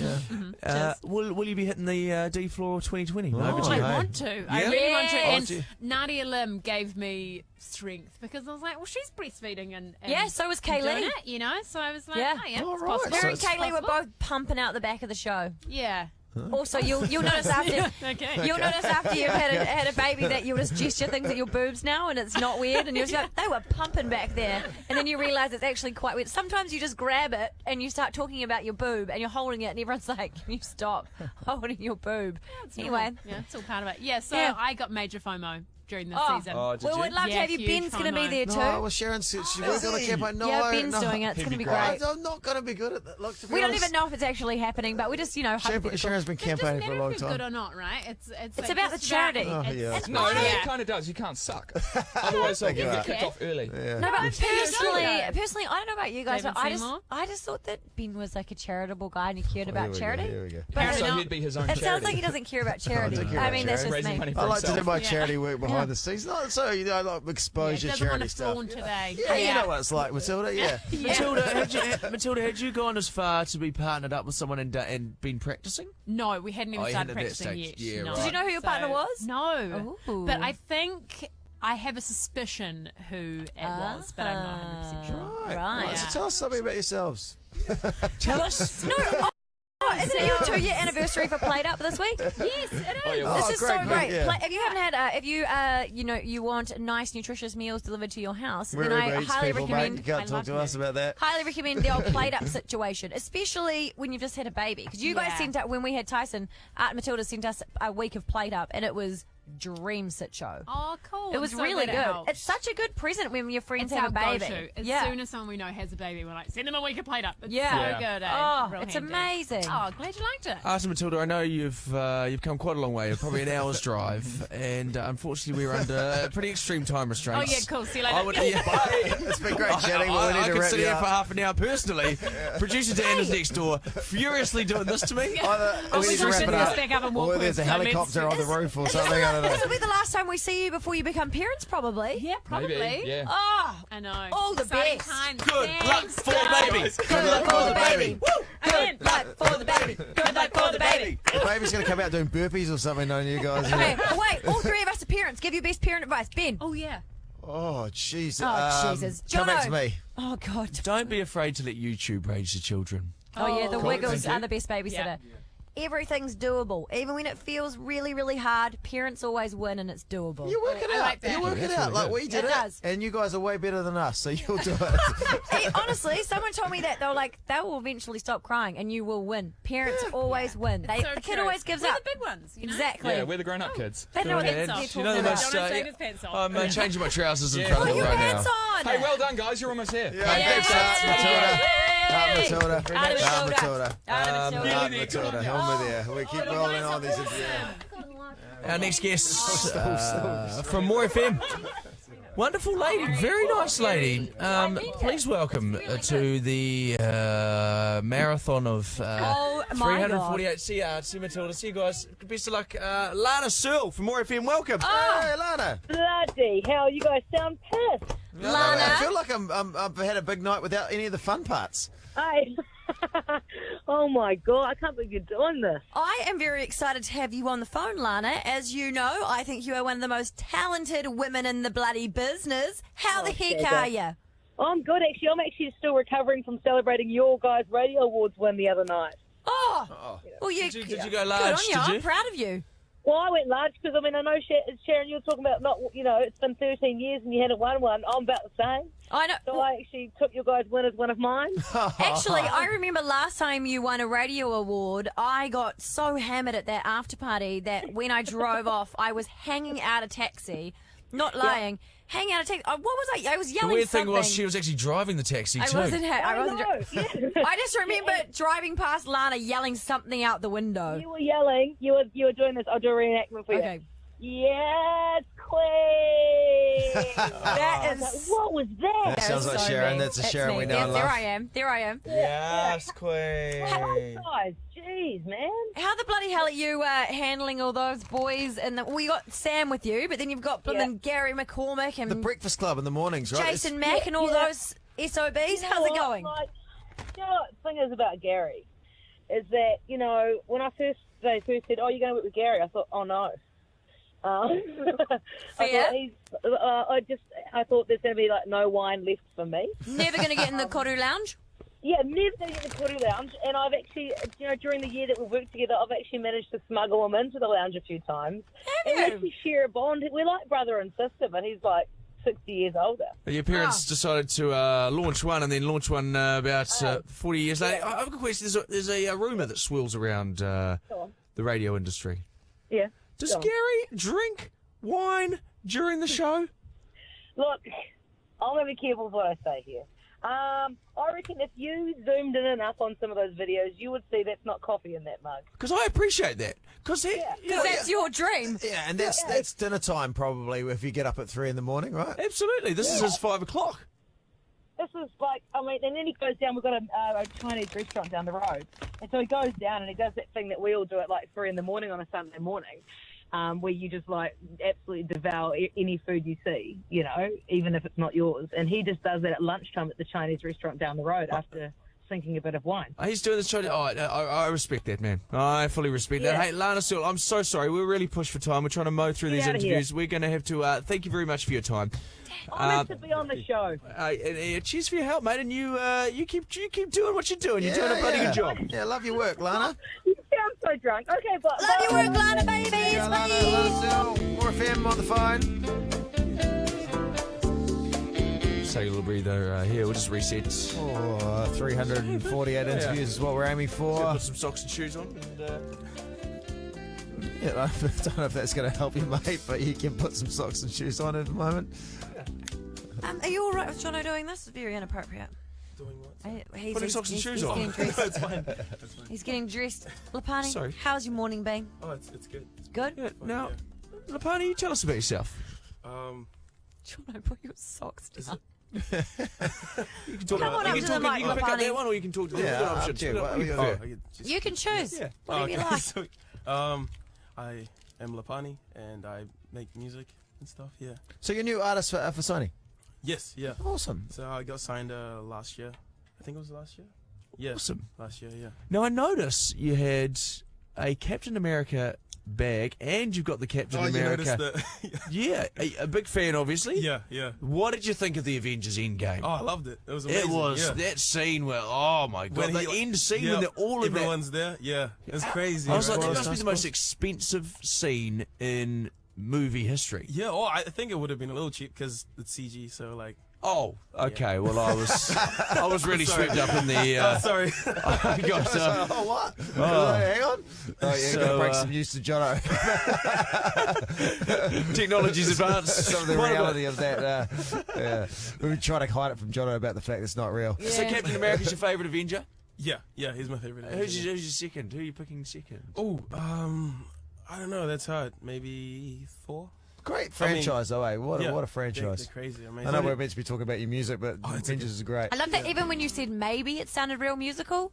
Will you be hitting the D floor 2020? I want to. I really want to. And you? Nadia Lim gave me strength because I was like, well, she's breastfeeding and Yeah, so was Kaylee. doing it, So I was like, Yeah. oh, yeah, Oh, it's right. possible. Her and It's Kaylee were possible. both pumping out the back of the show. Yeah. Also, you'll notice after Okay. you'll notice after you've had a baby that you'll just gesture things at your boobs now, and it's not weird, and you're just like, they were pumping back there, and then you realise it's actually quite weird. Sometimes you just grab it and you start talking about your boob, and you're holding it, and everyone's like, "Can you stop holding your boob?" Anyway, Yeah, it's all part of it. Yeah, so Yeah. I got major FOMO during this Oh. season. Oh, did well, you? we'd love to have you. huge Ben's going to be FOMO. there too. No, well, Sharon said she worked on a campaign. No, Yeah, Ben's no. doing it. It's going to be I'm great. not going to be good at that. Look, to be We don't honest, even know if it's actually happening, but we just, hypothetical. Sharon's been campaigning for a long If you're good time. or not, right? It's It's about the charity. Oh, yeah. It's No, yeah. it kind of does. You can't suck. Otherwise, you get kicked off early. Yeah. No, but personally, Yeah. I don't know about you guys, David but Seymour? I just thought that Ben was like a charitable guy and he cared Here about we go, charity. here we go. But So he'd be his own it charity. sounds like he doesn't care about charity. care I about mean, that's just Raising me. money for I like to do himself. my Yeah. charity work behind the scenes. Not so, I like exposure doesn't want charity to stuff. flaunt today. Yeah, you know what it's like, Matilda. Yeah. Matilda, had you gone as far to be partnered up with someone and been practicing? No, we hadn't even Oh, you started hadn't at that practicing stage. yet. Yeah, no. right. Did you know who your partner was? No. Ooh. But I think I have a suspicion who it was, but I'm not 100% sure. Right. So tell us something about yourselves. Tell us. No. Oh, isn't it your 2-year anniversary for Played Up this week? Yes, it is. Oh, yeah, This well, is great, so great. yeah. If you haven't had, you want nice, nutritious meals delivered to your house, We're then I Uber Eats highly people, recommend. mate. You can't talk to us about that. Highly recommend the old Played Up situation, especially when you've just had a baby. Because you guys Yeah. sent out, when we had Tyson, Art and Matilda sent us a week of Played Up, and it was dream sit show. Oh, cool. It was I'm so really glad it good. helped. It's such a good present when your friends It's have our a baby. go-to. As yeah. soon as someone we know has a baby, we're like, send them a week of Played Up. It's Yeah. so good, eh? Oh, Real it's handy. amazing. Oh, glad you liked it. Arthur Matilda, I know you've come quite a long way, probably an hour's drive, and unfortunately we're under pretty extreme time Oh, restraints. yeah, cool. See you later. I would, yeah, It's been great chatting, but we I need to could wrap sit you here for up. half an hour personally. Producer Dan is next door, furiously doing this to me. Either Oh, we we need to should wrap sit it this up, back up and walk or there's a with. No, helicopter on the roof or something. I don't know. This will be the last time we see you before you become parents, probably. Yeah, probably. Maybe, yeah. Oh, I know. all the Exciting best. times. Good Thanks, luck for the guys. baby. Good luck for the baby. Again. Good luck for the baby. Good luck for the baby. The baby's going to come out doing burpees or something on you guys. Okay, wait. All three of us are parents. Give your best parent advice. Ben. Oh, yeah. Oh, jeez. Oh, Jesus. Come back Jono. to me. Oh, God. Don't be afraid to let YouTube raise your children. Oh, yeah, the Cool. Wiggles Thank you. are the best babysitter. Yeah. Everything's doable. Even when it feels really, really hard, parents always win and it's doable. You work it I out. like that. You work it That's out really like good. we did It it. does. And you guys are way better than us, so you'll do it. Hey, honestly, someone told me that they were like, they will eventually stop crying and you will win. Parents always win. So The kid true. always gives We're up. the big ones. You know? Exactly. Yeah, we're the grown-up kids. They know what Good they're man. talking You know the about. most, Jono's taking his pants off. I'm changing my trousers in Yeah. front Put of them your right pants now. on. Hey, well done, guys. You're almost here. Thanks, Matilda. Matilda. Matilda. Matilda. Help me there. We keep rolling on these interviews. Our next guest from More FM. Wonderful lady, very nice lady. Please welcome to the marathon of Oh, my 348. See Matilda. See you guys. Best of luck. Lana Searle from More FM. Welcome. Hey, Lana. Bloody hell, you guys sound pissed. Lana. I feel like I've had a big night without any of the fun parts. Hey. Oh my God, I can't believe you're doing this. I am very excited to have you on the phone, Lana. As you know, I think you are one of the most talented women in the bloody business. How the heck Dagg. are you? I'm good, actually. I'm actually still recovering from celebrating your guys' radio awards win the other night. Oh, well, Did you go good large? on you. Did you? I'm proud of you. Well, I went large because, I mean, I know, Sharyn, you were talking about it's been 13 years and you hadn't won one. I'm about the same. I know. So I actually took your guys' win as one of mine. Actually, I remember last time you won a radio award, I got so hammered at that after party that when I drove off, I was hanging out a taxi, not lying, hanging out a taxi. What was I? I was The yelling weird thing something. was she was actually driving the taxi I too. wasn't. I wasn't. know, I just remember driving past Lana yelling something out the window. You were yelling. You were doing this. I'll do a reenactment for you. Okay. Yes, Queen. That is. What was that? That sounds like so Sharyn. mean. That's a Sharyn me. we know Yeah, and there love. I am. There I am. Yes, Queen. Hey, guys, jeez, man. How the bloody hell are you handling all those boys? And we got Sam with you, but then you've got blimmin' Gary McCormick and The Breakfast Club in the mornings, right? Jason Mack and all those SOBs. How's it going? Like, you know what the thing is about Gary is that, when they first said, "Oh, you're going to work with Gary," I thought, "Oh no." Fair. I thought there's going to be like no wine left for me. Never going to get in the Koru Lounge? Yeah, never done it in the Kuri Lounge, and I've actually, during the year that we've worked together, I've actually managed to smuggle him into the lounge a few times. And we actually share a bond. We're like brother and sister, but he's like 60 years older. Your parents decided to launch one and then launch one about 40 years later. I have a good question. There's a rumour that swirls around the radio industry. Yeah. Does Gary drink wine during the show? Look, I'm going to be careful with what I say here. I reckon if you zoomed in enough on some of those videos, you would see that's not coffee in that mug. Because I appreciate that. Because that's your dream. Yeah, and that's dinner time probably if you get up at 3 in the morning, right? Absolutely. This is his 5 o'clock. This is like, and then he goes down. We've got a Chinese restaurant down the road. And so he goes down and he does that thing that we all do at like 3 in the morning on a Sunday morning. Where you just like absolutely devour any food you see, even if it's not yours. And he just does that at lunchtime at the Chinese restaurant down the road after sinking a bit of wine. He's doing this trying to. I respect that, man. I fully respect that. Hey, Lana, Searle, I'm so sorry. We're really pushed for time. We're trying to mow through these interviews. We're going to have to thank you very much for your time. Honoured to be on the show. Cheers for your help, mate. And you keep doing what you're doing. You're doing a bloody good job. Yeah, love your work, Lana. You sound so drunk. Okay, but love your work, Lana, baby. Yeah, Lana, love Searle. More FM on the phone. Just take a little breather here. We'll just reset. 348 interviews is what we're aiming for. Put some socks and shoes on. Yeah, I don't know if that's going to help you, mate, but you can put some socks and shoes on at the moment. Are you all right with Jono doing this? It's very inappropriate. Doing what? Putting socks and shoes on. Getting dressed. It's fine. He's getting dressed. Lepani, Sorry. how's your morning been? Oh, it's good. Good? Yeah, now, Lepani, you tell us about yourself. Jono, put your socks down. You can talk Come on up to the mic, you can pick up Lepani. that one or you can talk to the Yeah, good up options. to you. Good What options. are you gonna do? You can choose. Yeah. Whatever you like. So, I am Lepani and I make music and stuff. Yeah. So you're a new artist for Sony? Yes. Yeah. Awesome. So I got signed last year. I think it was last year. Yeah. Awesome. Last year. Yeah. Now, I notice you had a Captain America bag and you've got the Captain America. You noticed Yeah, a big fan, obviously. Yeah. What did you think of the Avengers Endgame? Oh, I loved it. It was amazing. It was that scene where, oh my god, the end scene when they're all in everyone's there. Yeah, it's crazy. I was like, right? that must be the most expensive scene in movie history. Yeah, I think it would have been a little cheap because it's CG. So like. Oh, okay. Well, I was really swept up in the. Sorry. I got. What? Oh. Hang on. Oh, yeah, So, gotta break some news to Jono. Technology's advanced. Some of the reality of that. Yeah. We've been trying to hide it from Jono about the fact it's not real. Yeah. So Captain America's your favourite Avenger? Yeah, he's my favorite. Who's your second? Who are you picking second? Oh, I don't know. That's hard. Maybe Thor. Great franchise, though, eh? What a franchise. They're crazy. Amazing. I know we're meant to be talking about your music, but Avengers is great. I love that even when you said maybe it sounded real musical.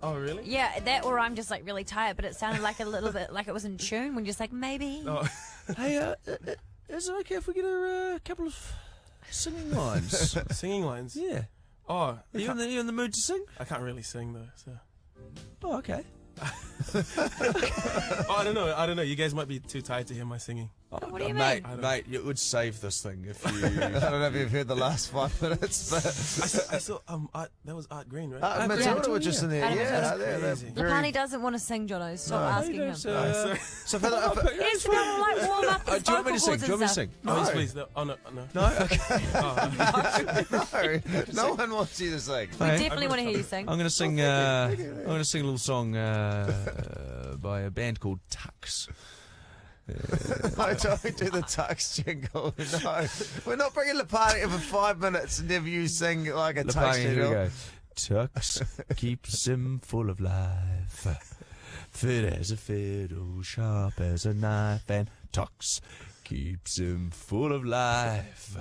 Oh, really? Yeah, that or I'm just like really tired, but it sounded like a little bit like it was in tune when you're just like maybe. Oh. Hey, is it okay if we get a couple of singing lines? Singing lines? Yeah. Oh, Are you in the mood to sing? I can't really sing though. So. Oh, okay. Oh, I don't know. You guys might be too tired to hear my singing. What do you mate, mean? Mate, it would save this thing if you. I don't know if you've heard the last 5 minutes, but I saw that was Art Green, right? Matilda was just in there. Yeah, Lepani doesn't want to sing, Jono. Stop asking him. So for He's trying to like warm up his do you want me to sing? vocal Do you want me to cords sing? No, yes, please. Oh no. No? Okay. No one wants you to sing. We definitely want to hear you sing. I'm going to sing. I'm going to sing a little song by a band called Tux. I don't do the Tux jingle. No, we're not bringing Lepani in for 5 minutes and have you sing like a Tux Here we jingle. go. Tux keeps him full of life, fit as a fiddle, sharp as a knife, and Tux keeps him full of life.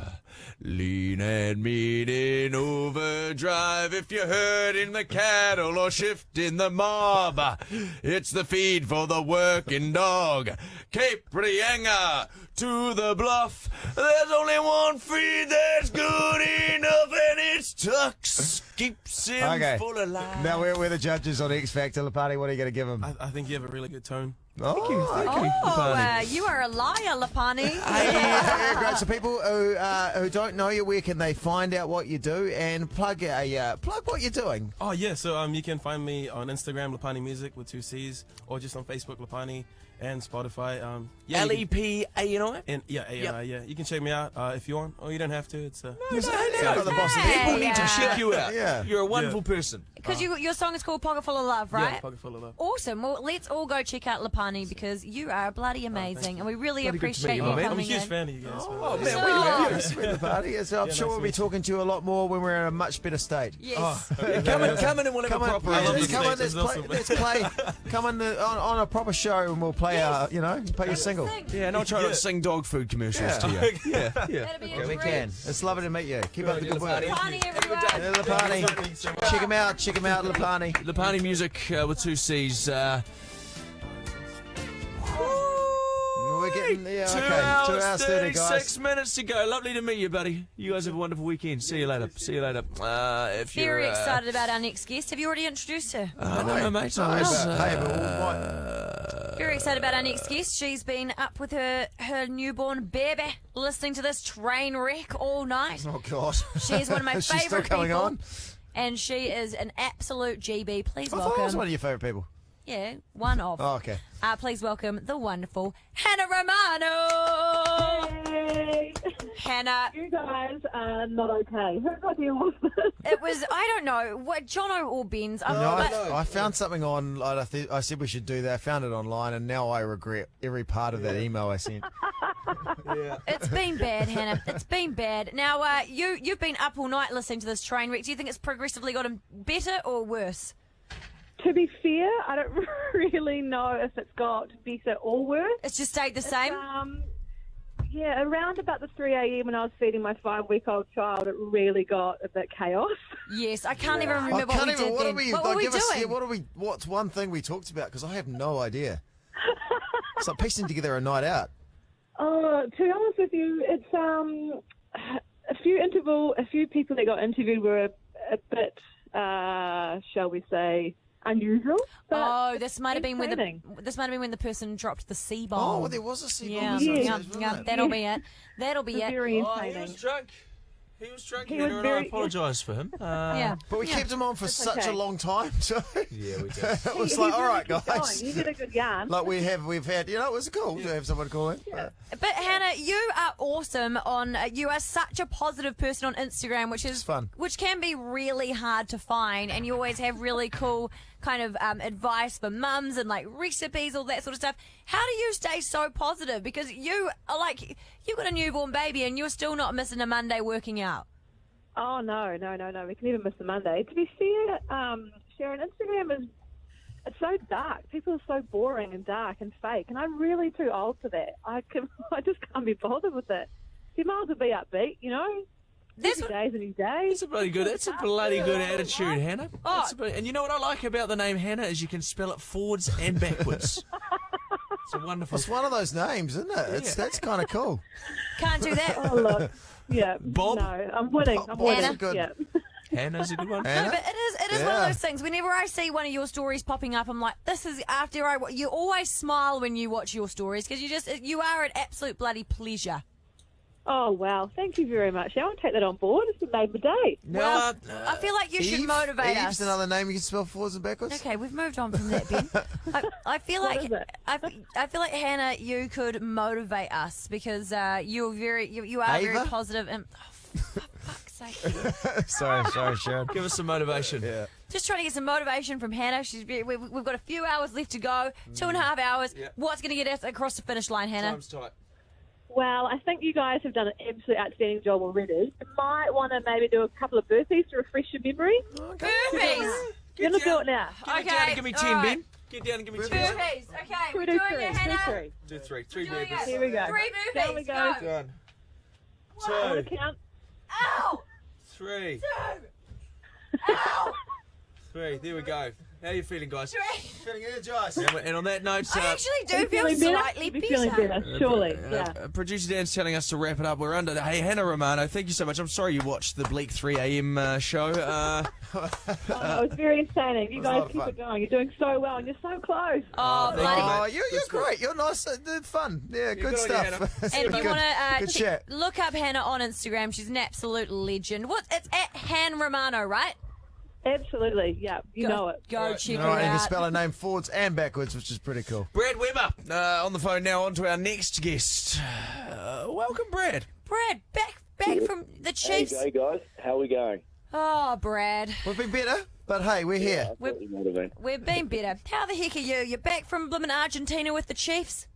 Lean and mean in overdrive. If you're herding the cattle or shifting the mob, it's the feed for the working dog. Cape Reinga to the bluff. There's only one feed that's good enough, and it's Tux. Keeps him full of life. Now we're the judges on X Factor. Lepani, what are you going to give him? I think you have a really good tone. Thank you. Lepani. You are a liar, Lepani. Yeah, great. So people who don't know you, where can they find out what you do and plug what you're doing? Oh yeah, so you can find me on Instagram, Lepani Music with 2 C's, or just on Facebook, Lepani, and Spotify. Lepani. And A-N-I, yeah. You can check me out if you want, or you don't have to. It's the boss. People need to check you out. Yeah. You're a wonderful person. Because your song is called Pocket Full of Love, right? Yeah, Pocket Full of Love. Awesome. Well, let's all go check out Lepani because you are bloody amazing, and we really appreciate you coming I'm a huge in. fan of you guys. Oh, man, we love you. Sweet Lepani. So I'm sure we'll be talking to you a lot more when we're in a much better state. Yes. Come in and we'll have a proper. Let's play. Come on a proper show and we'll play play your single. Yeah, and I'll try to sing dog food commercials to you. That'll be a We treat. can. It's lovely to meet you. Keep up the good work. Lepani, everyone. Yeah, Lepani. Check him out, Lepani. Lepani Music with 2 C's. We're getting 2 hours, 2 hours 30, guys. 36 minutes to go. Lovely to meet you, buddy. You guys have a wonderful weekend. See you later. Very excited about our next guest. Have you already introduced her? No, mate. Very excited about our next guest. She's been up with her newborn baby, listening to this train wreck all night. Oh, God. She's one of my Is she still favourite coming people. on? And she is an absolute GB. Please I welcome. thought I was one of your favourite people. Yeah, one of. Oh, okay. Please welcome the wonderful Hannah Romano. Hey. Hannah. You guys are not okay. Who got you off this? It was, I don't know, what, Jono or Ben's. I found something on. I said we should do that. I found it online, and now I regret every part of that email I sent. It's been bad, Hannah. It's been bad. Now, you've been up all night listening to this train wreck. Do you think it's progressively gotten better or worse? To be fair, I don't really know if it's got better or worse. It's just stayed the same? Yeah, around about the 3 a.m. when I was feeding my 5-week-old child, it really got a bit chaos. Yes, I can't even remember what we did then. What were we doing? What's one thing we talked about? Because I have no idea. It's like piecing together a night out. Oh, to be honest with you, it's a few people that got interviewed were a bit, shall we say, unusual. Oh, this might have been when the person dropped the C-bomb. Oh, well, there was a C-bomb. Yeah, that'll be it. That'll be it. Very He entertaining. was drunk. He Hannah, was and very- I apologise for him. But we kept him on for such a long time, so Yeah, we did. it was He like, all really right, kept guys. going. You did a good yarn. Like we've had, it was cool to have someone call in. But Hannah, you are awesome you are such a positive person on Instagram, which is fun. Which can be really hard to find, and you always have really cool kind of advice for mums and like recipes, all that sort of stuff. How do you stay so positive? Because you are like, you got a newborn baby and you're still not missing a Monday working out. Oh, no. We can even miss a Monday. To be fair, Sharyn, Instagram it's so dark. People are so boring and dark and fake, and I'm really too old for that. I just can't be bothered with it. You might as well be upbeat, you know? Every day's a new day. It's a bloody good attitude, Hannah. Oh. And you know what I like about the name Hannah is you can spell it forwards and backwards. It's a wonderful. It's one of those names, isn't it? That's kind of cool. Can't do that. Oh, look. Yeah. Bob? No, I'm winning. I'm winning. Hannah? Good. Yeah. Hannah's a good one. No, but it is one of those things. Whenever I see one of your stories popping up, I'm like, this is you always smile when you watch your stories because you are an absolute bloody pleasure. Oh, wow. Thank you very much. I want to take that on board. It's made my day. Well, I feel like you should motivate us. Eve's another name you can spell forwards and backwards. Okay, we've moved on from that, Ben. I feel What like is it? I feel like Hannah, you could motivate us because you are very positive and for fuck's sake. sorry, Sharyn. Give us some motivation. Yeah. Just trying to get some motivation from Hannah. We've got a few hours left to go. 2.5 hours. Yep. What's going to get us across the finish line, Hannah? Time's tight. Well, I think you guys have done an absolute outstanding job already. You might want to maybe do a couple of burpees to refresh your memory. Burpees. You're going to do it now. Get down and give me 10, all right. Ben. Get down and give me 10. Burpees. Okay, we're Do doing three, it, do Hannah. three. Do 3. 3 Doing burpees. it. Here we go. 3 burpees. Down we go. Go. Done. I want 2. to count. Ow! 3. 2. Ow! 3. There we go. How are you feeling, guys? Feeling energized. And on that note, I actually do feel slightly better. Feeling better, surely. Yeah. Producer Dan's telling us to wrap it up. We're under. Hey, Hannah Romano, thank you so much. I'm sorry you watched the bleak 3 a.m. show. It was very entertaining. You guys keep it going. You're doing so well, and you're so close. You're great. You're nice. Fun. Yeah, good stuff. And if you want good to chat. look up Hannah on Instagram, she's an absolute legend. It's at Han Romano, right? Absolutely, yeah. You know it. Go check it All right, you can out. spell her name forwards and backwards, which is pretty cool. Brad Weber on the phone now. On to our next guest. Welcome, Brad. Brad, back from the Chiefs. Hey guys, how are we going? Oh, Brad. We've been better, but hey, we're here. We've been better. How the heck are you? You're back from blooming Argentina with the Chiefs?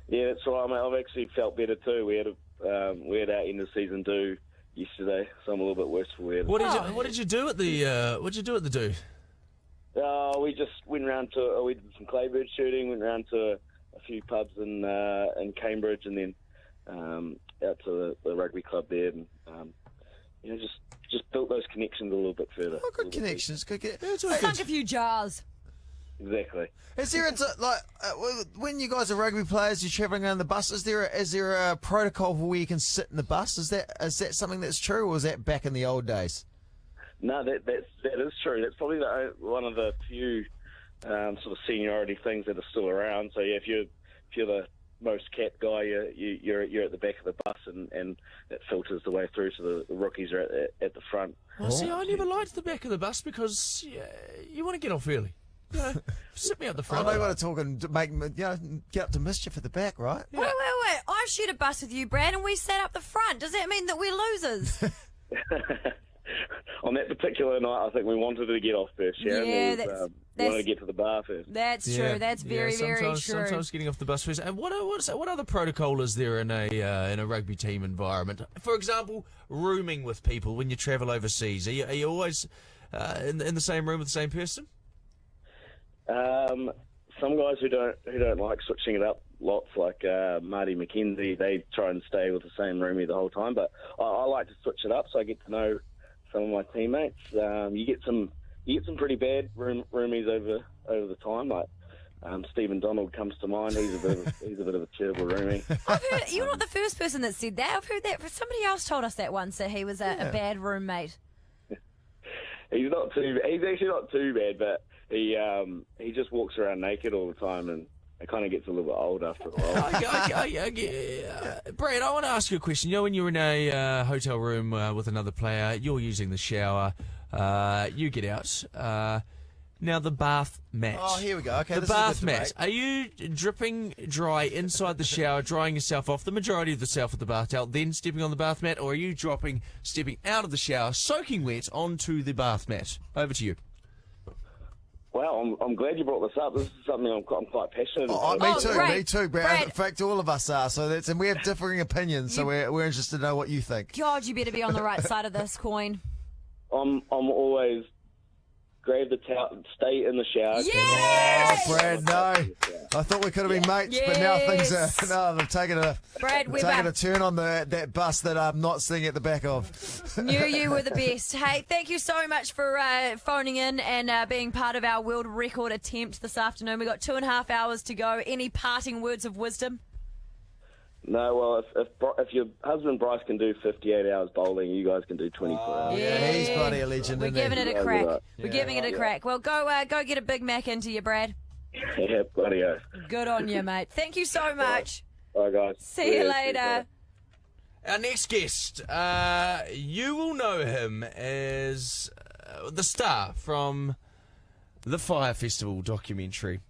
Yeah, that's right, mate. I've actually felt better too. We had our end of season do yesterday, so I'm a little bit worse for wear. What did you do at the do? We just went round to we did some claybird shooting, went round to a few pubs in Cambridge, and then out to the rugby club there, and just built those connections a little bit further. Oh, good connections. Good. Sunk a few jars. Exactly. Is there when you guys are rugby players, you're travelling around the bus? Is there a protocol for where you can sit in the bus? Is that something that's true, or was that back in the old days? No, that is true. That's probably one of the few sort of seniority things that are still around. So yeah, if you're the most capped guy, you're at the back of the bus, and that filters the way through. So the rookies are at the front. Well, see, I never liked the back of the bus because you want to get off early. Sit me at the front. I know what to talk and get up to mischief at the back, right? Wait. I shared a bus with you, Brad, and we sat up the front. Does that mean that we're losers? On that particular night, I think we wanted to get off first, Sharyn. Yeah, we wanted to get to the bar first. That's true. That's very true. Sometimes getting off the bus first. And what other protocol is there in a rugby team environment? For example, rooming with people when you travel overseas. Are you always in the same room with the same person? Some guys who don't like switching it up lots, like Marty McKenzie, they try and stay with the same roomie the whole time. But I like to switch it up, so I get to know some of my teammates. You get some pretty bad roomies over the time. Like Stephen Donald comes to mind. He's a bit of a terrible roomie. I've heard you're not the first person that said that. I've heard that somebody else told us that once, that he was a bad roommate. He's actually not too bad, but he just walks around naked all the time, and it kind of gets a little bit old after a while. Brad, I want to ask you a question. You know, when you're in a hotel room with another player, you're using the shower, you get out. Now the bath mat. Oh, here we go. Okay, the bath mat. Are you dripping dry inside the shower, drying yourself off, the majority of the self with the bath towel, then stepping on the bath mat, or are you stepping out of the shower, soaking wet onto the bath mat? Over to you. Well, I'm glad you brought this up. This is something I'm quite passionate about. Me too, Brad. In fact, all of us are. And we have differing opinions, so we're interested to know what you think. God, you better be on the right side of this coin. I'm always grab the towel, stay in the shower. Yes! Oh, Brad, no. I thought we could have been mates, but now things are they've taken a turn on that bus that I'm not sitting at the back of. Knew you were the best. Hey, thank you so much for phoning in and being part of our world record attempt this afternoon. We've got 2.5 hours to go. Any parting words of wisdom? No, well, if your husband Bryce can do 58 hours bowling, you guys can do 24 hours. Yeah, he's bloody a legend. We're giving it a crack. We're giving it a crack. Well, go get a Big Mac into you, Brad. Yeah, bloody oath. Good on you, mate. Thank you so much. Bye, guys. See you later. Our next guest, you will know him as the star from the Fyre Festival documentary.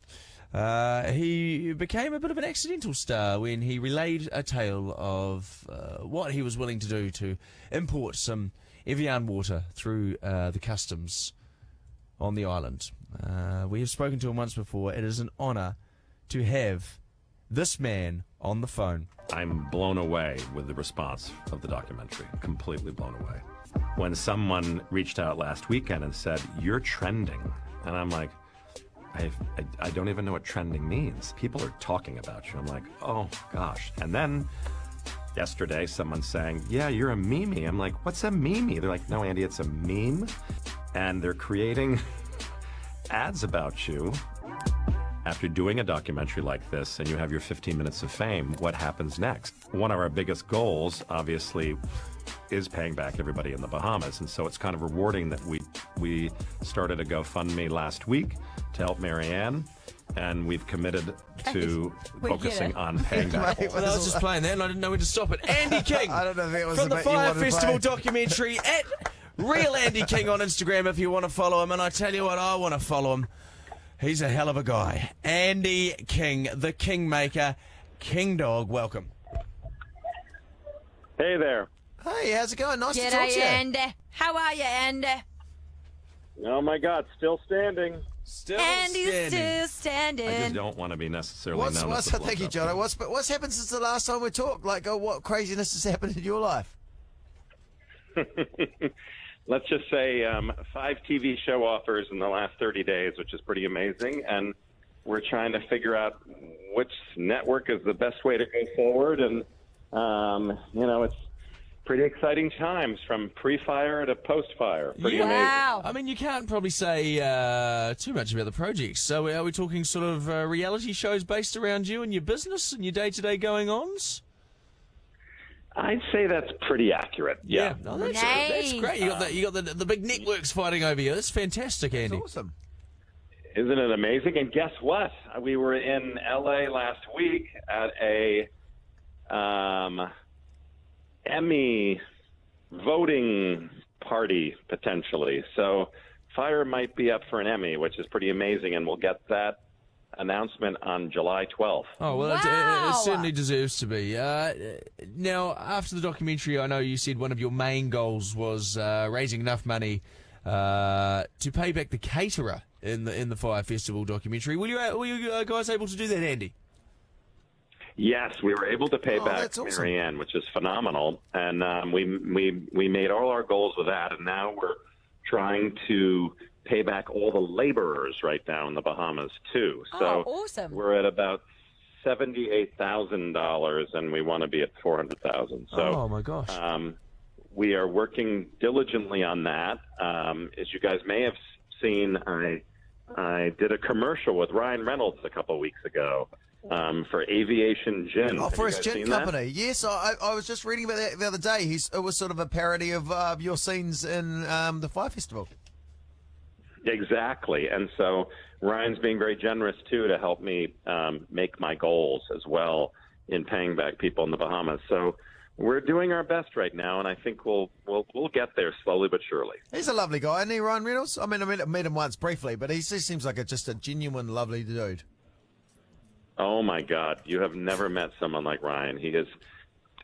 He became a bit of an accidental star when he relayed a tale of what he was willing to do to import some Evian water through the customs on the island. We have spoken to him once before. It is an honour to have this man on the phone. I'm blown away with the response of the documentary. Completely blown away. When someone reached out last weekend and said, "You're trending," and I'm like, I don't even know what trending means. People are talking about you. I'm like, oh gosh. And then yesterday, someone saying, "Yeah, you're a meme." I'm like, what's a meme? They're like, "No, Andy, it's a meme." and they're creating ads about you. After doing a documentary like this and you have your 15 minutes of fame, what happens next? One of our biggest goals, obviously, is paying back everybody in the Bahamas. And so it's kind of rewarding that we started a GoFundMe last week to help Marianne, and we've committed to focusing on paying back. Well, I was just playing there and I didn't know when to stop it. Andy King I don't know if it was from the the bit you Fyre wanted to Festival play. documentary at Real Andy King on Instagram if you want to follow him. And I tell you what, I want to follow him. He's a hell of a guy. Andy King, the Kingmaker. King Dog, welcome. Hey there. Hey, how's it going? Nice to talk G'day, to you. Andy. How are you, Andy? Oh my God, still standing. Still Andy's still standing. I just don't want to be necessarily What's known as a thank you, blowjob Jono. What's happened since the last time we talked? Like, what craziness has happened in your life? Let's just say 5 TV show offers in the last 30 days, which is pretty amazing. And we're trying to figure out which network is the best way to go forward. And, it's pretty exciting times from pre-fire to post-fire. Pretty amazing. I mean, you can't probably say too much about the project. So are we talking sort of reality shows based around you and your business and your day-to-day going-ons? I'd say that's pretty accurate. Yeah. No, that's great. You got the big networks fighting over you. That's fantastic, Andy. That's awesome. Isn't it amazing? And guess what? We were in L.A. last week at a Emmy voting party, potentially. So Fyre might be up for an Emmy, which is pretty amazing, and we'll get that announcement on July 12th. Oh, well, it certainly deserves to be. Now, after the documentary, I know you said one of your main goals was raising enough money to pay back the caterer in the Fyre Festival documentary. Were you guys able to do that, Andy? Yes, we were able to pay back that's awesome. Marianne, which is phenomenal, and we made all our goals with that, and now we're trying to pay back all the laborers right now in the Bahamas too. So awesome. We're at about $78,000, and we want to be at $400,000. So, oh my gosh. We are working diligently on that. As you guys may have seen, I did a commercial with Ryan Reynolds a couple of weeks ago for Aviation Gin. Oh, for Have his you guys gin seen that? company. Yes, I was just reading about that the other day. It was sort of a parody of your scenes in the Fyre Festival. Exactly. And so Ryan's being very generous, too, to help me make my goals as well in paying back people in the Bahamas. So we're doing our best right now, and I think we'll get there slowly but surely. He's a lovely guy, isn't he, Ryan Reynolds? I mean, I met him once briefly, but he just seems like just a genuine, lovely dude. Oh, my God. You have never met someone like Ryan. He is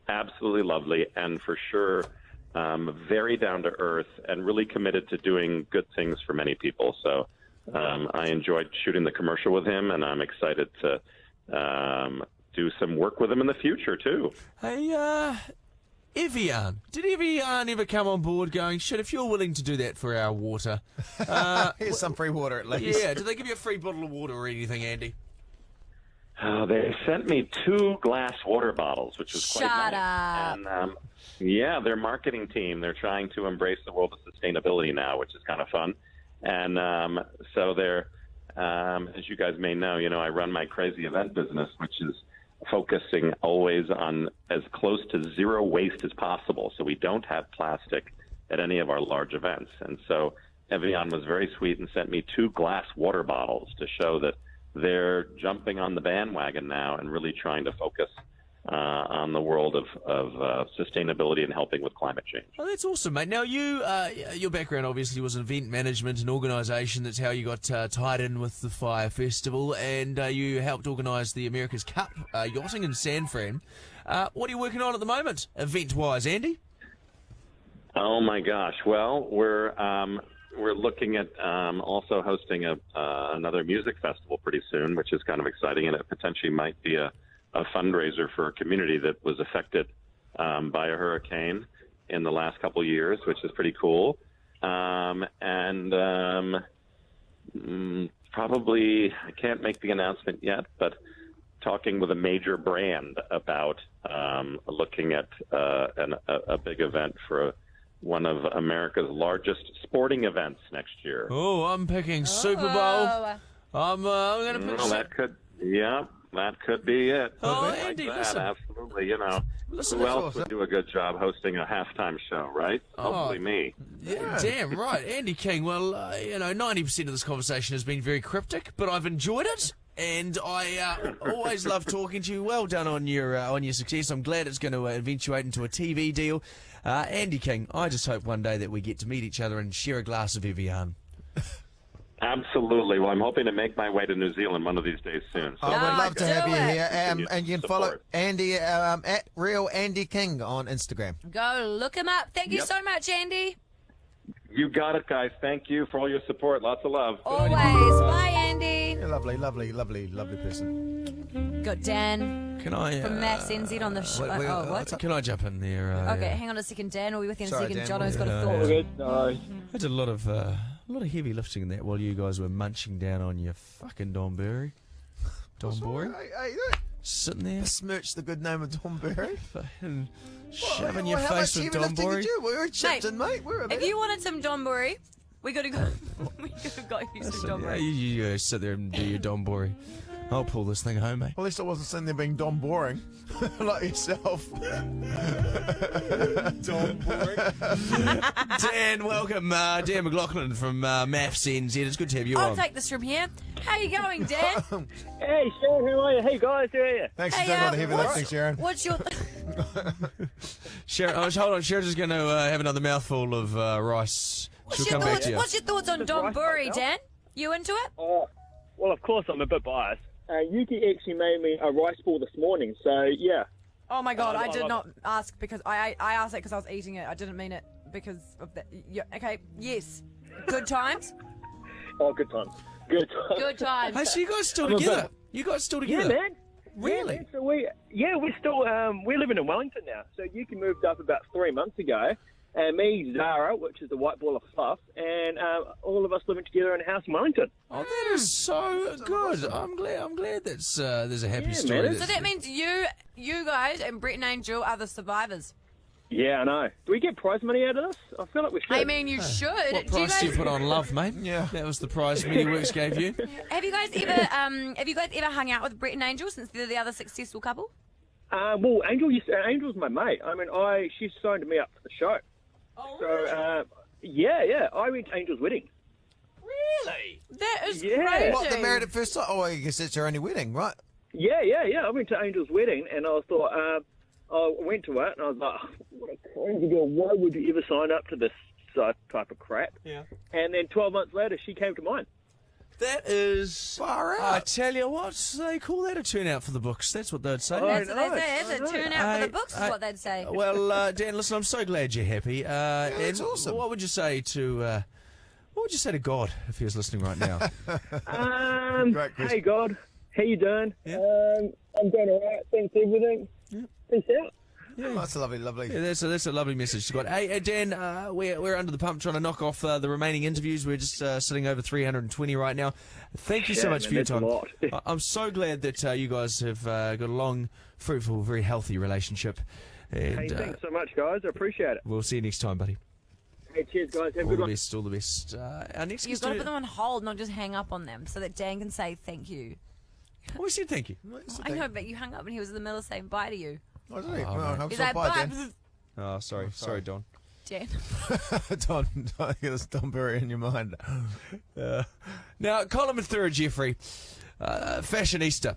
absolutely lovely and for sure very down to earth and really committed to doing good things for many people. So I enjoyed shooting the commercial with him, and I'm excited to do some work with him in the future, too. Hey, Evian. Did Evian ever come on board going, shit, if you're willing to do that for our water? Here's some free water at least. Yeah, did they give you a free bottle of water or anything, Andy? They sent me 2 glass water bottles, which was quite Shut nice. up. And, yeah, their marketing team, they're trying to embrace the world of sustainability now, which is kind of fun. And so they're, as you guys may know, I run my crazy event business, which is focusing always on as close to zero waste as possible. So we don't have plastic at any of our large events. And so Evian was very sweet and sent me 2 glass water bottles to show that they're jumping on the bandwagon now and really trying to focus on the world of sustainability and helping with climate change. Oh, that's awesome, mate. Now, your background obviously was in event management and organisation. That's how you got tied in with the Fyre Festival, and you helped organise the America's Cup yachting in San Fran. What are you working on at the moment, event-wise, Andy? Oh, my gosh. Well, we're looking at also hosting another music festival pretty soon, which is kind of exciting, and it potentially might be a fundraiser for a community that was affected by a hurricane in the last couple of years, which is pretty cool. Probably, I can't make the announcement yet, but talking with a major brand about looking at a big event for one of America's largest sporting events next year. Oh, I'm picking Super Bowl. I'm going to pick. Well, that could be it. Oh, Like Andy, that, listen. Absolutely. You know, Listen, who that's else awesome. would do a good job hosting a halftime show, right? Hopefully me. Yeah, damn right, Andy King. Well, 90% of this conversation has been very cryptic, but I've enjoyed it, and I always love talking to you. Well done on your success. I'm glad it's going to eventuate into a TV deal. Andy King, I just hope one day that we get to meet each other and share a glass of Evian. Absolutely. Well, I'm hoping to make my way to New Zealand one of these days soon. So I would love to have you here. Continue And you can support. follow Andy at Real Andy King on Instagram. Go look him up. Thank you Yep. so much, Andy. You got it, guys. Thank you for all your support. Lots of love. Always. Bye, Andy. You're lovely, lovely, lovely, lovely person. Got Dan Can I? from MAFS NZ on the show. What? Can I jump in there? Okay, hang on a second, Dan. We'll be with you in a Sorry, second. Dan, Jono's got a yeah, thought. yeah. No. I did a lot of heavy lifting in that while you guys were munching down on your fucking Donberry. Donberry? Hey, Sitting there. Besmirch the good name of Donberry. Fucking shoving your How face much with heavy lifting Donberry. did you? We were chipped mate. We're a If bit. you wanted some Donbury, we could have got we could have got you some Yeah, Donbury. you guys sit there and do your Donberry. I'll pull this thing home, mate. Well, at least I wasn't sitting there being Don Boring, like yourself. Don Boring. Dan, welcome. Dan McLaughlan from MAFS NZ. It's good to have you I'll on. take this from here. How you going, Dan? Hey, Sharon, how are you? Hey, guys, how are you? Thanks Hey, for doing all the heavy what's- lifting, Sharon. What's your Sharon, hold on. Sharon's just going to have another mouthful of rice. She'll come back to you. What's your thoughts on Donbury, Dan? You into it? Oh, well, of course, I'm a bit biased. Yuki actually made me a rice ball this morning, so yeah. Oh my god, I I did love not ask because I asked it because I was eating it. I didn't mean it because of that. Yeah, okay, yes. Good times? Oh, good times. Good times. Good times. Hey, so you guys still I'm a together? bit- You guys still Yeah, together? man. Really? Yeah, man. So we're still we're living in Wellington now. So Yuki moved up about 3 months ago, and me, Zara, which is the white ball of fluff, and all of us living together in a house in Wellington. Oh, that is so good. I'm glad that's there's a happy story. man. So that means you guys and Brett and Angel are the survivors. Yeah, I know. Do we get prize money out of this? I feel like we should. I mean, you should. What Do you price do you guys, put on love, mate? Yeah, that was the prize MediWorks gave you. have you guys ever hung out with Brett and Angel since they're the other successful couple? Well, Angel's my mate. I mean, she signed me up for the show. Oh, So, yeah, I went to Angel's wedding. Really? That is Yeah. crazy. What, they married at first sight? Oh, I guess it's your only wedding, right? Yeah. I went to Angel's wedding, and I thought, I went to it, and I was like, what a crazy girl. Why would you ever sign up to this type of crap? Yeah. And then 12 months later, she came to mine. That is far out. I tell you what, they call that a turnout for the books. That's what they'd say. That's what they say. It's a turnout for the books, is what they'd say. Well, Dan, listen, I'm so glad you're happy. that's and awesome. What would you say to God if he was listening right now? Great question. Hey, God, how you doing? I'm doing all right. Thanks, everything. Peace out. Yeah. That's a lovely. Yeah, that's a lovely message to God. Hey, Dan, we're under the pump trying to knock off the remaining interviews. We're just sitting over 320 right now. Thank you so Yeah, much man, for your that's a time. lot. I'm so glad that you guys have got a long, fruitful, very healthy relationship. And Hey, thanks so much, guys. I appreciate it. we'll see you next time, buddy. Hey, cheers, guys. Have a All good the one. best. All the best. Our next You've guest got to put them on hold, not just hang up on them, so that Dan can say thank you. We said thank you. I know, but you hung up and he was in the middle of saying bye to you. Oh, did he? Oh, Well, mate. I'm He's so like, bye, bye. Dan. Oh, sorry, Don. Dan. Don, get this Donberry in your mind. Now, Colin Mathura-Jefree, fashionista.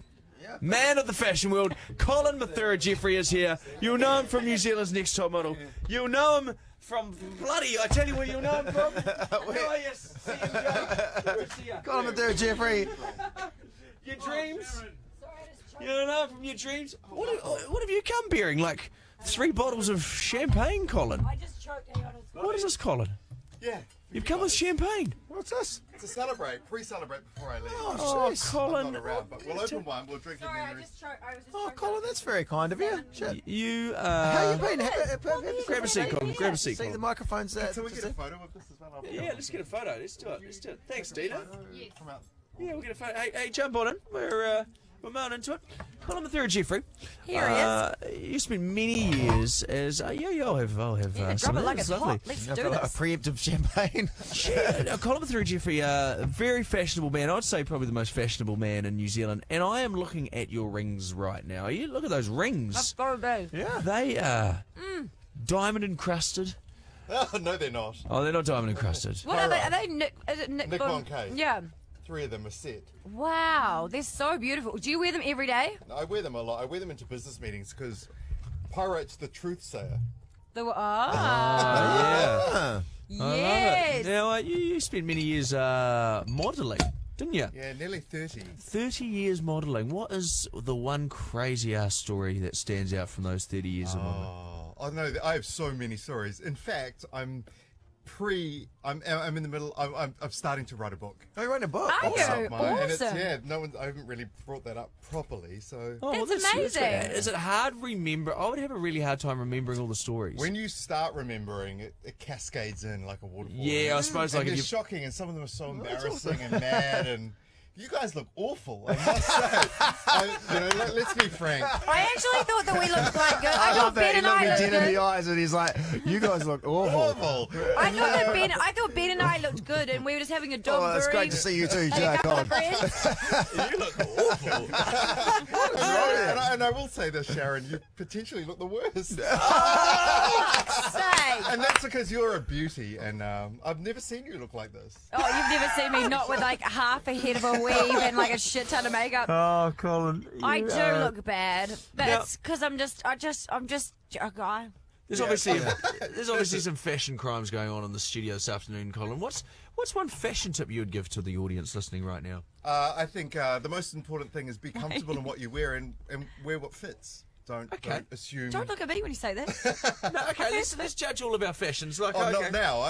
Man of the fashion world, Colin Mathura-Jefree is here. You'll know him from New Zealand's Next Top Model. You'll know him from bloody, I tell you where you'll know him from. Oh, yes, CMJ. Colin Mathura-Jefree. Your dreams. You'll know him from your dreams. What have you come bearing? Like 3 bottles of champagne, Colin? I just choked. Hang on. What is this, Colin? Yeah. You've come with champagne. What's this? To celebrate, pre-celebrate before I leave. Oh, jeez. Colin. I'm not around, but we'll open one, we'll drink it Sorry, and I then just choked. I was just Oh, choked. Colin, that's very kind of you. Shit. You, How you been? Grab a seat, Colin. Grab a seat, See Colin. the microphone's there. Can we get a photo of this as well? Yeah, let's get a photo. Let's do it. Thanks, Dina. From out. Yeah, we'll get a photo. Hey, jump on in. We're We're moving into it. Colin Mathura-Jefree. Here he is. You spent many years as I'll have Yeah, some drop it of like that. it's Lovely. hot. Let's I've do got a this. preemptive champagne. Colin Mathura-Jefree, a very fashionable man. I'd say probably the most fashionable man in New Zealand. And I am looking at your rings right now. You look at those rings. That's gotta be. Yeah. They are diamond encrusted. Oh, no, they're not. Oh, they're not diamond encrusted. What are they? Are they Nick? Is it Nick? Nick Von- Von K. Yeah. 3 of them are set. Wow, they're so beautiful. Do you wear them every day? I wear them a lot. I wear them into business meetings because Pyrate's the truth sayer. The Yeah. Yes. Now, you spent many years modelling, didn't you? Yeah, nearly 30. 30 years modelling. What is the one crazy-ass story that stands out from those 30 years of modelling? Oh, no, I have so many stories. In fact, I'm in the middle. I'm starting to write a book. Oh, you're writing a book? Are you? And it's, Awesome. I haven't really brought that up properly. So That's amazing. Is it hard remember? I would have a really hard time remembering all the stories. when you start remembering, it cascades in like a waterfall. Yeah, I suppose, And like, if they're you- shocking, and some of them are so embarrassing and mad, and you guys look awful. I must say. Let's be frank. I actually thought that we looked quite good. I I thought love that. Ben He and looked I me looked dead in the good. eyes and he's like, you guys look awful. Awful. I thought Ben and I looked good, and we were just having a dog. Oh, it's great to see you too, and a Jack. couple of friends. You look awful. and I will say this, Sharyn, you potentially look the worst. Fuck's sake. And that's because you're a beauty, and I've never seen you look like this. Oh, you've never seen me not with like half a head of a weave and like a shit ton of makeup. Oh, Colin. I do look bad, but it's because I'm just a guy. There's obviously some fashion crimes going on in the studio this afternoon, Colin. What's one fashion tip you would give to the audience listening right now? I think the most important thing is be comfortable in what you wear and wear what fits. Don't assume. Don't look at me when you say that. No, okay, let's judge all of our fashions. Like, Oh, okay. not now.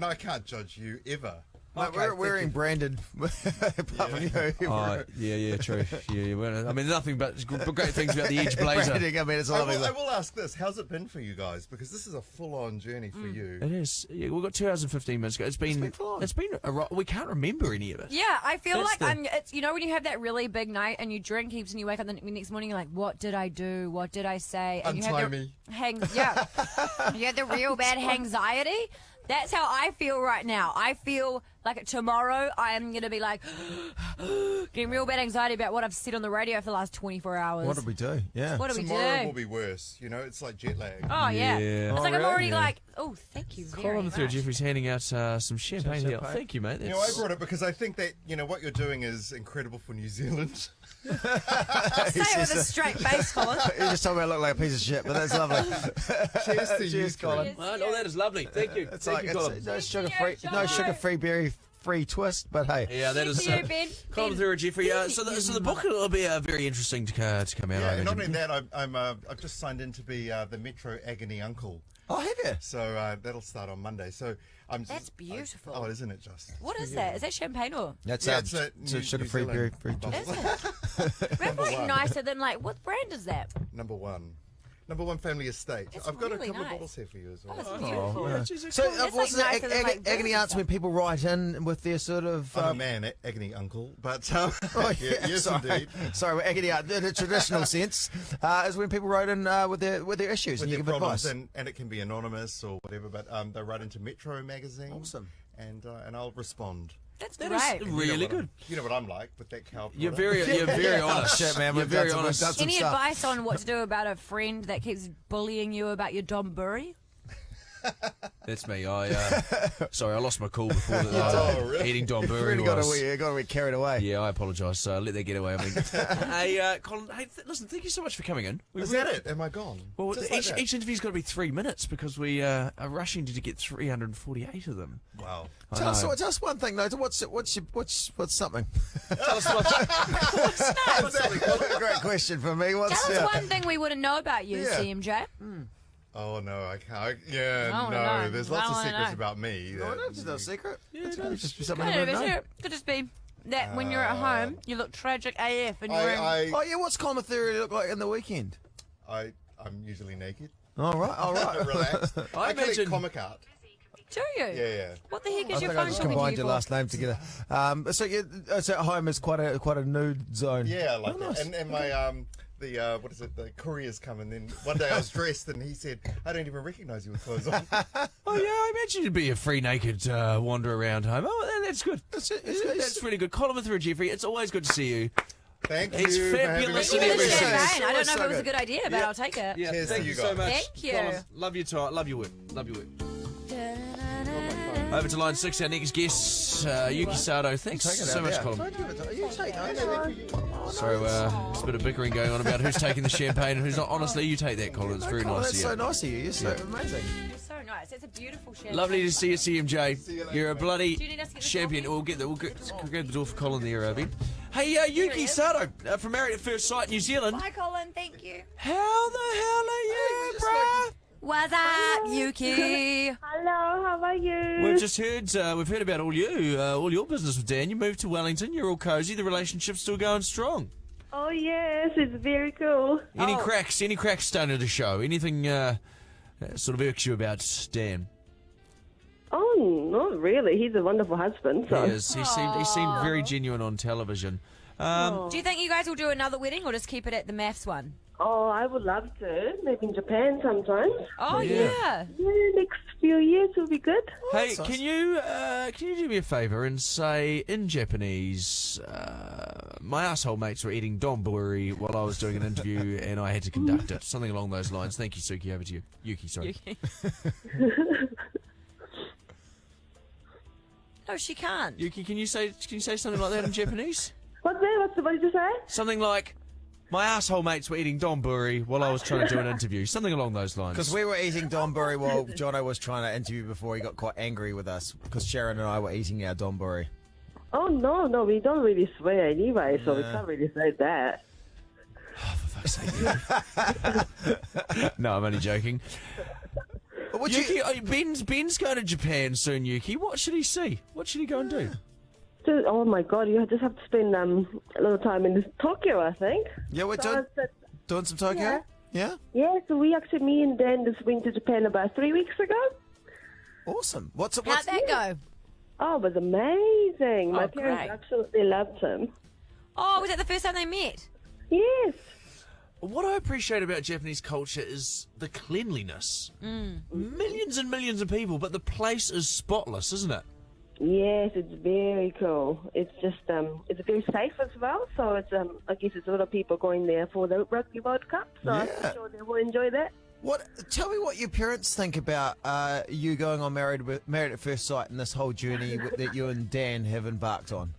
I can't judge you ever. Like, Okay, we're wearing branded, apart from you. Oh, yeah, true. Yeah, well, I mean, nothing but great things about the Edge Blazer. Branding, I mean, it's lovely. I will ask this: how's it been for you guys? Because this is a full-on journey for you. It is. Yeah, we've got 2 hours and 15 minutes. It's been we can't remember any of it. Yeah, I feel That's like it's when you have that really big night and you drink heaps and you wake up the next morning, you're like, what did I do? What did I say? And Untie you me. you have the real bad anxiety. That's how I feel right now. I feel like tomorrow I am going to be like getting real bad anxiety about what I've said on the radio for the last 24 hours. What did we do? Yeah. What did we Tomorrow do? will be worse. It's like jet lag. Oh, yeah. Yeah. It's like I'm really? already Yeah. like, oh, thank you very Colin much. Mathura-Jefree's handing out some champagne here. champagne. Thank you, mate. I brought it because I think that what you're doing is incredible for New Zealand. Say it with a straight face, Colin. You just told me I look like a piece of shit, but that's lovely. Cheers to you, Cheers, Colin. Cheers. Oh, no, that is lovely. Thank you. It's Thank like you, Colin. no sugar-free berry-free twist, but hey. Yeah, that is. Cheers to you, Ben. Colin Mathura-Jefree. So the book will be very interesting to come out. Yeah, I and not imagine. only that, I've just signed in to be the Metro Agony Uncle. Oh, have you? So that'll start on Monday. So That's beautiful. Oh, isn't it, just? What is that? Is that champagne or? That's Yeah, it's a New sugar-free Zealand berry-free bubble. twist. That's like nicer than like, what brand is that? Number one family estate. It's I've got really a couple nice. of bottles here for you as well. Oh, that's beautiful. Yeah. So, That's what's like the nicer than, like, agony birds answer when people write in with their sort of? I'm a man, agony uncle, but Oh, yeah, yes, sorry. indeed. Sorry, agony in the traditional sense is when people write in with their issues With and you their give problems, advice. and it can be anonymous or whatever, but they write into Metro magazine. Awesome. And I'll respond. That's That great. is really good. You know what I'm like with that cow. You're product. very honest. Shit, man, You're we've very done honest. some Any stuff. advice on what to do about a friend that keeps bullying you about your Don Burry? That's me. Sorry, I lost my cool before Oh, really? eating Don Burry. Really got to get carried away. Yeah, I apologise. Let that get away. I mean, hey, Colin. Hey, listen. Thank you so much for coming in. Is that it? Am I gone? Well, Just like that? each interview's got to be 3 minutes because we are rushing to get 348 of them. Wow. Tell us one thing, though. What's something? Tell us what. Great question for me. What's Tell us one thing we wouldn't know about you, Yeah. CMJ. Oh no, I can't. Yeah, I no. wanna know. There's I lots of wanna secrets know. about me. No, that- it's no secret. Yeah, It no, could just be something Could you don't know. just be that when you're at home, you look tragic AF and you're Oh yeah, what's Colin Mathura look like in the weekend? I'm usually naked. All right. Relaxed. I I collect imagine- comic art. Do you? Yeah. What the heck I is your think I phone just talking to combined you your for? last name together. So at home is quite a nude zone. Yeah, I like Oh, that. nice. And my what is it? The courier's come, and then one day I was dressed, and he said, "I don't even recognise you with clothes on." Oh, yeah, I imagine you'd be a free naked wander around home. Oh, that's good. That's really good. Colin Mathura-Jefree, it's always good to see you. Thank It's you. for having fabulous me. in every Champagne. sense. I don't know if it was so a good idea, but I'll take it. Yeah, Cheers thank to you you so guys. much. Thank you. Colin, love your time. Love your work. Love your work. Over to line 6, our next guest, Yuki Sato. Thanks so much, Colin. You take that. So, there's a bit of bickering going on about who's taking the champagne and who's not. Honestly, you take that, Colin. It's very nice That's of you. so nice of you. You're so amazing. You're so nice. It's a beautiful champagne. Lovely to see you, CMJ. You're a bloody Do you need us to get the champion. coffee? We'll grab the door for Colin there, Ben. Hey, Yuki Sato from Married at First Sight, New Zealand. Bye, Colin. Thank you. How the hell are you, bruh? What's up, Yuki? Hello, how are you? We've just heard about all your business with Dan. You moved to Wellington. You're all cozy. The relationship's still going strong. Oh yes, it's very cool. Any cracks starting to show? Anything sort of irks you about Dan? Oh, not really. He's a wonderful husband. So. He is. He seemed very genuine on television. Do you think you guys will do another wedding or just keep it at the MAFS one? Oh, I would love to. Maybe in Japan sometimes. Oh, yeah. Yeah, next few years will be good. Hey, can you do me a favour and say in Japanese, my asshole mates were eating donburi while I was doing an interview and I had to conduct it. Something along those lines. Thank you, Suki. Over to you. Yuki, sorry. Yuki. No, she can't. Yuki, can you say something like that in Japanese? What's that? What did you say? Something like, my asshole mates were eating donburi while I was trying to do an interview. Something along those lines. Because we were eating donburi while Jono was trying to interview before he got quite angry with us because Sharyn and I were eating our donburi. Oh, no, we don't really swear anyway, so we can't really say that. No, I'm only joking. But Yuki, Ben's going to Japan soon, Yuki. What should he see? What should he go and do? Oh my God, you just have to spend a little time in Tokyo, I think. Yeah, we're doing some Tokyo? Yeah? Yeah, so me and Dan just went to Japan about 3 weeks ago. Awesome. How'd that go? Oh, it was amazing. My Oh, parents great. absolutely loved him. Oh, was that the first time they met? Yes. What I appreciate about Japanese culture is the cleanliness. Millions and millions of people, but the place is spotless, isn't it? Yes, it's very cool. It's just it's very safe as well. So it's I guess it's a lot of people going there for the Rugby World Cup. So I'm sure they will enjoy that. Tell me what your parents think about you going on Married at First Sight and this whole journey that you and Dan have embarked on.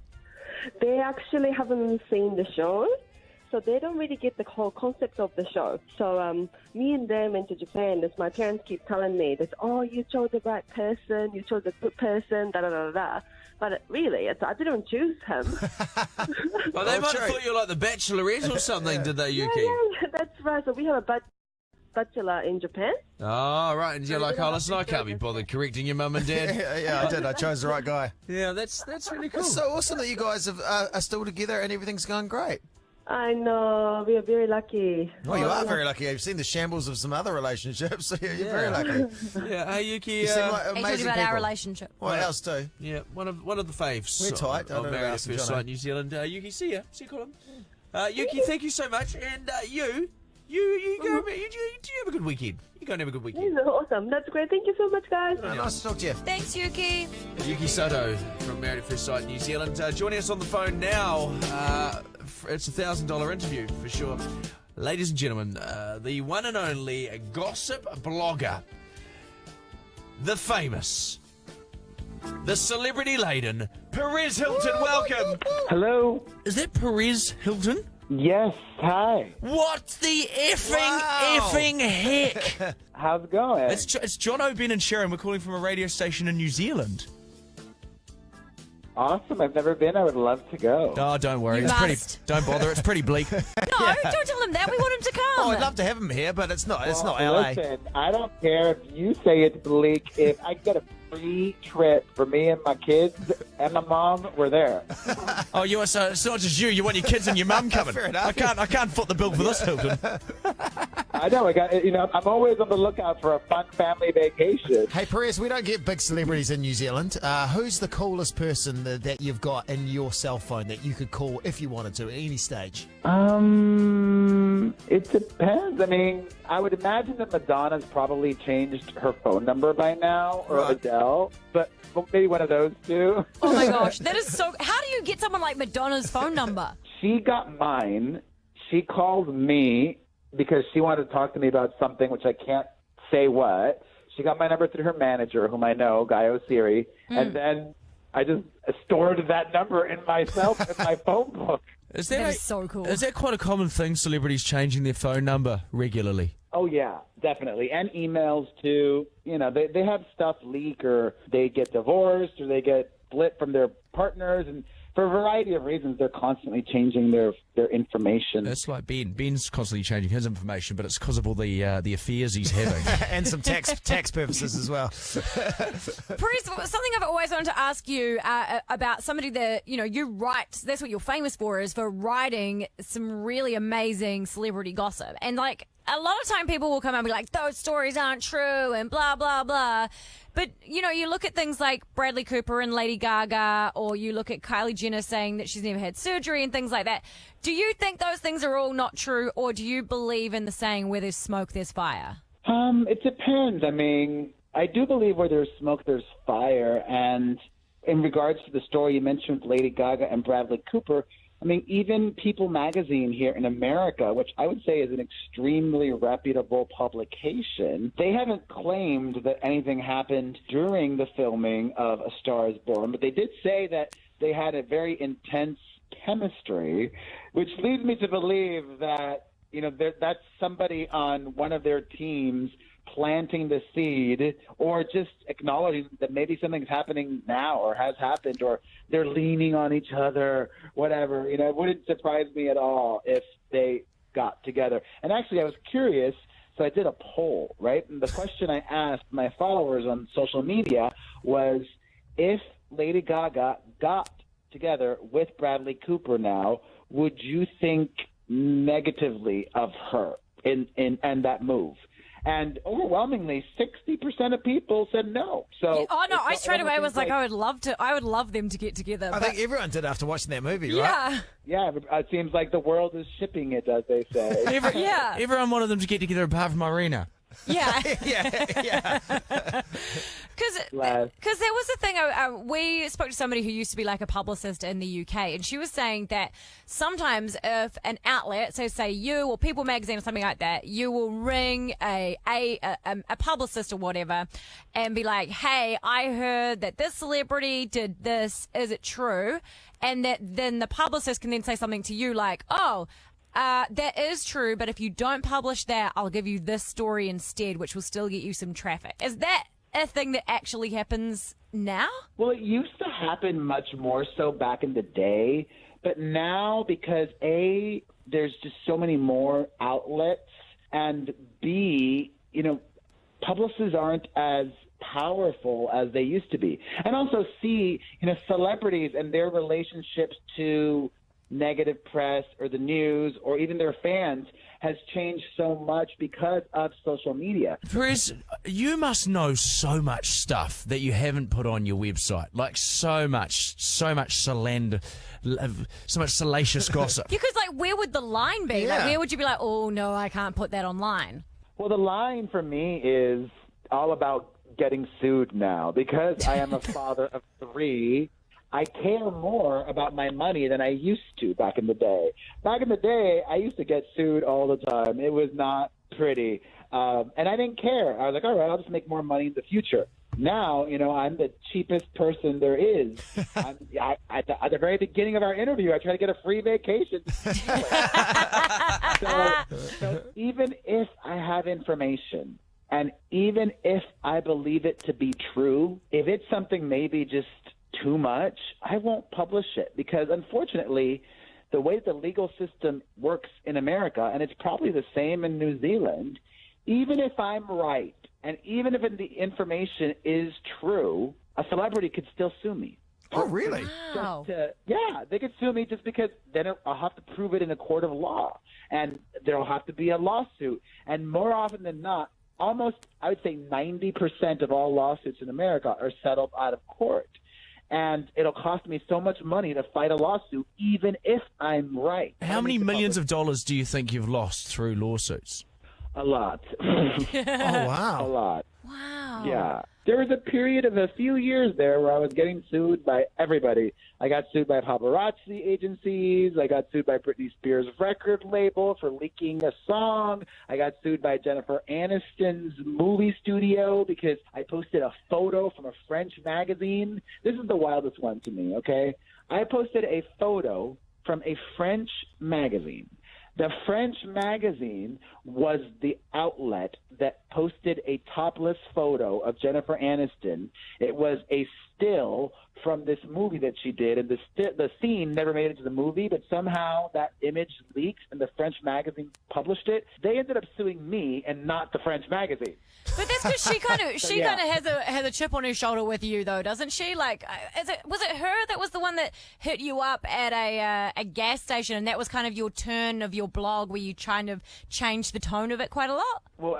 They actually haven't seen the show, so they don't really get the whole concept of the show. So me and Dan went to Japan. As my parents keep telling me that, oh, you chose the right person, you chose a good person, da-da-da-da. But really, I didn't choose him. Well, they might have thought you were like the Bachelorette or something, did they, Yuki? Yeah, that's right. So we have a bachelor in Japan. Oh, right. And you're like, oh, listen, I can't be bothered correcting your mum and dad. Yeah, I did. I chose the right guy. Yeah, that's really cool. It's so awesome that you guys are still together and everything's going great. I know. We are very lucky. Well, you are very lucky. I've seen the shambles of some other relationships, so you're very lucky. Yeah, hey, Yuki. You seem like He amazing told you about people. our relationship. Well, ours too. Yeah, one of the faves. We're tight. I don't Of know Married about at us and First Jono. Sight, New Zealand. Yuki, see you, Colin. Yuki, thank you so much. And you go. Do you have a good weekend? You go and have a good weekend. Yes, awesome. That's great. Thank you so much, guys. Nice to talk to you. Thanks, Yuki. Yuki Sato from Married at First Sight, New Zealand. Joining us on the phone now. It's a $1,000 interview for sure. Ladies and gentlemen, the one and only gossip blogger, the famous, the celebrity-laden Perez Hilton. Welcome. Hello. Is that Perez Hilton? Yes. Hi. What the effing heck? How's it going? It's Jono, Ben and Sharyn. We're calling from a radio station in New Zealand. Awesome. I've never been. I would love to go. Oh, don't worry. You It's must. Don't bother. It's pretty bleak. No, don't tell him that. We want him to come. Oh, I'd love to have him here, but it's not. It's not Well, LA. Listen, I don't care if you say it's bleak. If I get a free trip for me and my kids, and my mom were there. Oh, so it's not just you. You want your kids and your mum coming. Fair enough. I can't foot the bill for this, Hilton. I know. I'm always on the lookout for a fun family vacation. Hey, Perez, we don't get big celebrities in New Zealand. Who's the coolest person that you've got in your cell phone that you could call if you wanted to at any stage? It depends. I mean, I would imagine that Madonna's probably changed her phone number by now, or Adele, but maybe one of those two. Oh my gosh, that is so. How do you get someone like Madonna's phone number? She got mine. She called me because she wanted to talk to me about something, which I can't say what. She got my number through her manager, whom I know, Guy O'Siri, and then I just stored that number in my phone book. That is so cool. Is that quite a common thing, celebrities changing their phone number regularly? Oh, yeah, definitely. And emails, too. They have stuff leak, or they get divorced, or they get split from their partners, and for a variety of reasons, they're constantly changing their information. That's like Ben. Ben's constantly changing his information, but it's because of all the affairs he's having. And some tax purposes as well. Paris, something I've always wanted to ask you about somebody that, you write, that's what you're famous for, is for writing some really amazing celebrity gossip. And, a lot of time people will come out and be like, those stories aren't true and blah, blah, blah. But, you look at things like Bradley Cooper and Lady Gaga, or you look at Kylie Jenner saying that she's never had surgery and things like that. Do you think those things are all not true, or do you believe in the saying, where there's smoke, there's fire? It depends. I mean, I do believe where there's smoke, there's fire. And in regards to the story you mentioned with Lady Gaga and Bradley Cooper, I mean, even People magazine here in America, which I would say is an extremely reputable publication, they haven't claimed that anything happened during the filming of A Star is Born, but they did say that they had a very intense chemistry, which leads me to believe that, that's somebody on one of their teams planting the seed, or just acknowledging that maybe something's happening now or has happened, or they're leaning on each other, whatever. It wouldn't surprise me at all if they got together. And actually, I was curious, so I did a poll, right? And the question I asked my followers on social media was, if Lady Gaga got together with Bradley Cooper now, would you think negatively of her in that move? And overwhelmingly, 60% of people said no. So, I straight away was like, I would love them to get together. I think everyone did after watching that movie, right? Yeah. Yeah, it seems like the world is shipping it, as they say. Everyone wanted them to get together apart from Irina. Yeah. yeah. Because there was a thing, we spoke to somebody who used to be like a publicist in the UK, and she was saying that sometimes if an outlet, so say you or People magazine or something like that, you will ring a publicist or whatever and be like, hey, I heard that this celebrity did this, is it true? And then the publicist can then say something to you like, that is true, but if you don't publish that, I'll give you this story instead, which will still get you some traffic. Is that a thing that actually happens now? Well, it used to happen much more so back in the day, but now, because A, there's just so many more outlets, and B, publicists aren't as powerful as they used to be. And also C, celebrities and their relationships to negative press or the news or even their fans has changed so much because of social media. Perez, you must know so much stuff that you haven't put on your website, like so much salacious gossip. Because, where would the line be? Yeah. Where would you be like, oh, no, I can't put that online? Well, the line for me is all about getting sued now. Because I am a father of 3, I care more about my money than I used to back in the day. Back in the day, I used to get sued all the time. It was not pretty. And I didn't care. I was like, all right, I'll just make more money in the future. Now, I'm the cheapest person there is. At the very beginning of our interview, I tried to get a free vacation. So even if I have information, and even if I believe it to be true, if it's something maybe just too much, I won't publish it, because unfortunately the way the legal system works in America, and it's probably the same in New Zealand, even if I'm right And even if the information is true, a celebrity could still sue me. Oh, really? Wow. Yeah, they could sue me just because then I'll have to prove it in a court of law. And there'll have to be a lawsuit. And more often than not, almost, I would say 90% of all lawsuits in America are settled out of court. And it'll cost me so much money to fight a lawsuit, even if I'm right. How many millions of dollars do you think you've lost through lawsuits? A lot. Oh, wow. A lot. Wow. Yeah. There was a period of a few years there where I was getting sued by everybody. I got sued by paparazzi agencies. I got sued by Britney Spears' record label for leaking a song. I got sued by Jennifer Aniston's movie studio because I posted a photo from a French magazine. This is the wildest one to me, okay? I posted a photo from a French magazine. The French magazine was the outlet that posted a topless photo of Jennifer Aniston. It was a still from this movie that she did, and the scene never made it into the movie, but somehow that image leaked and the French magazine published it. They ended up suing me and not the French magazine. But that's because she kind of has a chip on her shoulder with you, though, doesn't she? Like, was it her that was the one that hit you up at a gas station, and that was kind of your turn of your blog where you kind of changed the tone of it quite a lot? Well,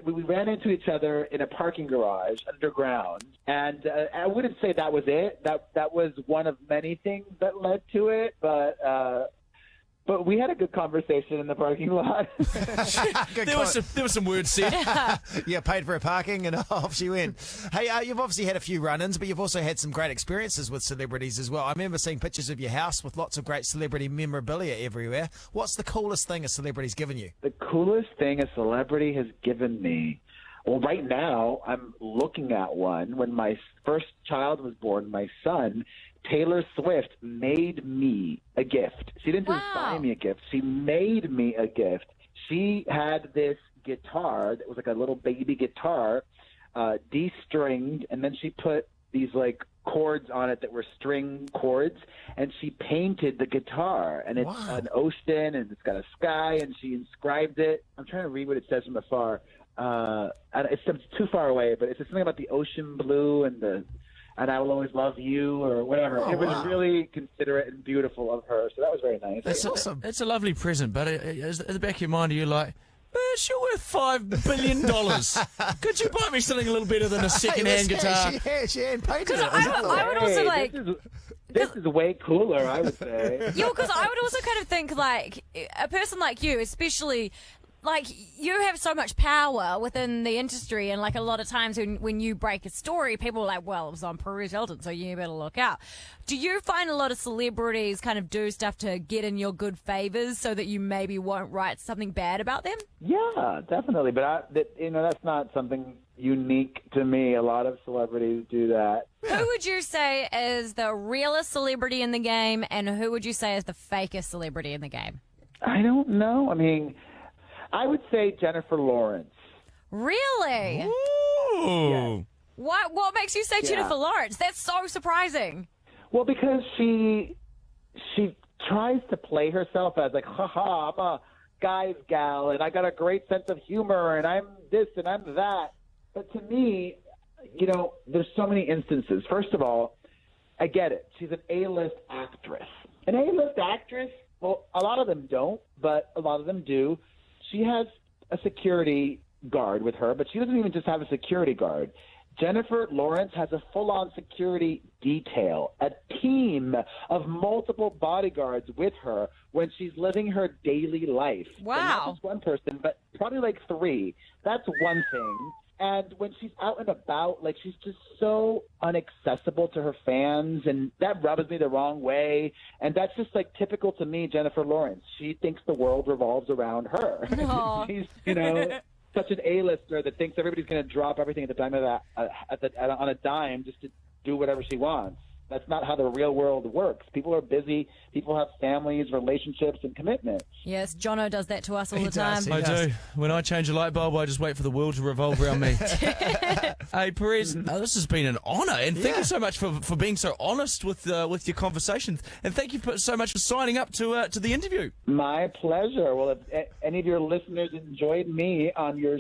we ran into each other in a parking garage underground, and I wouldn't say that was it. That was one of many things that led to it, but we had a good conversation in the parking lot. There was some words said. Yeah, paid for her parking and off she went. Hey, you've obviously had a few run-ins, but you've also had some great experiences with celebrities as well. I remember seeing pictures of your house with lots of great celebrity memorabilia everywhere. What's the coolest thing a celebrity's given you? The coolest thing a celebrity has given me? Well, right now, I'm looking at one. When my first child was born, my son, Taylor Swift, made me a gift. She didn't just buy me a gift. She made me a gift. She had this guitar that was like a little baby guitar, de-stringed, and then she put these like chords on it that were string chords, and she painted the guitar, and it's an ocean, and it's got a sky, and she inscribed it. I'm trying to read what it says from afar. It's too far away, but it's something about the ocean blue and I will always love you or whatever. It was really considerate and beautiful of her, so that was very nice. That's awesome. It's a lovely present, but at the back of your mind, you're like, she's worth $5 billion. Could you buy me something a little better than a second-hand guitar? She hand painted it. I would also like... This is way cooler, I would say. Yeah, because I would also kind of think, like, a person like you, especially... Like, you have so much power within the industry, and, like, a lot of times when you break a story, people are like, well, it was on Paris Hilton, so you better look out. Do you find a lot of celebrities kind of do stuff to get in your good favors so that you maybe won't write something bad about them? Yeah, definitely. But, that's not something unique to me. A lot of celebrities do that. Who would you say is the realest celebrity in the game, and who would you say is the fakest celebrity in the game? I don't know. I mean... I would say Jennifer Lawrence. Really? Ooh. Yes. What makes you say Jennifer Lawrence? That's so surprising. Well, because she tries to play herself as like, haha, I'm a guy's gal, and I got a great sense of humor, and I'm this and I'm that. But to me, there's so many instances. First of all, I get it. She's an A-list actress. An A-list actress, well, a lot of them don't, but a lot of them do. She has a security guard with her, but she doesn't even just have a security guard. Jennifer Lawrence has a full-on security detail, a team of multiple bodyguards with her when she's living her daily life. Wow. And not just one person, but probably like 3. That's one thing. And when she's out and about, like, she's just so inaccessible to her fans, and that rubs me the wrong way. And that's just, like, typical to me, Jennifer Lawrence. She thinks the world revolves around her. She's, such an A-lister that thinks everybody's going to drop everything at the time of on a dime just to do whatever she wants. That's not how the real world works. People are busy. People have families, relationships, and commitments. Yes, Jono does that to us all the time. I do. When I change a light bulb, I just wait for the world to revolve around me. Hey, Perez, this has been an honour, and thank you so much for being so honest with your conversations, and thank you so much for signing up to the interview. My pleasure. Well, if any of your listeners enjoyed me on your